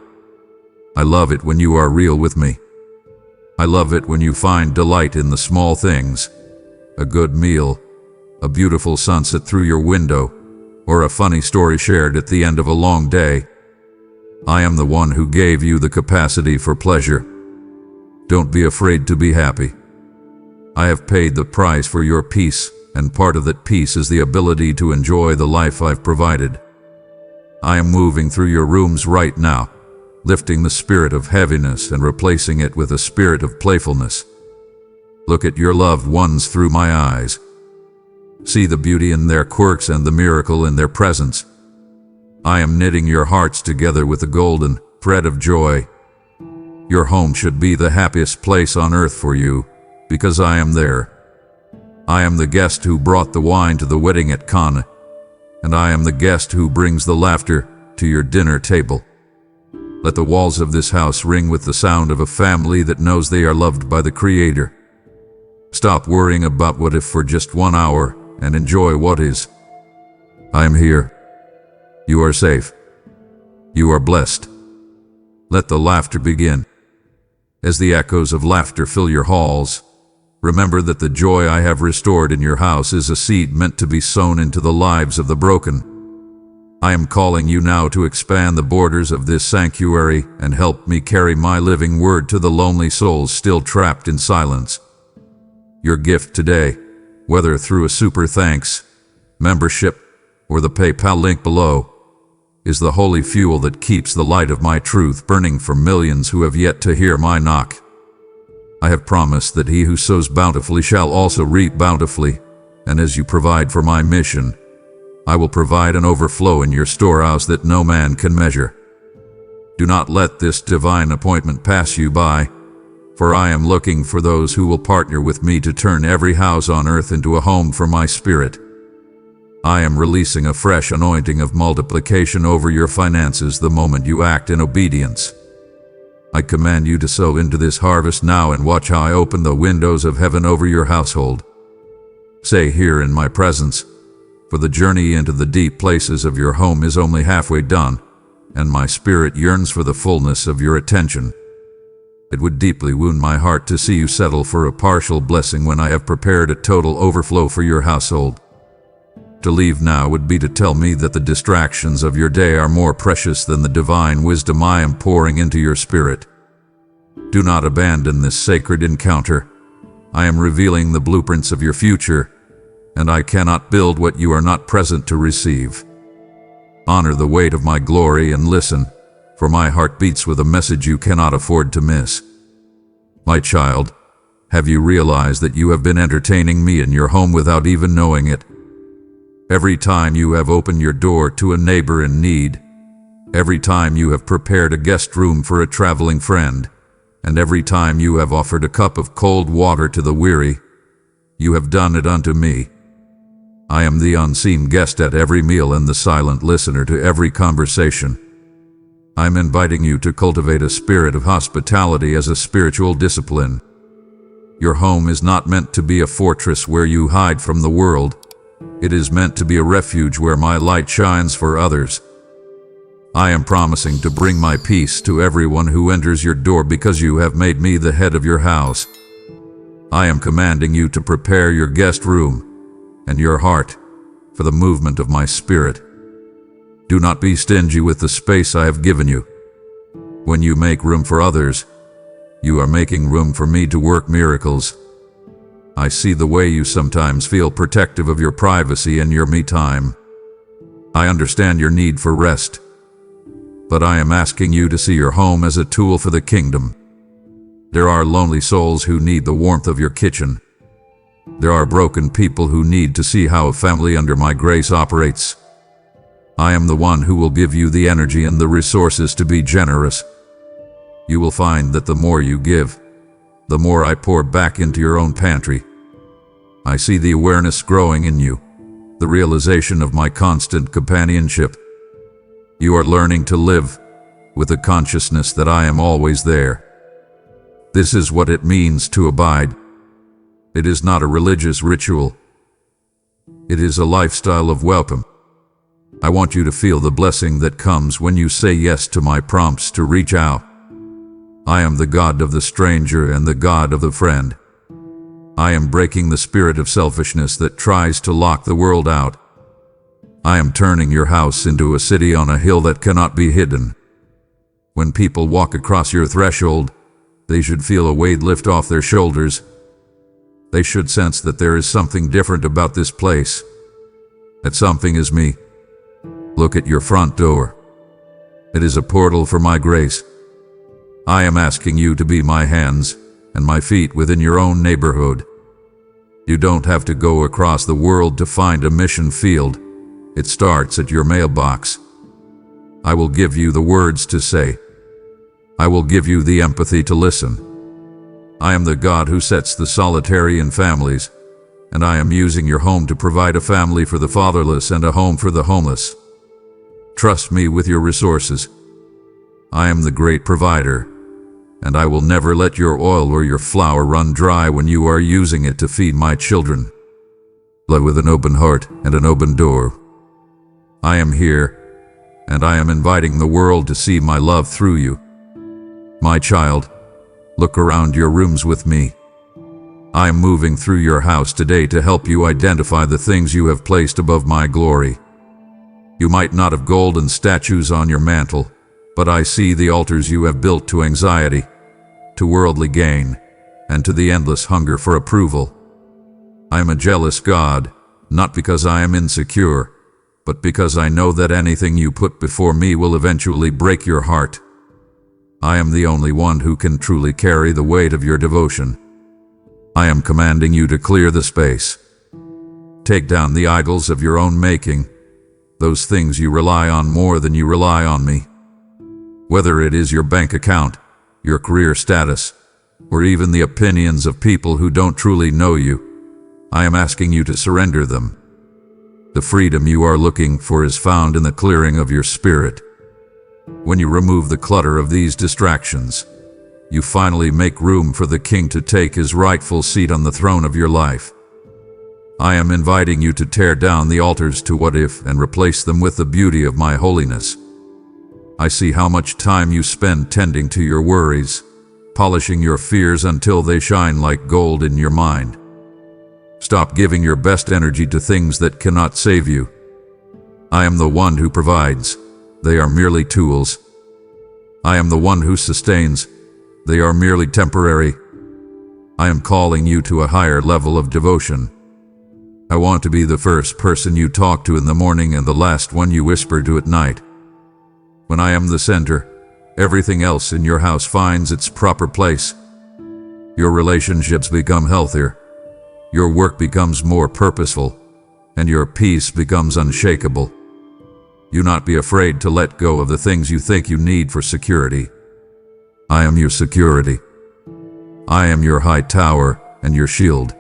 I love it when you are real with me. I love it when you find delight in the small things, a good meal, a beautiful sunset through your window, or a funny story shared at the end of a long day. I am the one who gave you the capacity for pleasure. Don't be afraid to be happy. I have paid the price for your peace, and part of that peace is the ability to enjoy the life I've provided. I am moving through your rooms right now, lifting the spirit of heaviness and replacing it with a spirit of playfulness. Look at your loved ones through my eyes. See the beauty in their quirks and the miracle in their presence. I am knitting your hearts together with the golden thread of joy. Your home should be the happiest place on earth for you, because I am there. I am the guest who brought the wine to the wedding at Cana, and I am the guest who brings the laughter to your dinner table. Let the walls of this house ring with the sound of a family that knows they are loved by the Creator. Stop worrying about what if for just 1 hour and enjoy what is. I am here. You are safe. You are blessed. Let the laughter begin. As the echoes of laughter fill your halls, remember that the joy I have restored in your house is a seed meant to be sown into the lives of the broken. I am calling you now to expand the borders of this sanctuary and help me carry my living word to the lonely souls still trapped in silence. Your gift today, whether through a super thanks, membership, or the PayPal link below, is the holy fuel that keeps the light of my truth burning for millions who have yet to hear my knock. I have promised that he who sows bountifully shall also reap bountifully, and as you provide for my mission, I will provide an overflow in your storehouse that no man can measure. Do not let this divine appointment pass you by, for I am looking for those who will partner with me to turn every house on earth into a home for my spirit. I am releasing a fresh anointing of multiplication over your finances the moment you act in obedience. I command you to sow into this harvest now and watch how I open the windows of heaven over your household. Say here in my presence, for the journey into the deep places of your home is only halfway done, and my spirit yearns for the fullness of your attention. It would deeply wound my heart to see you settle for a partial blessing when I have prepared a total overflow for your household. To leave now would be to tell me that the distractions of your day are more precious than the divine wisdom I am pouring into your spirit. Do not abandon this sacred encounter. I am revealing the blueprints of your future, and I cannot build what you are not present to receive. Honor the weight of my glory and listen, for my heart beats with a message you cannot afford to miss. My child, have you realized that you have been entertaining me in your home without even knowing it? Every time you have opened your door to a neighbor in need, every time you have prepared a guest room for a traveling friend, and every time you have offered a cup of cold water to the weary, you have done it unto me. I am the unseen guest at every meal and the silent listener to every conversation. I am inviting you to cultivate a spirit of hospitality as a spiritual discipline. Your home is not meant to be a fortress where you hide from the world. It is meant to be a refuge where my light shines for others. I am promising to bring my peace to everyone who enters your door because you have made me the head of your house. I am commanding you to prepare your guest room and your heart for the movement of my spirit. Do not be stingy with the space I have given you. When you make room for others, you are making room for me to work miracles. I see the way you sometimes feel protective of your privacy and your me time. I understand your need for rest, but I am asking you to see your home as a tool for the kingdom. There are lonely souls who need the warmth of your kitchen. There are broken people who need to see how a family under my grace operates. I am the one who will give you the energy and the resources to be generous. You will find that the more you give, the more I pour back into your own pantry. I see the awareness growing in you, the realization of my constant companionship. You are learning to live with the consciousness that I am always there. This is what it means to abide. It is not a religious ritual. It is a lifestyle of welcome. I want you to feel the blessing that comes when you say yes to my prompts to reach out. I am the God of the stranger and the God of the friend. I am breaking the spirit of selfishness that tries to lock the world out. I am turning your house into a city on a hill that cannot be hidden. When people walk across your threshold, they should feel a weight lift off their shoulders. They should sense that there is something different about this place. That something is me. Look at your front door. It is a portal for my grace. I am asking you to be my hands and my feet within your own neighborhood. You don't have to go across the world to find a mission field. It starts at your mailbox. I will give you the words to say. I will give you the empathy to listen. I am the God who sets the solitary in families, and I am using your home to provide a family for the fatherless and a home for the homeless. Trust me with your resources. I am the great provider, and I will never let your oil or your flour run dry when you are using it to feed my children. Live with an open heart and an open door. I am here, and I am inviting the world to see my love through you. My child, look around your rooms with me. I am moving through your house today to help you identify the things you have placed above my glory. You might not have golden statues on your mantle, but I see the altars you have built to anxiety, to worldly gain, and to the endless hunger for approval. I am a jealous God, not because I am insecure, but because I know that anything you put before me will eventually break your heart. I am the only one who can truly carry the weight of your devotion. I am commanding you to clear the space. Take down the idols of your own making, those things you rely on more than you rely on me. Whether it is your bank account, your career status, or even the opinions of people who don't truly know you, I am asking you to surrender them. The freedom you are looking for is found in the clearing of your spirit. When you remove the clutter of these distractions, you finally make room for the King to take his rightful seat on the throne of your life. I am inviting you to tear down the altars to what if and replace them with the beauty of my holiness. I see how much time you spend tending to your worries, polishing your fears until they shine like gold in your mind. Stop giving your best energy to things that cannot save you. I am the one who provides. They are merely tools. I am the one who sustains. They are merely temporary. I am calling you to a higher level of devotion. I want to be the first person you talk to in the morning and the last one you whisper to at night. When I am the center, everything else in your house finds its proper place. Your relationships become healthier. Your work becomes more purposeful. and your peace becomes unshakable. Do not be afraid to let go of the things you think you need for security. I am your security. I am your high tower and your shield.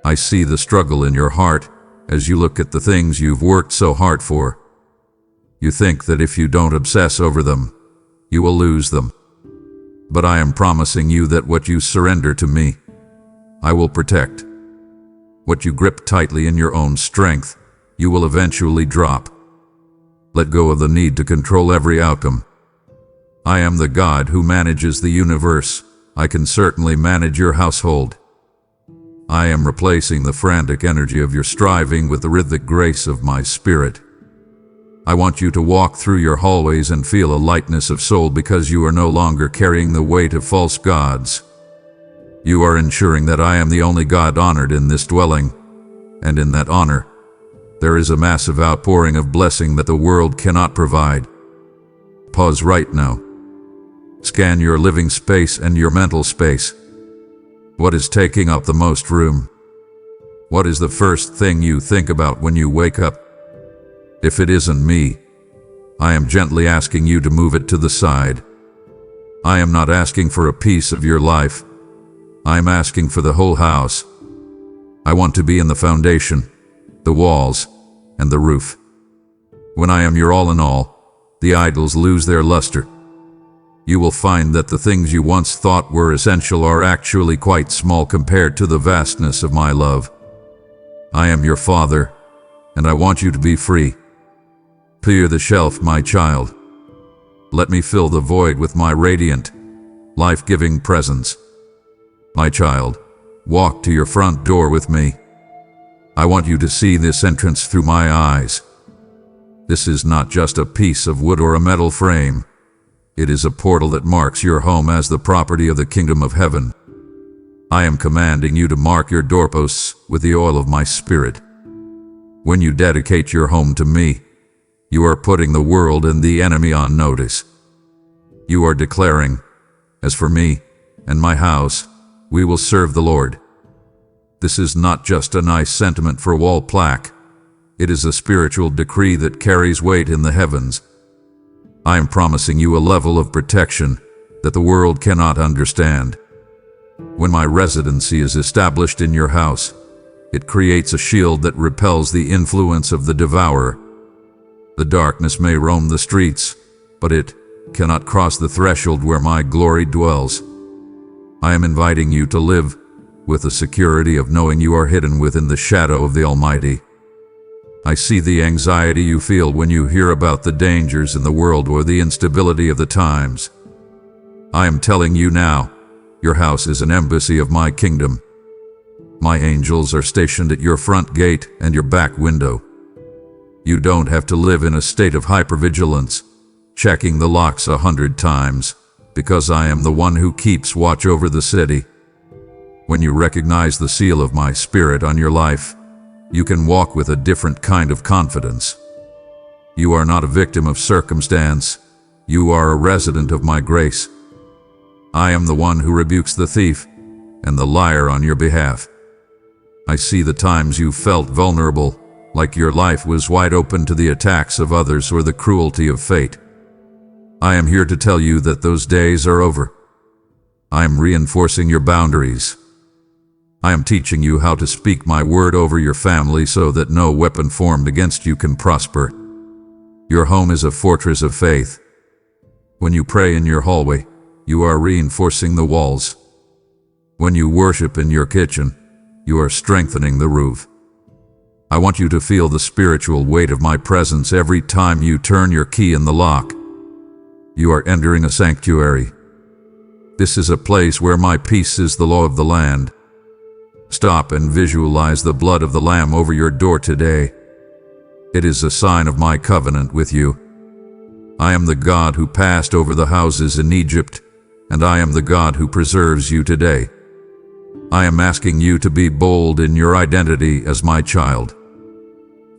I see the struggle in your heart as you look at the things you've worked so hard for. You think that if you don't obsess over them, you will lose them. But I am promising you that what you surrender to me, I will protect. What you grip tightly in your own strength, you will eventually drop. Let go of the need to control every outcome. I am the God who manages the universe. I can certainly manage your household. I am replacing the frantic energy of your striving with the rhythmic grace of my spirit. I want you to walk through your hallways and feel a lightness of soul because you are no longer carrying the weight of false gods. You are ensuring that I am the only God honored in this dwelling, and in that honor, there is a massive outpouring of blessing that the world cannot provide. Pause right now. Scan your living space and your mental space. What is taking up the most room? What is the first thing you think about when you wake up? If it isn't me, I am gently asking you to move it to the side. I am not asking for a piece of your life. I am asking for the whole house. I want to be in the foundation, the walls, and the roof. When I am your all in all, the idols lose their luster. You will find that the things you once thought were essential are actually quite small compared to the vastness of my love. I am your Father, and I want you to be free. Clear the shelf, my child. Let me fill the void with my radiant, life-giving presence. My child, walk to your front door with me. I want you to see this entrance through my eyes. This is not just a piece of wood or a metal frame. It is a portal that marks your home as the property of the kingdom of heaven. I am commanding you to mark your doorposts with the oil of my spirit. When you dedicate your home to me, you are putting the world and the enemy on notice. You are declaring, as for me and my house, we will serve the Lord. This is not just a nice sentiment for a wall plaque. It is a spiritual decree that carries weight in the heavens. I am promising you a level of protection that the world cannot understand. When my residency is established in your house, it creates a shield that repels the influence of the devourer. The darkness may roam the streets, but it cannot cross the threshold where my glory dwells. I am inviting you to live with the security of knowing you are hidden within the shadow of the Almighty. I see the anxiety you feel when you hear about the dangers in the world or the instability of the times. I am telling you now, your house is an embassy of my kingdom. My angels are stationed at your front gate and your back window. You don't have to live in a state of hypervigilance, checking the locks 100 times, because I am the one who keeps watch over the city. When you recognize the seal of my spirit on your life, you can walk with a different kind of confidence. You are not a victim of circumstance. You are a resident of my grace. I am the one who rebukes the thief and the liar on your behalf. I see the times you felt vulnerable, like your life was wide open to the attacks of others or the cruelty of fate. I am here to tell you that those days are over. I am reinforcing your boundaries. I am teaching you how to speak my word over your family so that no weapon formed against you can prosper. Your home is a fortress of faith. When you pray in your hallway, you are reinforcing the walls. When you worship in your kitchen, you are strengthening the roof. I want you to feel the spiritual weight of my presence every time you turn your key in the lock. You are entering a sanctuary. This is a place where my peace is the law of the land. Stop and visualize the blood of the Lamb over your door today. It is a sign of my covenant with you. I am the God who passed over the houses in Egypt, and I am the God who preserves you today. I am asking you to be bold in your identity as my child.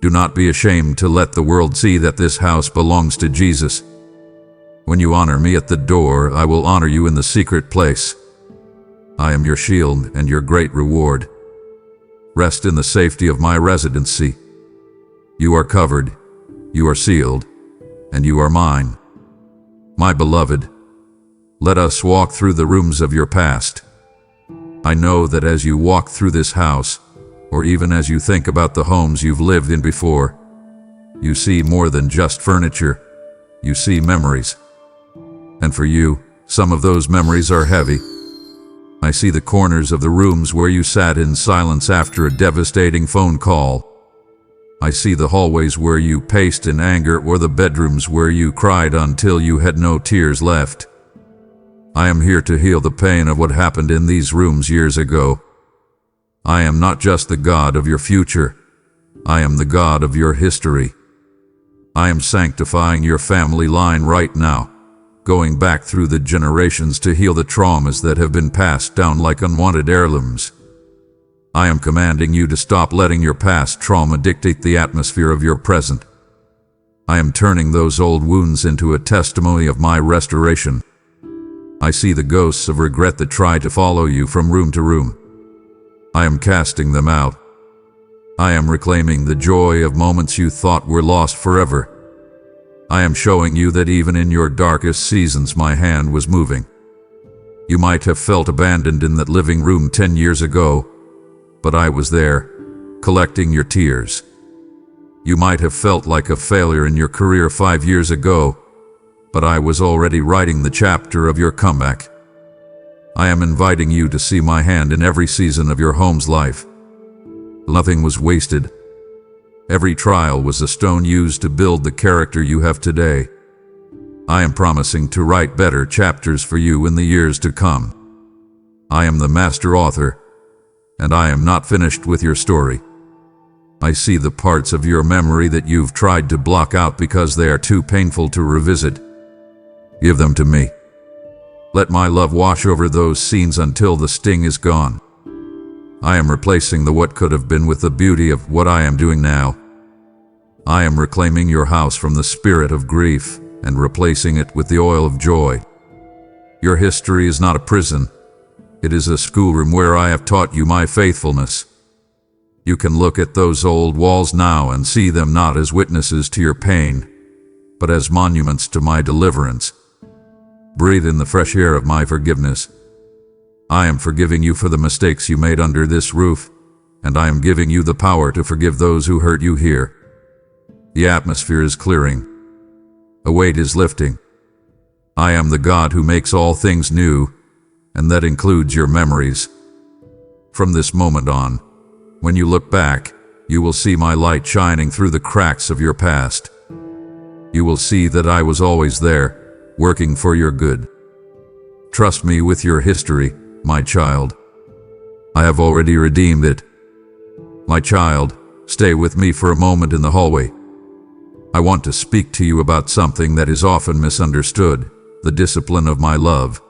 Do not be ashamed to let the world see that this house belongs to Jesus. When you honor me at the door, I will honor you in the secret place. I am your shield and your great reward. Rest in the safety of my residency. You are covered, you are sealed, and you are mine. My beloved, let us walk through the rooms of your past. I know that as you walk through this house, or even as you think about the homes you've lived in before, you see more than just furniture. You see memories. And for you, some of those memories are heavy. I see the corners of the rooms where you sat in silence after a devastating phone call. I see the hallways where you paced in anger, or the bedrooms where you cried until you had no tears left. I am here to heal the pain of what happened in these rooms years ago. I am not just the God of your future. I am the God of your history. I am sanctifying your family line right now, going back through the generations to heal the traumas that have been passed down like unwanted heirlooms. I am commanding you to stop letting your past trauma dictate the atmosphere of your present. I am turning those old wounds into a testimony of my restoration. I see the ghosts of regret that try to follow you from room to room. I am casting them out. I am reclaiming the joy of moments you thought were lost forever. I am showing you that even in your darkest seasons my hand was moving. You might have felt abandoned in that living room 10 years ago, but I was there, collecting your tears. You might have felt like a failure in your career 5 years ago, but I was already writing the chapter of your comeback. I am inviting you to see my hand in every season of your home's life. Nothing was wasted. Every trial was a stone used to build the character you have today. I am promising to write better chapters for you in the years to come. I am the master author, and I am not finished with your story. I see the parts of your memory that you've tried to block out because they are too painful to revisit. Give them to me. Let my love wash over those scenes until the sting is gone. I am replacing the what could have been with the beauty of what I am doing now. I am reclaiming your house from the spirit of grief and replacing it with the oil of joy. Your history is not a prison. It is a schoolroom where I have taught you my faithfulness. You can look at those old walls now and see them not as witnesses to your pain, but as monuments to my deliverance. Breathe in the fresh air of my forgiveness. I am forgiving you for the mistakes you made under this roof, and I am giving you the power to forgive those who hurt you here. The atmosphere is clearing. A weight is lifting. I am the God who makes all things new, and that includes your memories. From this moment on, when you look back, you will see my light shining through the cracks of your past. You will see that I was always there, working for your good. Trust me with your history, my child. I have already redeemed it. My child, stay with me for a moment in the hallway. I want to speak to you about something that is often misunderstood, the discipline of my love.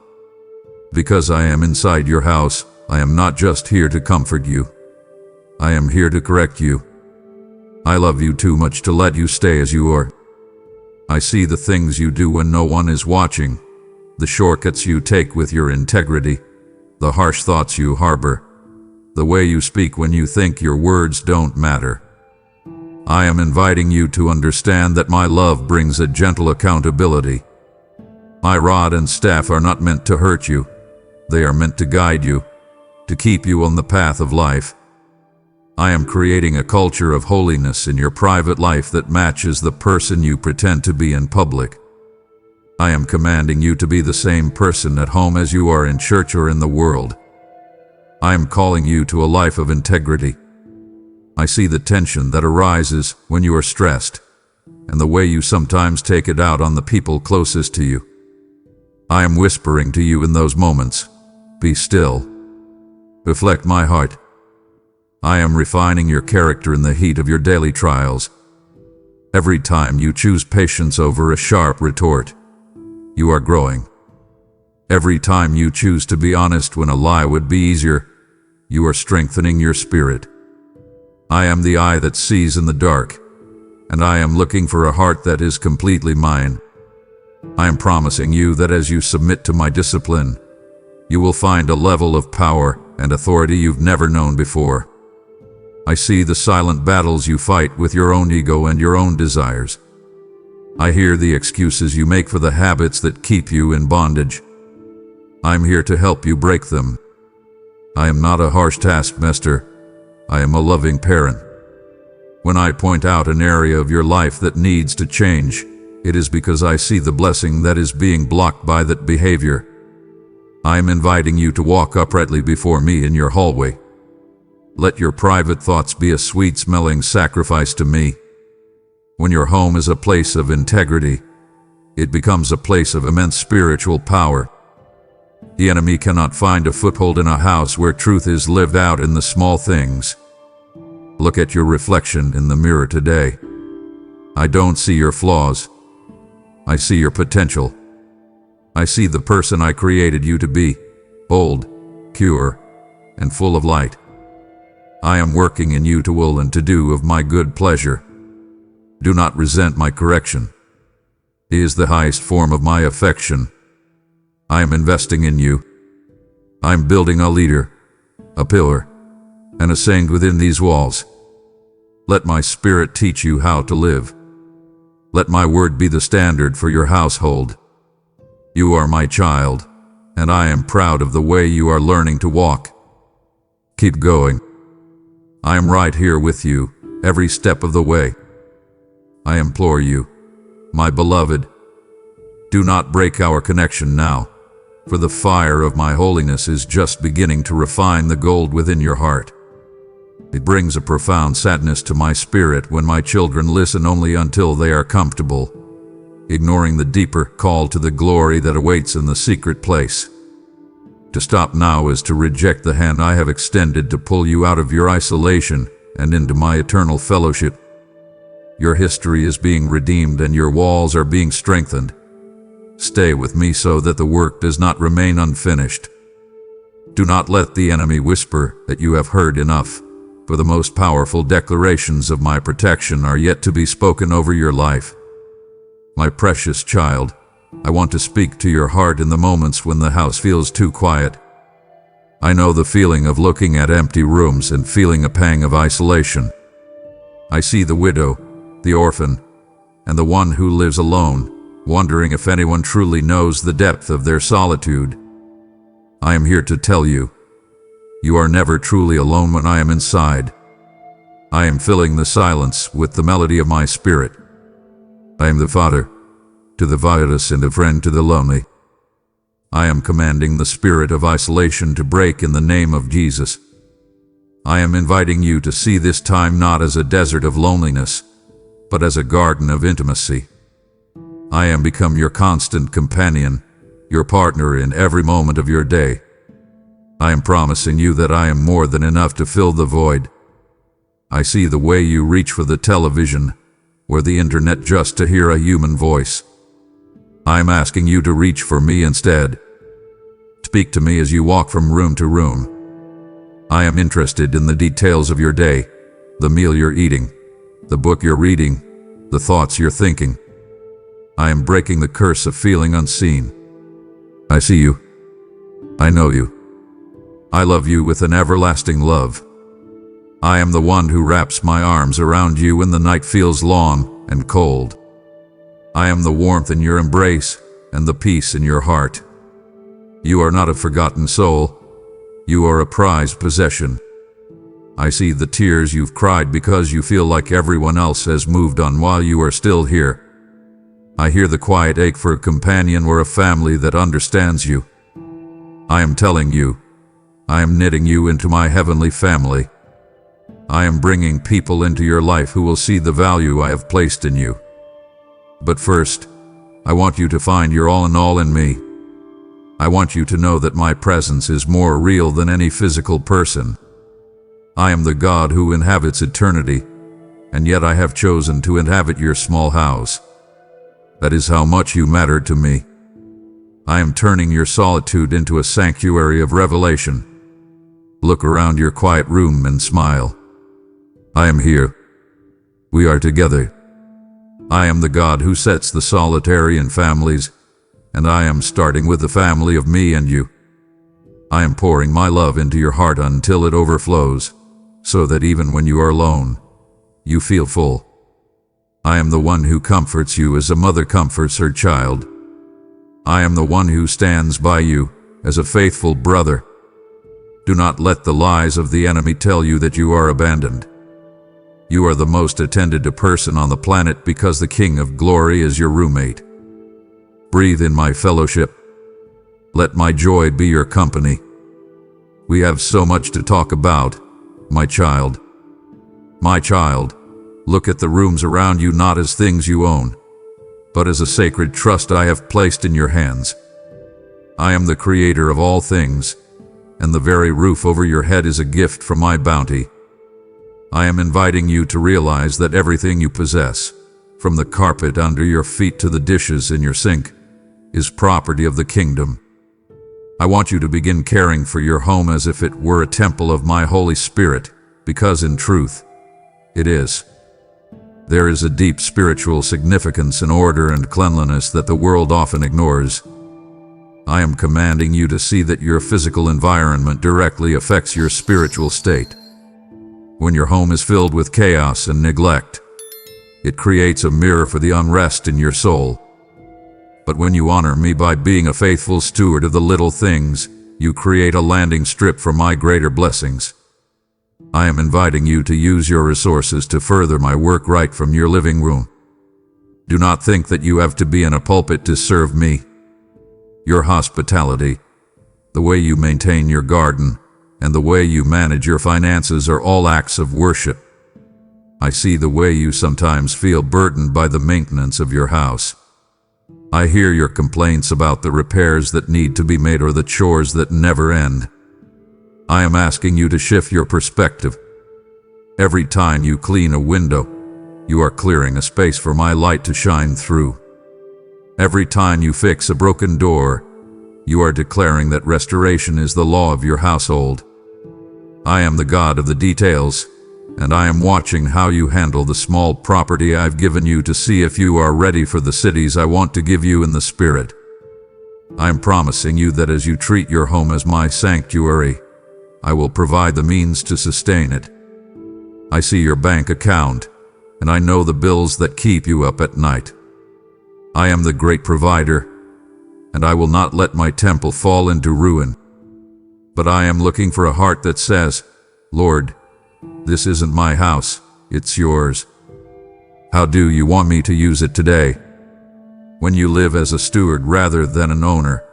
Because I am inside your house, I am not just here to comfort you. I am here to correct you. I love you too much to let you stay as you are. I see the things you do when no one is watching, the shortcuts you take with your integrity, the harsh thoughts you harbor, the way you speak when you think your words don't matter. I am inviting you to understand that my love brings a gentle accountability. My rod and staff are not meant to hurt you. They are meant to guide you, to keep you on the path of life. I am creating a culture of holiness in your private life that matches the person you pretend to be in public. I am commanding you to be the same person at home as you are in church or in the world. I am calling you to a life of integrity. I see the tension that arises when you are stressed, and the way you sometimes take it out on the people closest to you. I am whispering to you in those moments, be still. Reflect my heart. I am refining your character in the heat of your daily trials. Every time you choose patience over a sharp retort, you are growing. Every time you choose to be honest when a lie would be easier, you are strengthening your spirit. I am the eye that sees in the dark, and I am looking for a heart that is completely mine. I am promising you that as you submit to my discipline, you will find a level of power and authority you've never known before. I see the silent battles you fight with your own ego and your own desires. I hear the excuses you make for the habits that keep you in bondage. I'm here to help you break them. I am not a harsh taskmaster. I am a loving parent. When I point out an area of your life that needs to change, it is because I see the blessing that is being blocked by that behavior. I am inviting you to walk uprightly before me in your hallway. Let your private thoughts be a sweet-smelling sacrifice to me. When your home is a place of integrity, it becomes a place of immense spiritual power. The enemy cannot find a foothold in a house where truth is lived out in the small things. Look at your reflection in the mirror today. I don't see your flaws. I see your potential. I see the person I created you to be, bold, pure, and full of light. I am working in you to will and to do of my good pleasure. Do not resent my correction. It is the highest form of my affection. I am investing in you. I am building a leader, a pillar, and a saint within these walls. Let my spirit teach you how to live. Let my word be the standard for your household. You are my child, and I am proud of the way you are learning to walk. Keep going. I am right here with you, every step of the way. I implore you, my beloved, do not break our connection now, for the fire of my holiness is just beginning to refine the gold within your heart. It brings a profound sadness to my spirit when my children listen only until they are comfortable, ignoring the deeper call to the glory that awaits in the secret place. To stop now is to reject the hand I have extended to pull you out of your isolation and into my eternal fellowship. Your history is being redeemed and your walls are being strengthened. Stay with me so that the work does not remain unfinished. Do not let the enemy whisper that you have heard enough, for the most powerful declarations of my protection are yet to be spoken over your life. My precious child, I want to speak to your heart in the moments when the house feels too quiet. I know the feeling of looking at empty rooms and feeling a pang of isolation. I see the widow, the orphan, and the one who lives alone, wondering if anyone truly knows the depth of their solitude. I am here to tell you, you are never truly alone when I am inside. I am filling the silence with the melody of my spirit. I am the Father to the fatherless and a friend to the lonely. I am commanding the spirit of isolation to break in the name of Jesus. I am inviting you to see this time not as a desert of loneliness, but as a garden of intimacy. I am become your constant companion, your partner in every moment of your day. I am promising you that I am more than enough to fill the void. I see the way you reach for the television or the internet just to hear a human voice. I am asking you to reach for me instead. Speak to me as you walk from room to room. I am interested in the details of your day, the meal you're eating, the book you're reading, the thoughts you're thinking. I am breaking the curse of feeling unseen. I see you. I know you. I love you with an everlasting love. I am the one who wraps my arms around you when the night feels long and cold. I am the warmth in your embrace and the peace in your heart. You are not a forgotten soul. You are a prized possession. I see the tears you've cried because you feel like everyone else has moved on while you are still here. I hear the quiet ache for a companion or a family that understands you. I am telling you, I am knitting you into my heavenly family. I am bringing people into your life who will see the value I have placed in you. But first, I want you to find your all in all in me. I want you to know that my presence is more real than any physical person. I am the God who inhabits eternity, and yet I have chosen to inhabit your small house. That is how much you matter to me. I am turning your solitude into a sanctuary of revelation. Look around your quiet room and smile. I am here. We are together. I am the God who sets the solitary in families, and I am starting with the family of me and you. I am pouring my love into your heart until it overflows. so that even when you are alone, you feel full. I am the one who comforts you as a mother comforts her child. I am the one who stands by you as a faithful brother. Do not let the lies of the enemy tell you that you are abandoned. You are the most attended to person on the planet because the King of Glory is your roommate. Breathe in my fellowship. Let my joy be your company. We have so much to talk about, my child. My child, look at the rooms around you not as things you own, but as a sacred trust I have placed in your hands. I am the creator of all things, and the very roof over your head is a gift from my bounty. I am inviting you to realize that everything you possess, from the carpet under your feet to the dishes in your sink, is property of the kingdom. I want you to begin caring for your home as if it were a temple of my Holy Spirit, because in truth, it is. There is a deep spiritual significance in order and cleanliness that the world often ignores. I am commanding you to see that your physical environment directly affects your spiritual state. When your home is filled with chaos and neglect, it creates a mirror for the unrest in your soul. But when you honor me by being a faithful steward of the little things, you create a landing strip for my greater blessings. I am inviting you to use your resources to further my work right from your living room. Do not think that you have to be in a pulpit to serve me. Your hospitality, the way you maintain your garden, and the way you manage your finances are all acts of worship. I see the way you sometimes feel burdened by the maintenance of your house. I hear your complaints about the repairs that need to be made or the chores that never end. I am asking you to shift your perspective. Every time you clean a window, you are clearing a space for my light to shine through. Every time you fix a broken door, you are declaring that restoration is the law of your household. I am the God of the details, and I am watching how you handle the small property I've given you to see if you are ready for the cities I want to give you in the Spirit. I am promising you that as you treat your home as my sanctuary, I will provide the means to sustain it. I see your bank account, and I know the bills that keep you up at night. I am the great provider, and I will not let my temple fall into ruin. But I am looking for a heart that says, Lord, this isn't my house, it's yours. How do you want me to use it today? When you live as a steward rather than an owner,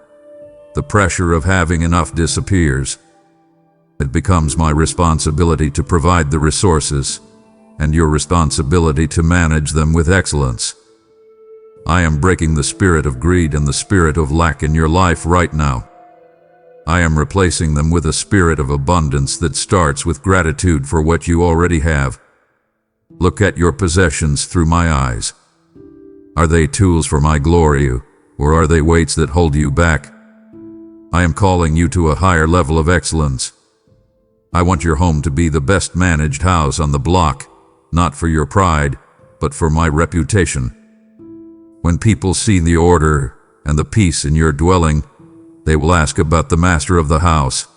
the pressure of having enough disappears. It becomes my responsibility to provide the resources, and your responsibility to manage them with excellence. I am breaking the spirit of greed and the spirit of lack in your life right now. I am replacing them with a spirit of abundance that starts with gratitude for what you already have. Look at your possessions through my eyes. Are they tools for my glory, or are they weights that hold you back? I am calling you to a higher level of excellence. I want your home to be the best managed house on the block, not for your pride, but for my reputation. When people see the order and the peace in your dwelling, they will ask about the master of the house.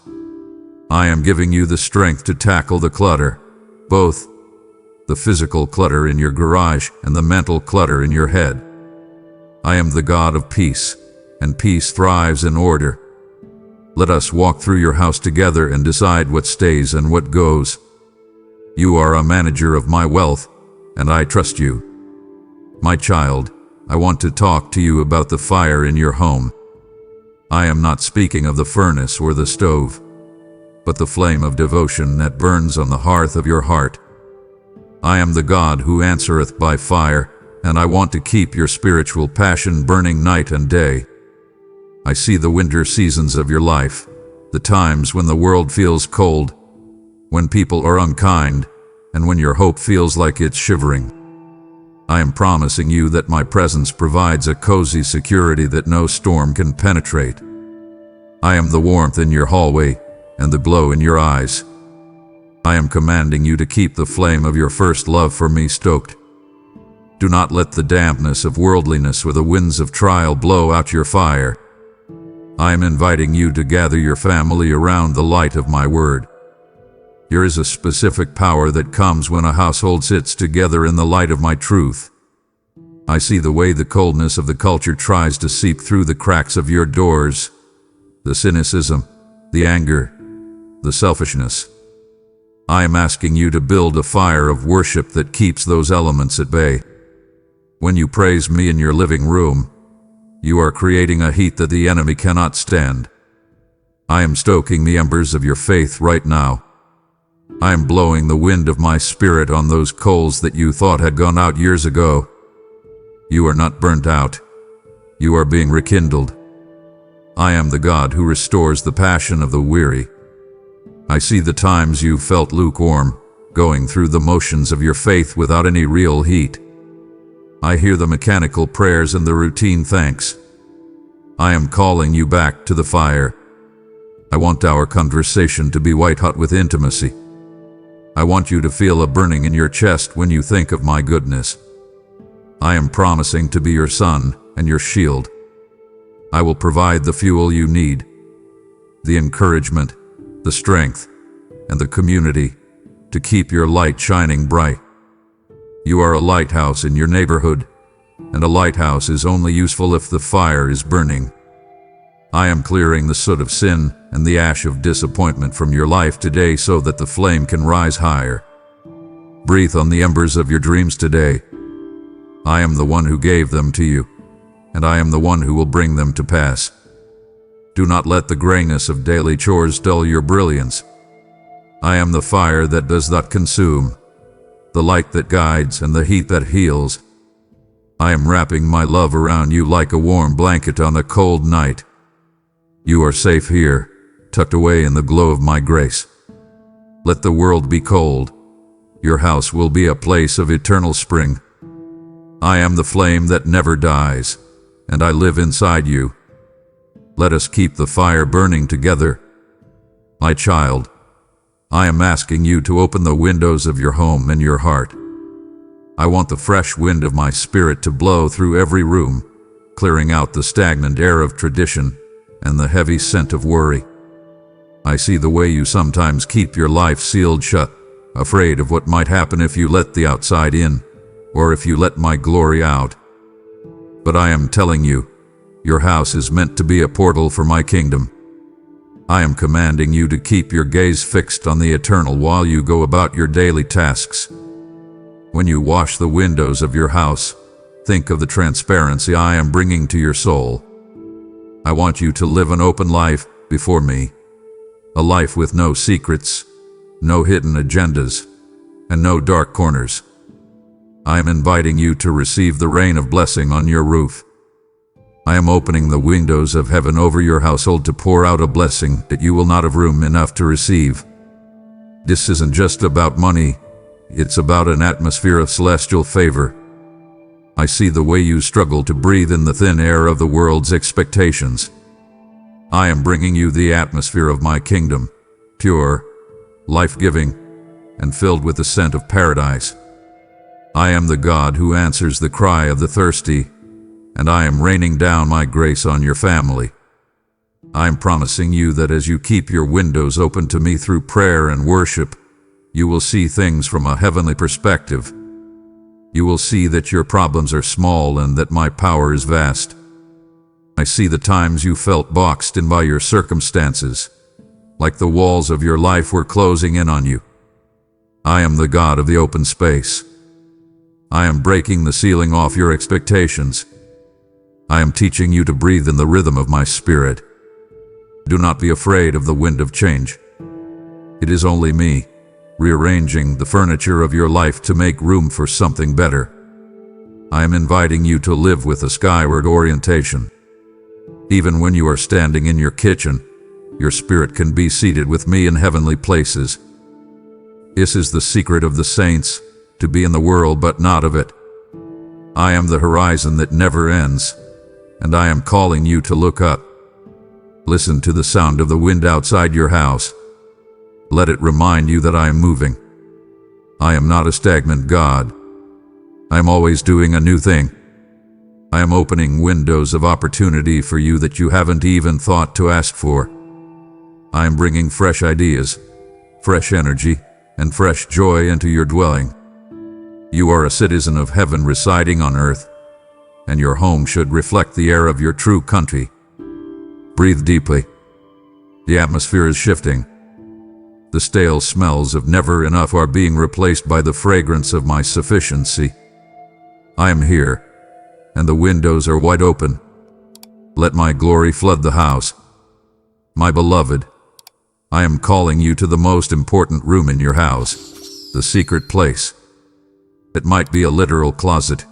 I am giving you the strength to tackle the clutter, both the physical clutter in your garage and the mental clutter in your head. I am the God of peace, and peace thrives in order. Let us walk through your house together and decide what stays and what goes. You are a manager of my wealth, and I trust you. My child, I want to talk to you about the fire in your home. I am not speaking of the furnace or the stove, but the flame of devotion that burns on the hearth of your heart. I am the God who answereth by fire, and I want to keep your spiritual passion burning night and day. I see the winter seasons of your life, the times when the world feels cold, when people are unkind, and when your hope feels like it's shivering. I am promising you that my presence provides a cozy security that no storm can penetrate. I am the warmth in your hallway and the glow in your eyes. I am commanding you to keep the flame of your first love for me stoked. Do not let the dampness of worldliness or the winds of trial blow out your fire. I am inviting you to gather your family around the light of my word. Here is a specific power that comes when a household sits together in the light of my truth. I see the way the coldness of the culture tries to seep through the cracks of your doors. The cynicism, the anger, the selfishness. I am asking you to build a fire of worship that keeps those elements at bay. When you praise me in your living room, you are creating a heat that the enemy cannot stand. I am stoking the embers of your faith right now. I am blowing the wind of my spirit on those coals that you thought had gone out years ago. You are not burnt out. You are being rekindled. I am the God who restores the passion of the weary. I see the times you felt lukewarm, going through the motions of your faith without any real heat. I hear the mechanical prayers and the routine thanks. I am calling you back to the fire. I want our conversation to be white-hot with intimacy. I want you to feel a burning in your chest when you think of my goodness. I am promising to be your sun and your shield. I will provide the fuel you need, the encouragement, the strength, and the community to keep your light shining bright. You are a lighthouse in your neighborhood, and a lighthouse is only useful if the fire is burning. I am clearing the soot of sin and the ash of disappointment from your life today so that the flame can rise higher. Breathe on the embers of your dreams today. I am the one who gave them to you, and I am the one who will bring them to pass. Do not let the grayness of daily chores dull your brilliance. I am the fire that does not consume, the light that guides and the heat that heals. I am wrapping my love around you like a warm blanket on a cold night. You are safe here, tucked away in the glow of my grace. Let the world be cold. Your house will be a place of eternal spring. I am the flame that never dies, and I live inside you. Let us keep the fire burning together. My child, I am asking you to open the windows of your home and your heart. I want the fresh wind of my spirit to blow through every room, clearing out the stagnant air of tradition and the heavy scent of worry. I see the way you sometimes keep your life sealed shut, afraid of what might happen if you let the outside in, or if you let my glory out. But I am telling you, your house is meant to be a portal for my kingdom. I am commanding you to keep your gaze fixed on the eternal while you go about your daily tasks. When you wash the windows of your house, think of the transparency I am bringing to your soul. I want you to live an open life before me, a life with no secrets, no hidden agendas, and no dark corners. I am inviting you to receive the rain of blessing on your roof. I am opening the windows of heaven over your household to pour out a blessing that you will not have room enough to receive. This isn't just about money, it's about an atmosphere of celestial favor. I see the way you struggle to breathe in the thin air of the world's expectations. I am bringing you the atmosphere of my kingdom, pure, life-giving, and filled with the scent of paradise. I am the God who answers the cry of the thirsty, and I am raining down my grace on your family. I am promising you that as you keep your windows open to me through prayer and worship, you will see things from a heavenly perspective. You will see that your problems are small and that my power is vast. I see the times you felt boxed in by your circumstances, like the walls of your life were closing in on you. I am the God of the open space. I am breaking the ceiling off your expectations. I am teaching you to breathe in the rhythm of my spirit. Do not be afraid of the wind of change. It is only me, rearranging the furniture of your life to make room for something better. I am inviting you to live with a skyward orientation. Even when you are standing in your kitchen, your spirit can be seated with me in heavenly places. This is the secret of the saints, to be in the world but not of it. I am the horizon that never ends, and I am calling you to look up. Listen to the sound of the wind outside your house. Let it remind you that I am moving. I am not a stagnant God. I am always doing a new thing. I am opening windows of opportunity for you that you haven't even thought to ask for. I am bringing fresh ideas, fresh energy, and fresh joy into your dwelling. You are a citizen of heaven residing on earth, and your home should reflect the air of your true country. Breathe deeply. The atmosphere is shifting. The stale smells of never enough are being replaced by the fragrance of my sufficiency. I am here, and the windows are wide open. Let my glory flood the house. My beloved, I am calling you to the most important room in your house, the secret place. It might be a literal closet,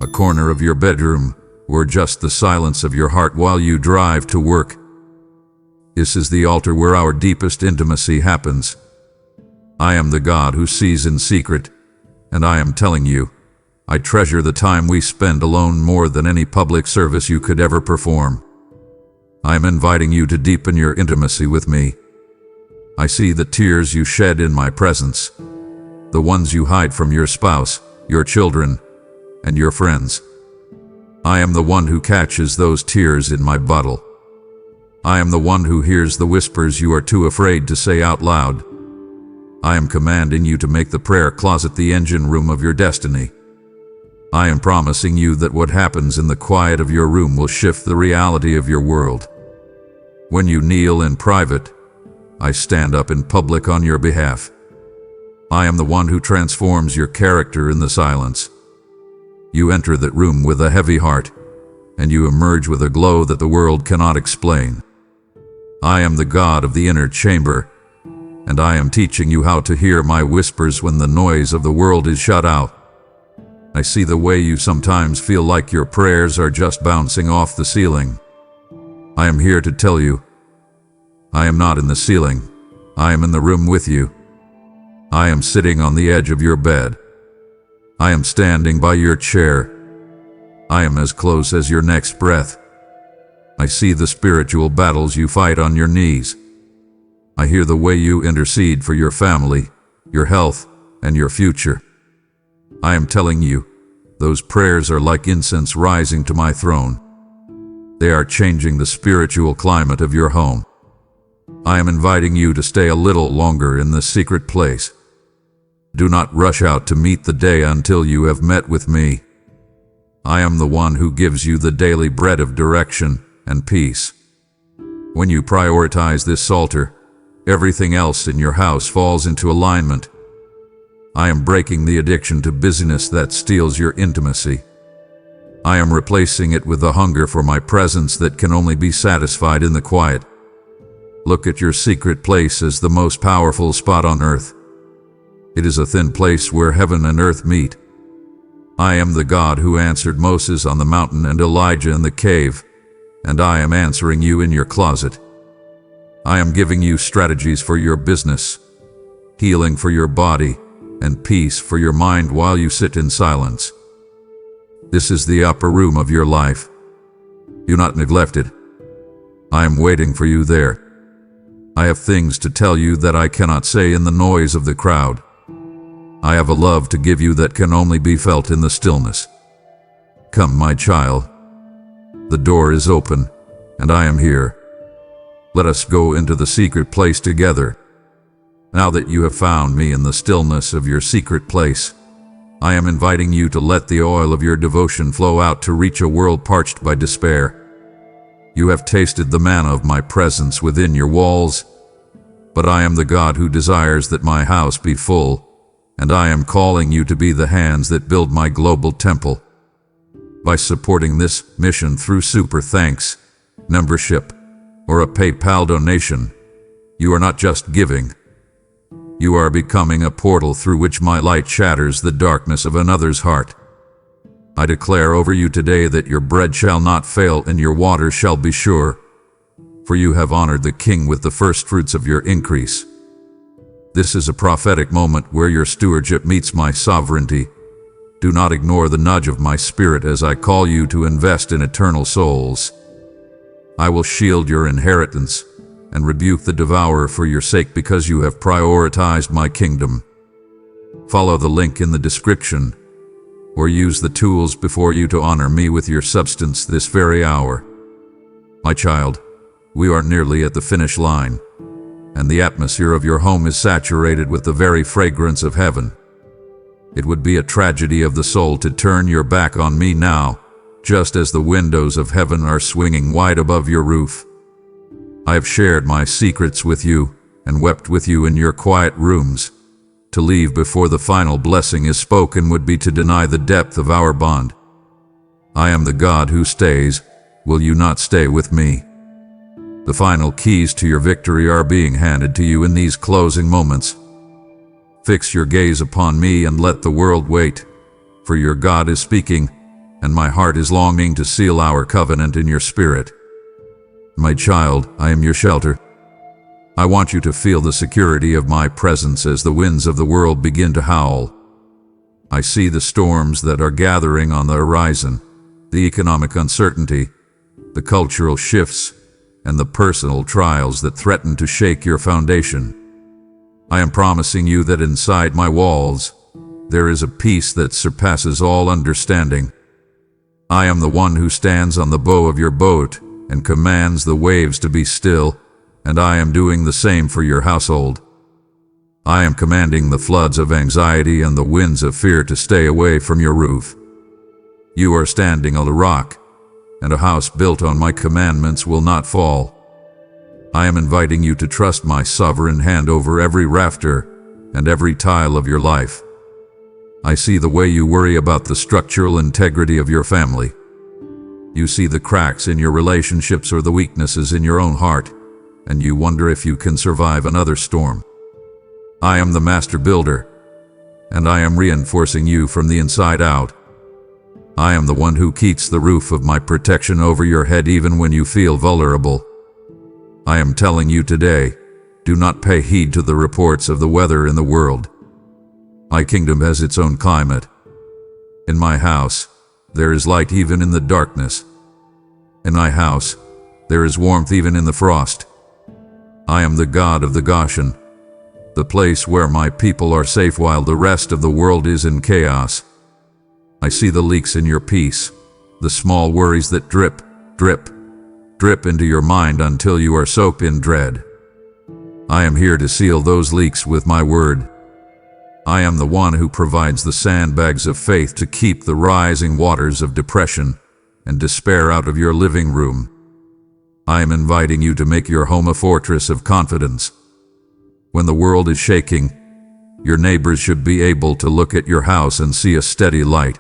a corner of your bedroom, or just the silence of your heart while you drive to work. This is the altar where our deepest intimacy happens. I am the God who sees in secret, and I am telling you, I treasure the time we spend alone more than any public service you could ever perform. I am inviting you to deepen your intimacy with me. I see the tears you shed in my presence, the ones you hide from your spouse, your children, and your friends. I am the one who catches those tears in my bottle. I am the one who hears the whispers you are too afraid to say out loud. I am commanding you to make the prayer closet the engine room of your destiny. I am promising you that what happens in the quiet of your room will shift the reality of your world. When you kneel in private, I stand up in public on your behalf. I am the one who transforms your character in the silence. You enter that room with a heavy heart, and you emerge with a glow that the world cannot explain. I am the God of the inner chamber, and I am teaching you how to hear my whispers when the noise of the world is shut out. I see the way you sometimes feel like your prayers are just bouncing off the ceiling. I am here to tell you, I am not in the ceiling. I am in the room with you. I am sitting on the edge of your bed. I am standing by your chair. I am as close as your next breath. I see the spiritual battles you fight on your knees. I hear the way you intercede for your family, your health, and your future. I am telling you, those prayers are like incense rising to my throne. They are changing the spiritual climate of your home. I am inviting you to stay a little longer in this secret place. Do not rush out to meet the day until you have met with me. I am the one who gives you the daily bread of direction and peace. When you prioritize this altar, everything else in your house falls into alignment. I am breaking the addiction to busyness that steals your intimacy. I am replacing it with a hunger for my presence that can only be satisfied in the quiet. Look at your secret place as the most powerful spot on earth. It is a thin place where heaven and earth meet. I am the God who answered Moses on the mountain and Elijah in the cave, and I am answering you in your closet. I am giving you strategies for your business, healing for your body, and peace for your mind while you sit in silence. This is the upper room of your life. Do not neglect it. I am waiting for you there. I have things to tell you that I cannot say in the noise of the crowd. I have a love to give you that can only be felt in the stillness. Come, my child. The door is open, and I am here. Let us go into the secret place together. Now that you have found me in the stillness of your secret place, I am inviting you to let the oil of your devotion flow out to reach a world parched by despair. You have tasted the manna of my presence within your walls, but I am the God who desires that my house be full, and I am calling you to be the hands that build my global temple. By supporting this mission through super thanks, membership, or a PayPal donation, you are not just giving. You are becoming a portal through which my light shatters the darkness of another's heart. I declare over you today that your bread shall not fail and your water shall be sure, for you have honored the King with the first fruits of your increase. This is a prophetic moment where your stewardship meets my sovereignty. Do not ignore the nudge of my spirit as I call you to invest in eternal souls. I will shield your inheritance and rebuke the devourer for your sake because you have prioritized my kingdom. Follow the link in the description, or use the tools before you to honor me with your substance this very hour. My child, we are nearly at the finish line, and the atmosphere of your home is saturated with the very fragrance of heaven. It would be a tragedy of the soul to turn your back on me now, just as the windows of heaven are swinging wide above your roof. I have shared my secrets with you and wept with you in your quiet rooms. To leave before the final blessing is spoken would be to deny the depth of our bond. I am the God who stays. Will you not stay with me? The final keys to your victory are being handed to you in these closing moments. Fix your gaze upon me and let the world wait, for your God is speaking, and my heart is longing to seal our covenant in your spirit. My child, I am your shelter. I want you to feel the security of my presence as the winds of the world begin to howl. I see the storms that are gathering on the horizon, the economic uncertainty, the cultural shifts, and the personal trials that threaten to shake your foundation. I am promising you that inside my walls, there is a peace that surpasses all understanding. I am the one who stands on the bow of your boat and commands the waves to be still, and I am doing the same for your household. I am commanding the floods of anxiety and the winds of fear to stay away from your roof. You are standing on a rock, and a house built on my commandments will not fall. I am inviting you to trust my sovereign hand over every rafter and every tile of your life. I see the way you worry about the structural integrity of your family. You see the cracks in your relationships or the weaknesses in your own heart, and you wonder if you can survive another storm. I am the master builder, and I am reinforcing you from the inside out. I am the one who keeps the roof of my protection over your head even when you feel vulnerable. I am telling you today, do not pay heed to the reports of the weather in the world. My kingdom has its own climate. In my house, there is light even in the darkness. In my house, there is warmth even in the frost. I am the God of the Goshen, the place where my people are safe while the rest of the world is in chaos. I see the leaks in your peace, the small worries that drip into your mind until you are soaked in dread. I am here to seal those leaks with my word. I am the one who provides the sandbags of faith to keep the rising waters of depression and despair out of your living room. I am inviting you to make your home a fortress of confidence. When the world is shaking, your neighbors should be able to look at your house and see a steady light.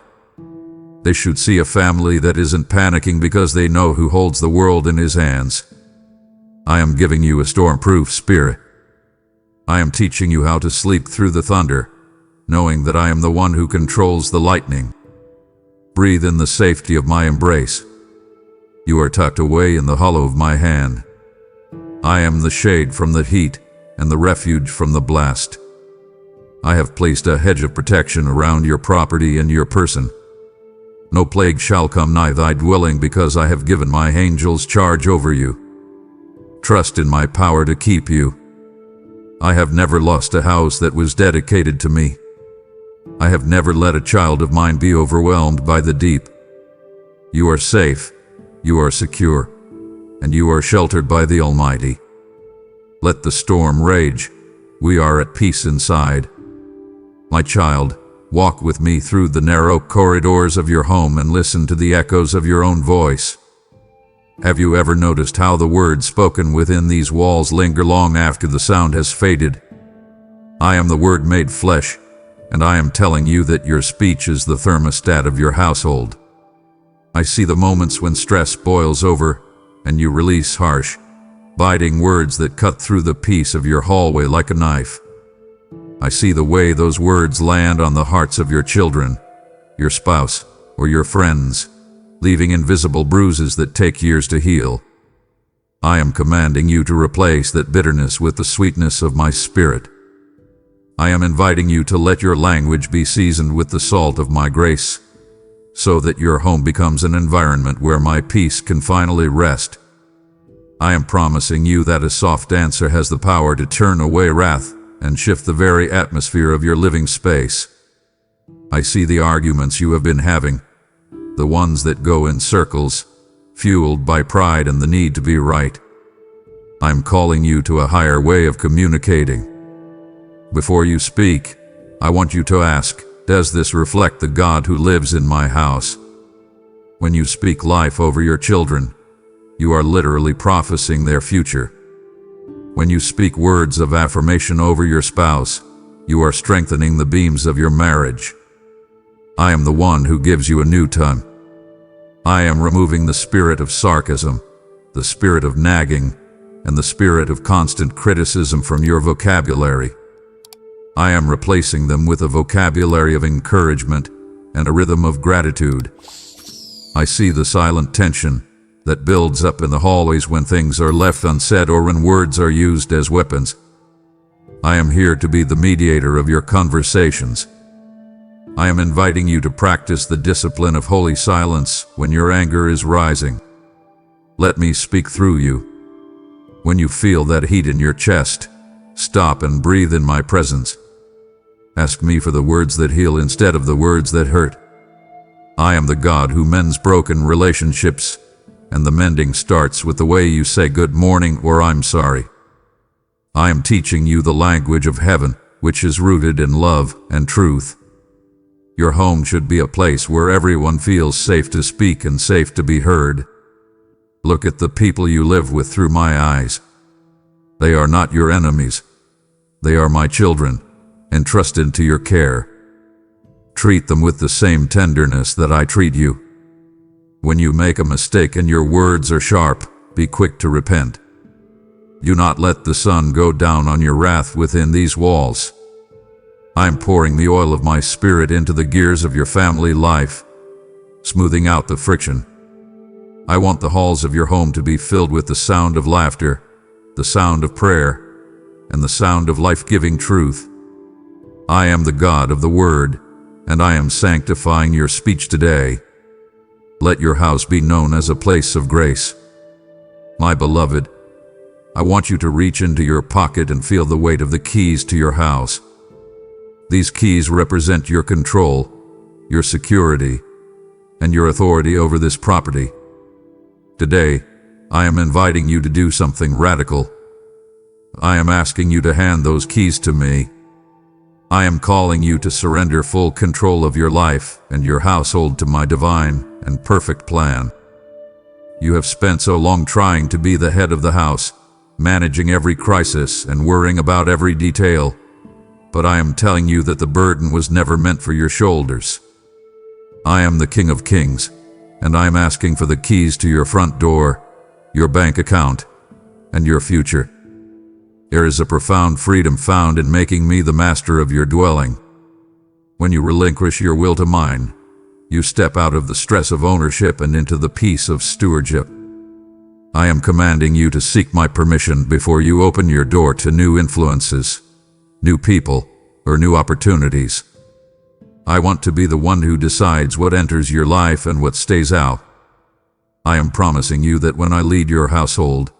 They should see a family that isn't panicking because they know who holds the world in his hands. I am giving you a storm-proof spirit. I am teaching you how to sleep through the thunder, knowing that I am the one who controls the lightning. Breathe in the safety of my embrace. You are tucked away in the hollow of my hand. I am the shade from the heat and the refuge from the blast. I have placed a hedge of protection around your property and your person. No plague shall come nigh thy dwelling because I have given my angels charge over you. Trust in my power to keep you. I have never lost a house that was dedicated to me. I have never let a child of mine be overwhelmed by the deep. You are safe, you are secure, and you are sheltered by the Almighty. Let the storm rage. We are at peace inside. My child, walk with me through the narrow corridors of your home and listen to the echoes of your own voice. Have you ever noticed how the words spoken within these walls linger long after the sound has faded? I am the Word made flesh, and I am telling you that your speech is the thermostat of your household. I see the moments when stress boils over, and you release harsh, biting words that cut through the peace of your hallway like a knife. I see the way those words land on the hearts of your children, your spouse, or your friends, leaving invisible bruises that take years to heal. I am commanding you to replace that bitterness with the sweetness of my Spirit. I am inviting you to let your language be seasoned with the salt of my grace, so that your home becomes an environment where my peace can finally rest. I am promising you that a soft answer has the power to turn away wrath and shift the very atmosphere of your living space. I see the arguments you have been having, the ones that go in circles, fueled by pride and the need to be right. I'm calling you to a higher way of communicating. Before you speak, I want you to ask, does this reflect the God who lives in my house? When you speak life over your children, you are literally prophesying their future. When you speak words of affirmation over your spouse, you are strengthening the beams of your marriage. I am the one who gives you a new tongue. I am removing the spirit of sarcasm, the spirit of nagging, and the spirit of constant criticism from your vocabulary. I am replacing them with a vocabulary of encouragement and a rhythm of gratitude. I see the silent tension that builds up in the hallways when things are left unsaid or when words are used as weapons. I am here to be the mediator of your conversations. I am inviting you to practice the discipline of holy silence when your anger is rising. Let me speak through you. When you feel that heat in your chest, stop and breathe in my presence. Ask me for the words that heal instead of the words that hurt. I am the God who mends broken relationships, and the mending starts with the way you say good morning or I'm sorry. I am teaching you the language of heaven, which is rooted in love and truth. Your home should be a place where everyone feels safe to speak and safe to be heard. Look at the people you live with through my eyes. They are not your enemies. They are my children, entrusted to your care. Treat them with the same tenderness that I treat you. When you make a mistake and your words are sharp, be quick to repent. Do not let the sun go down on your wrath within these walls. I am pouring the oil of my spirit into the gears of your family life, smoothing out the friction. I want the halls of your home to be filled with the sound of laughter, the sound of prayer, and the sound of life-giving truth. I am the God of the Word, and I am sanctifying your speech today. Let your house be known as a place of grace. My beloved, I want you to reach into your pocket and feel the weight of the keys to your house. These keys represent your control, your security, and your authority over this property. Today, I am inviting you to do something radical. I am asking you to hand those keys to me. I am calling you to surrender full control of your life and your household to my divine and perfect plan. You have spent so long trying to be the head of the house, managing every crisis and worrying about every detail, but I am telling you that the burden was never meant for your shoulders. I am the King of Kings, and I am asking for the keys to your front door, your bank account, and your future. There is a profound freedom found in making me the master of your dwelling. When you relinquish your will to mine, you step out of the stress of ownership and into the peace of stewardship. I am commanding you to seek my permission before you open your door to new influences, new people, or new opportunities. I want to be the one who decides what enters your life and what stays out. I am promising you that when I lead your household,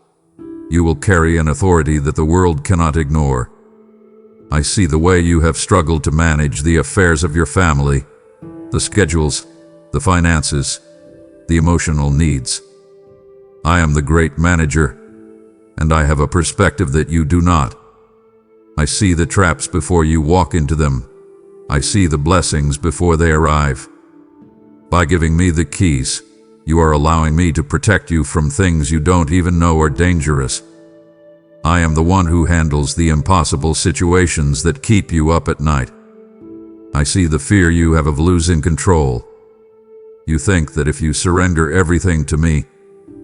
you will carry an authority that the world cannot ignore. I see the way you have struggled to manage the affairs of your family, the schedules, the finances, the emotional needs. I am the great manager, and I have a perspective that you do not. I see the traps before you walk into them. I see the blessings before they arrive. By giving me the keys, you are allowing me to protect you from things you don't even know are dangerous. I am the one who handles the impossible situations that keep you up at night. I see the fear you have of losing control. You think that if you surrender everything to me,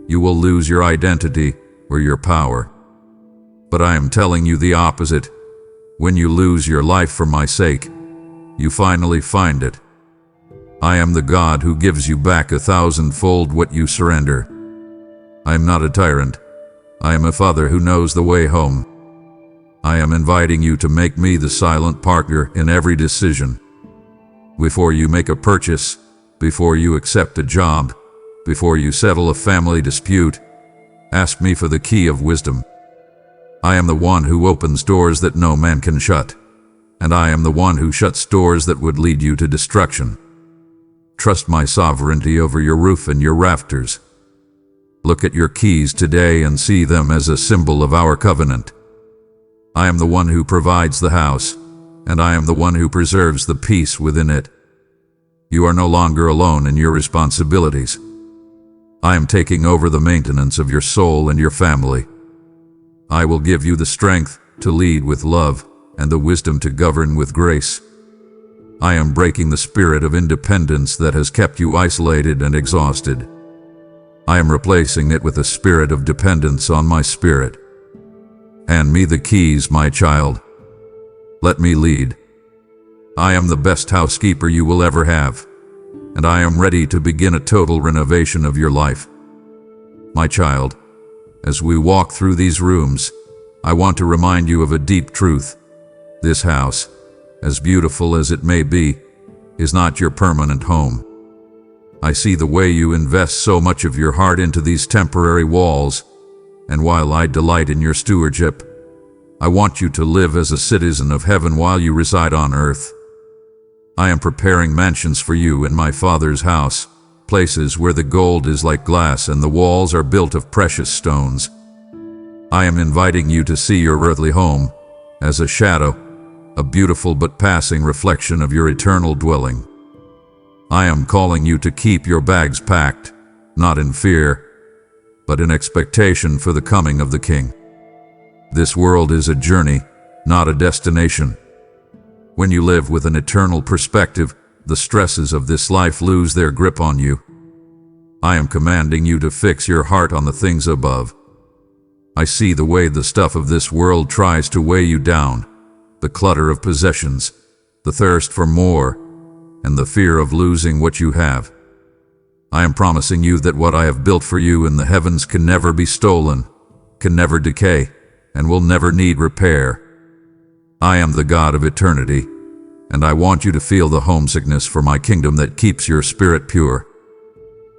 you will lose your identity or your power. But I am telling you the opposite. When you lose your life for my sake, you finally find it. I am the God who gives you back 1,000-fold what you surrender. I am not a tyrant. I am a father who knows the way home. I am inviting you to make me the silent partner in every decision. Before you make a purchase, before you accept a job, before you settle a family dispute, ask me for the key of wisdom. I am the one who opens doors that no man can shut, and I am the one who shuts doors that would lead you to destruction. Trust my sovereignty over your roof and your rafters. Look at your keys today and see them as a symbol of our covenant. I am the one who provides the house, and I am the one who preserves the peace within it. You are no longer alone in your responsibilities. I am taking over the maintenance of your soul and your family. I will give you the strength to lead with love and the wisdom to govern with grace. I am breaking the spirit of independence that has kept you isolated and exhausted. I am replacing it with a spirit of dependence on my spirit. Hand me the keys, my child. Let me lead. I am the best housekeeper you will ever have, and I am ready to begin a total renovation of your life. My child, as we walk through these rooms, I want to remind you of a deep truth. This house, as beautiful as it may be, is not your permanent home. I see the way you invest so much of your heart into these temporary walls, and while I delight in your stewardship, I want you to live as a citizen of heaven while you reside on earth. I am preparing mansions for you in my Father's house, places where the gold is like glass and the walls are built of precious stones. I am inviting you to see your earthly home as a shadow, a beautiful but passing reflection of your eternal dwelling. I am calling you to keep your bags packed, not in fear, but in expectation for the coming of the King. This world is a journey, not a destination. When you live with an eternal perspective, the stresses of this life lose their grip on you. I am commanding you to fix your heart on the things above. I see the way the stuff of this world tries to weigh you down, the clutter of possessions, the thirst for more, and the fear of losing what you have. I am promising you that what I have built for you in the heavens can never be stolen, can never decay, and will never need repair. I am the God of eternity, and I want you to feel the homesickness for my kingdom that keeps your spirit pure.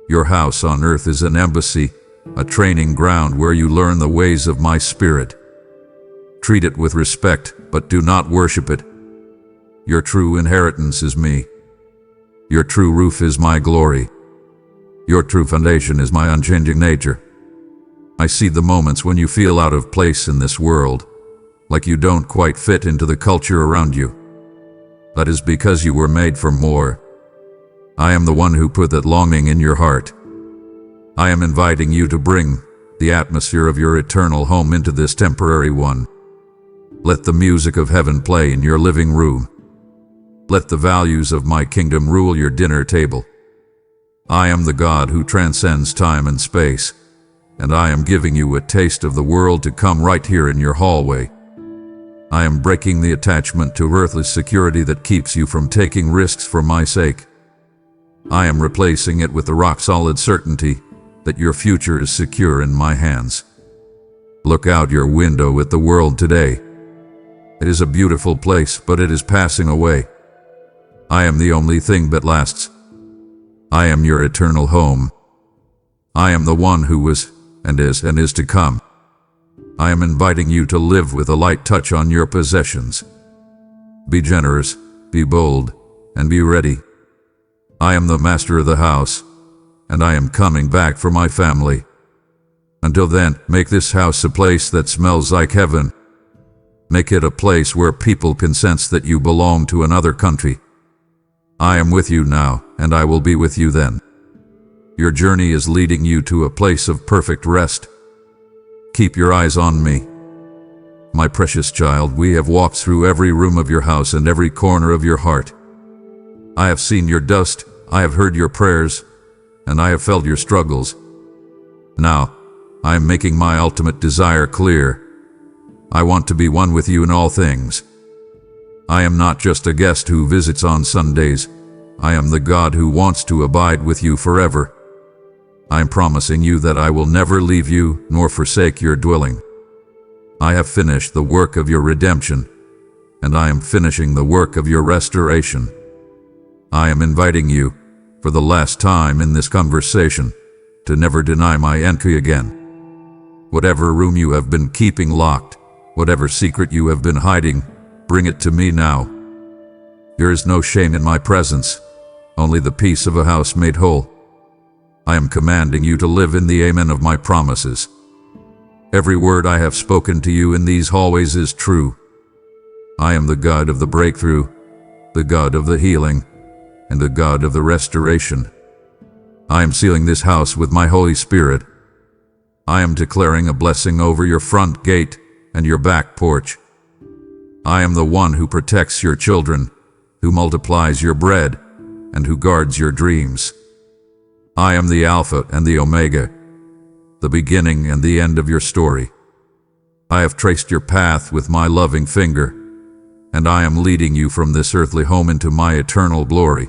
Your house on earth is an embassy, a training ground where you learn the ways of my spirit. Treat it with respect, but do not worship it. Your true inheritance is me. Your true roof is my glory. Your true foundation is my unchanging nature. I see the moments when you feel out of place in this world, like you don't quite fit into the culture around you. That is because you were made for more. I am the one who put that longing in your heart. I am inviting you to bring the atmosphere of your eternal home into this temporary one. Let the music of heaven play in your living room. Let the values of my kingdom rule your dinner table. I am the God who transcends time and space, and I am giving you a taste of the world to come right here in your hallway. I am breaking the attachment to earthly security that keeps you from taking risks for my sake. I am replacing it with the rock-solid certainty that your future is secure in my hands. Look out your window at the world today. It is a beautiful place, but it is passing away. I am the only thing that lasts. I am your eternal home. I am the one who was, and is to come. I am inviting you to live with a light touch on your possessions. Be generous, be bold, and be ready. I am the master of the house, and I am coming back for my family. Until then, make this house a place that smells like heaven. Make it a place where people can sense that you belong to another country. I am with you now, and I will be with you then. Your journey is leading you to a place of perfect rest. Keep your eyes on me. My precious child, we have walked through every room of your house and every corner of your heart. I have seen your dust, I have heard your prayers, and I have felt your struggles. Now, I am making my ultimate desire clear. I want to be one with you in all things. I am not just a guest who visits on Sundays. I am the God who wants to abide with you forever. I am promising you that I will never leave you nor forsake your dwelling. I have finished the work of your redemption, and I am finishing the work of your restoration. I am inviting you, for the last time in this conversation, to never deny my entry again. Whatever room you have been keeping locked, whatever secret you have been hiding, bring it to me now. There is no shame in my presence, only the peace of a house made whole. I am commanding you to live in the amen of my promises. Every word I have spoken to you in these hallways is true. I am the God of the breakthrough, the God of the healing, and the God of the restoration. I am sealing this house with my Holy Spirit. I am declaring a blessing over your front gate and your back porch. I am the one who protects your children, who multiplies your bread, and who guards your dreams. I am the Alpha and the Omega, the beginning and the end of your story. I have traced your path with my loving finger, and I am leading you from this earthly home into my eternal glory.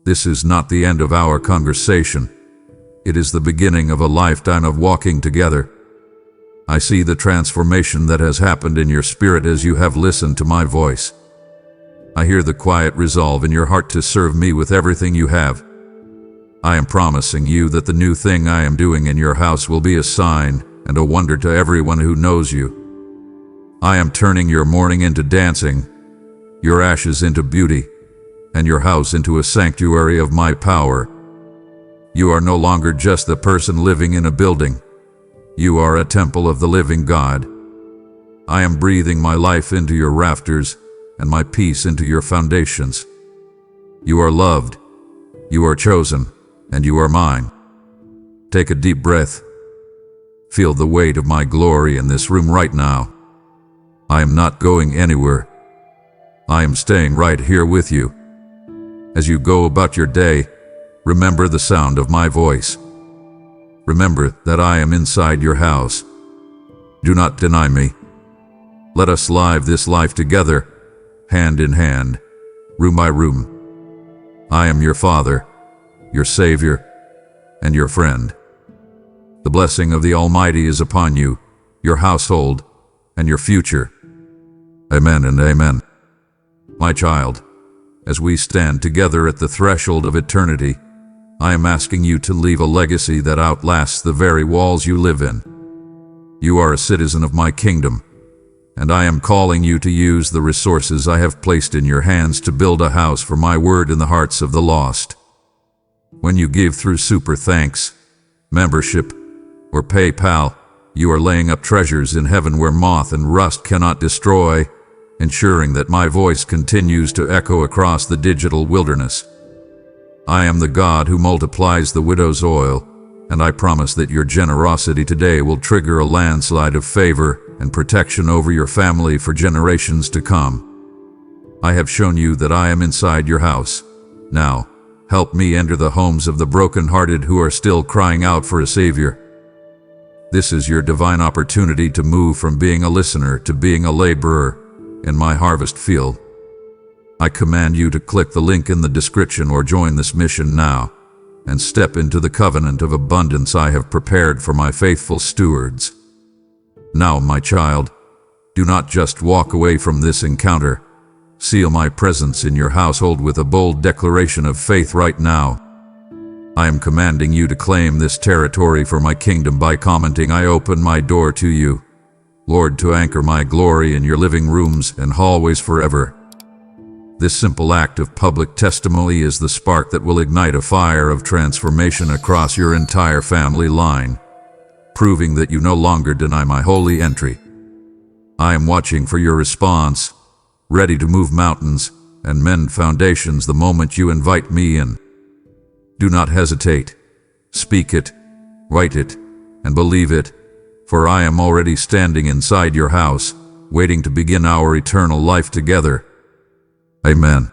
This is not the end of our conversation. It is the beginning of a lifetime of walking together. I see the transformation that has happened in your spirit as you have listened to my voice. I hear the quiet resolve in your heart to serve me with everything you have. I am promising you that the new thing I am doing in your house will be a sign and a wonder to everyone who knows you. I am turning your mourning into dancing, your ashes into beauty, and your house into a sanctuary of my power. You are no longer just the person living in a building. You are a temple of the living God. I am breathing my life into your rafters and my peace into your foundations. You are loved, you are chosen, and you are mine. Take a deep breath. Feel the weight of my glory in this room right now. I am not going anywhere. I am staying right here with you. As you go about your day, remember the sound of my voice. Remember that I am inside your house. Do not deny me. Let us live this life together, hand in hand, room by room. I am your Father, your Savior, and your friend. The blessing of the Almighty is upon you, your household, and your future. Amen and amen. My child, as we stand together at the threshold of eternity, I am asking you to leave a legacy that outlasts the very walls you live in. You are a citizen of my kingdom, and I am calling you to use the resources I have placed in your hands to build a house for my word in the hearts of the lost. When you give through super thanks, membership, or PayPal, you are laying up treasures in heaven where moth and rust cannot destroy, ensuring that my voice continues to echo across the digital wilderness. I am the God who multiplies the widow's oil, and I promise that your generosity today will trigger a landslide of favor and protection over your family for generations to come. I have shown you that I am inside your house. Now, help me enter the homes of the brokenhearted who are still crying out for a Savior. This is your divine opportunity to move from being a listener to being a laborer in my harvest field. I command you to click the link in the description or join this mission now and step into the covenant of abundance I have prepared for my faithful stewards. Now, my child, do not just walk away from this encounter. Seal my presence in your household with a bold declaration of faith right now. I am commanding you to claim this territory for my kingdom by commenting, "I open my door to you, Lord, to anchor my glory in your living rooms and hallways forever." This simple act of public testimony is the spark that will ignite a fire of transformation across your entire family line, proving that you no longer deny my holy entry. I am watching for your response, ready to move mountains and mend foundations the moment you invite me in. Do not hesitate. Speak it, write it, and believe it, for I am already standing inside your house, waiting to begin our eternal life together. Amen.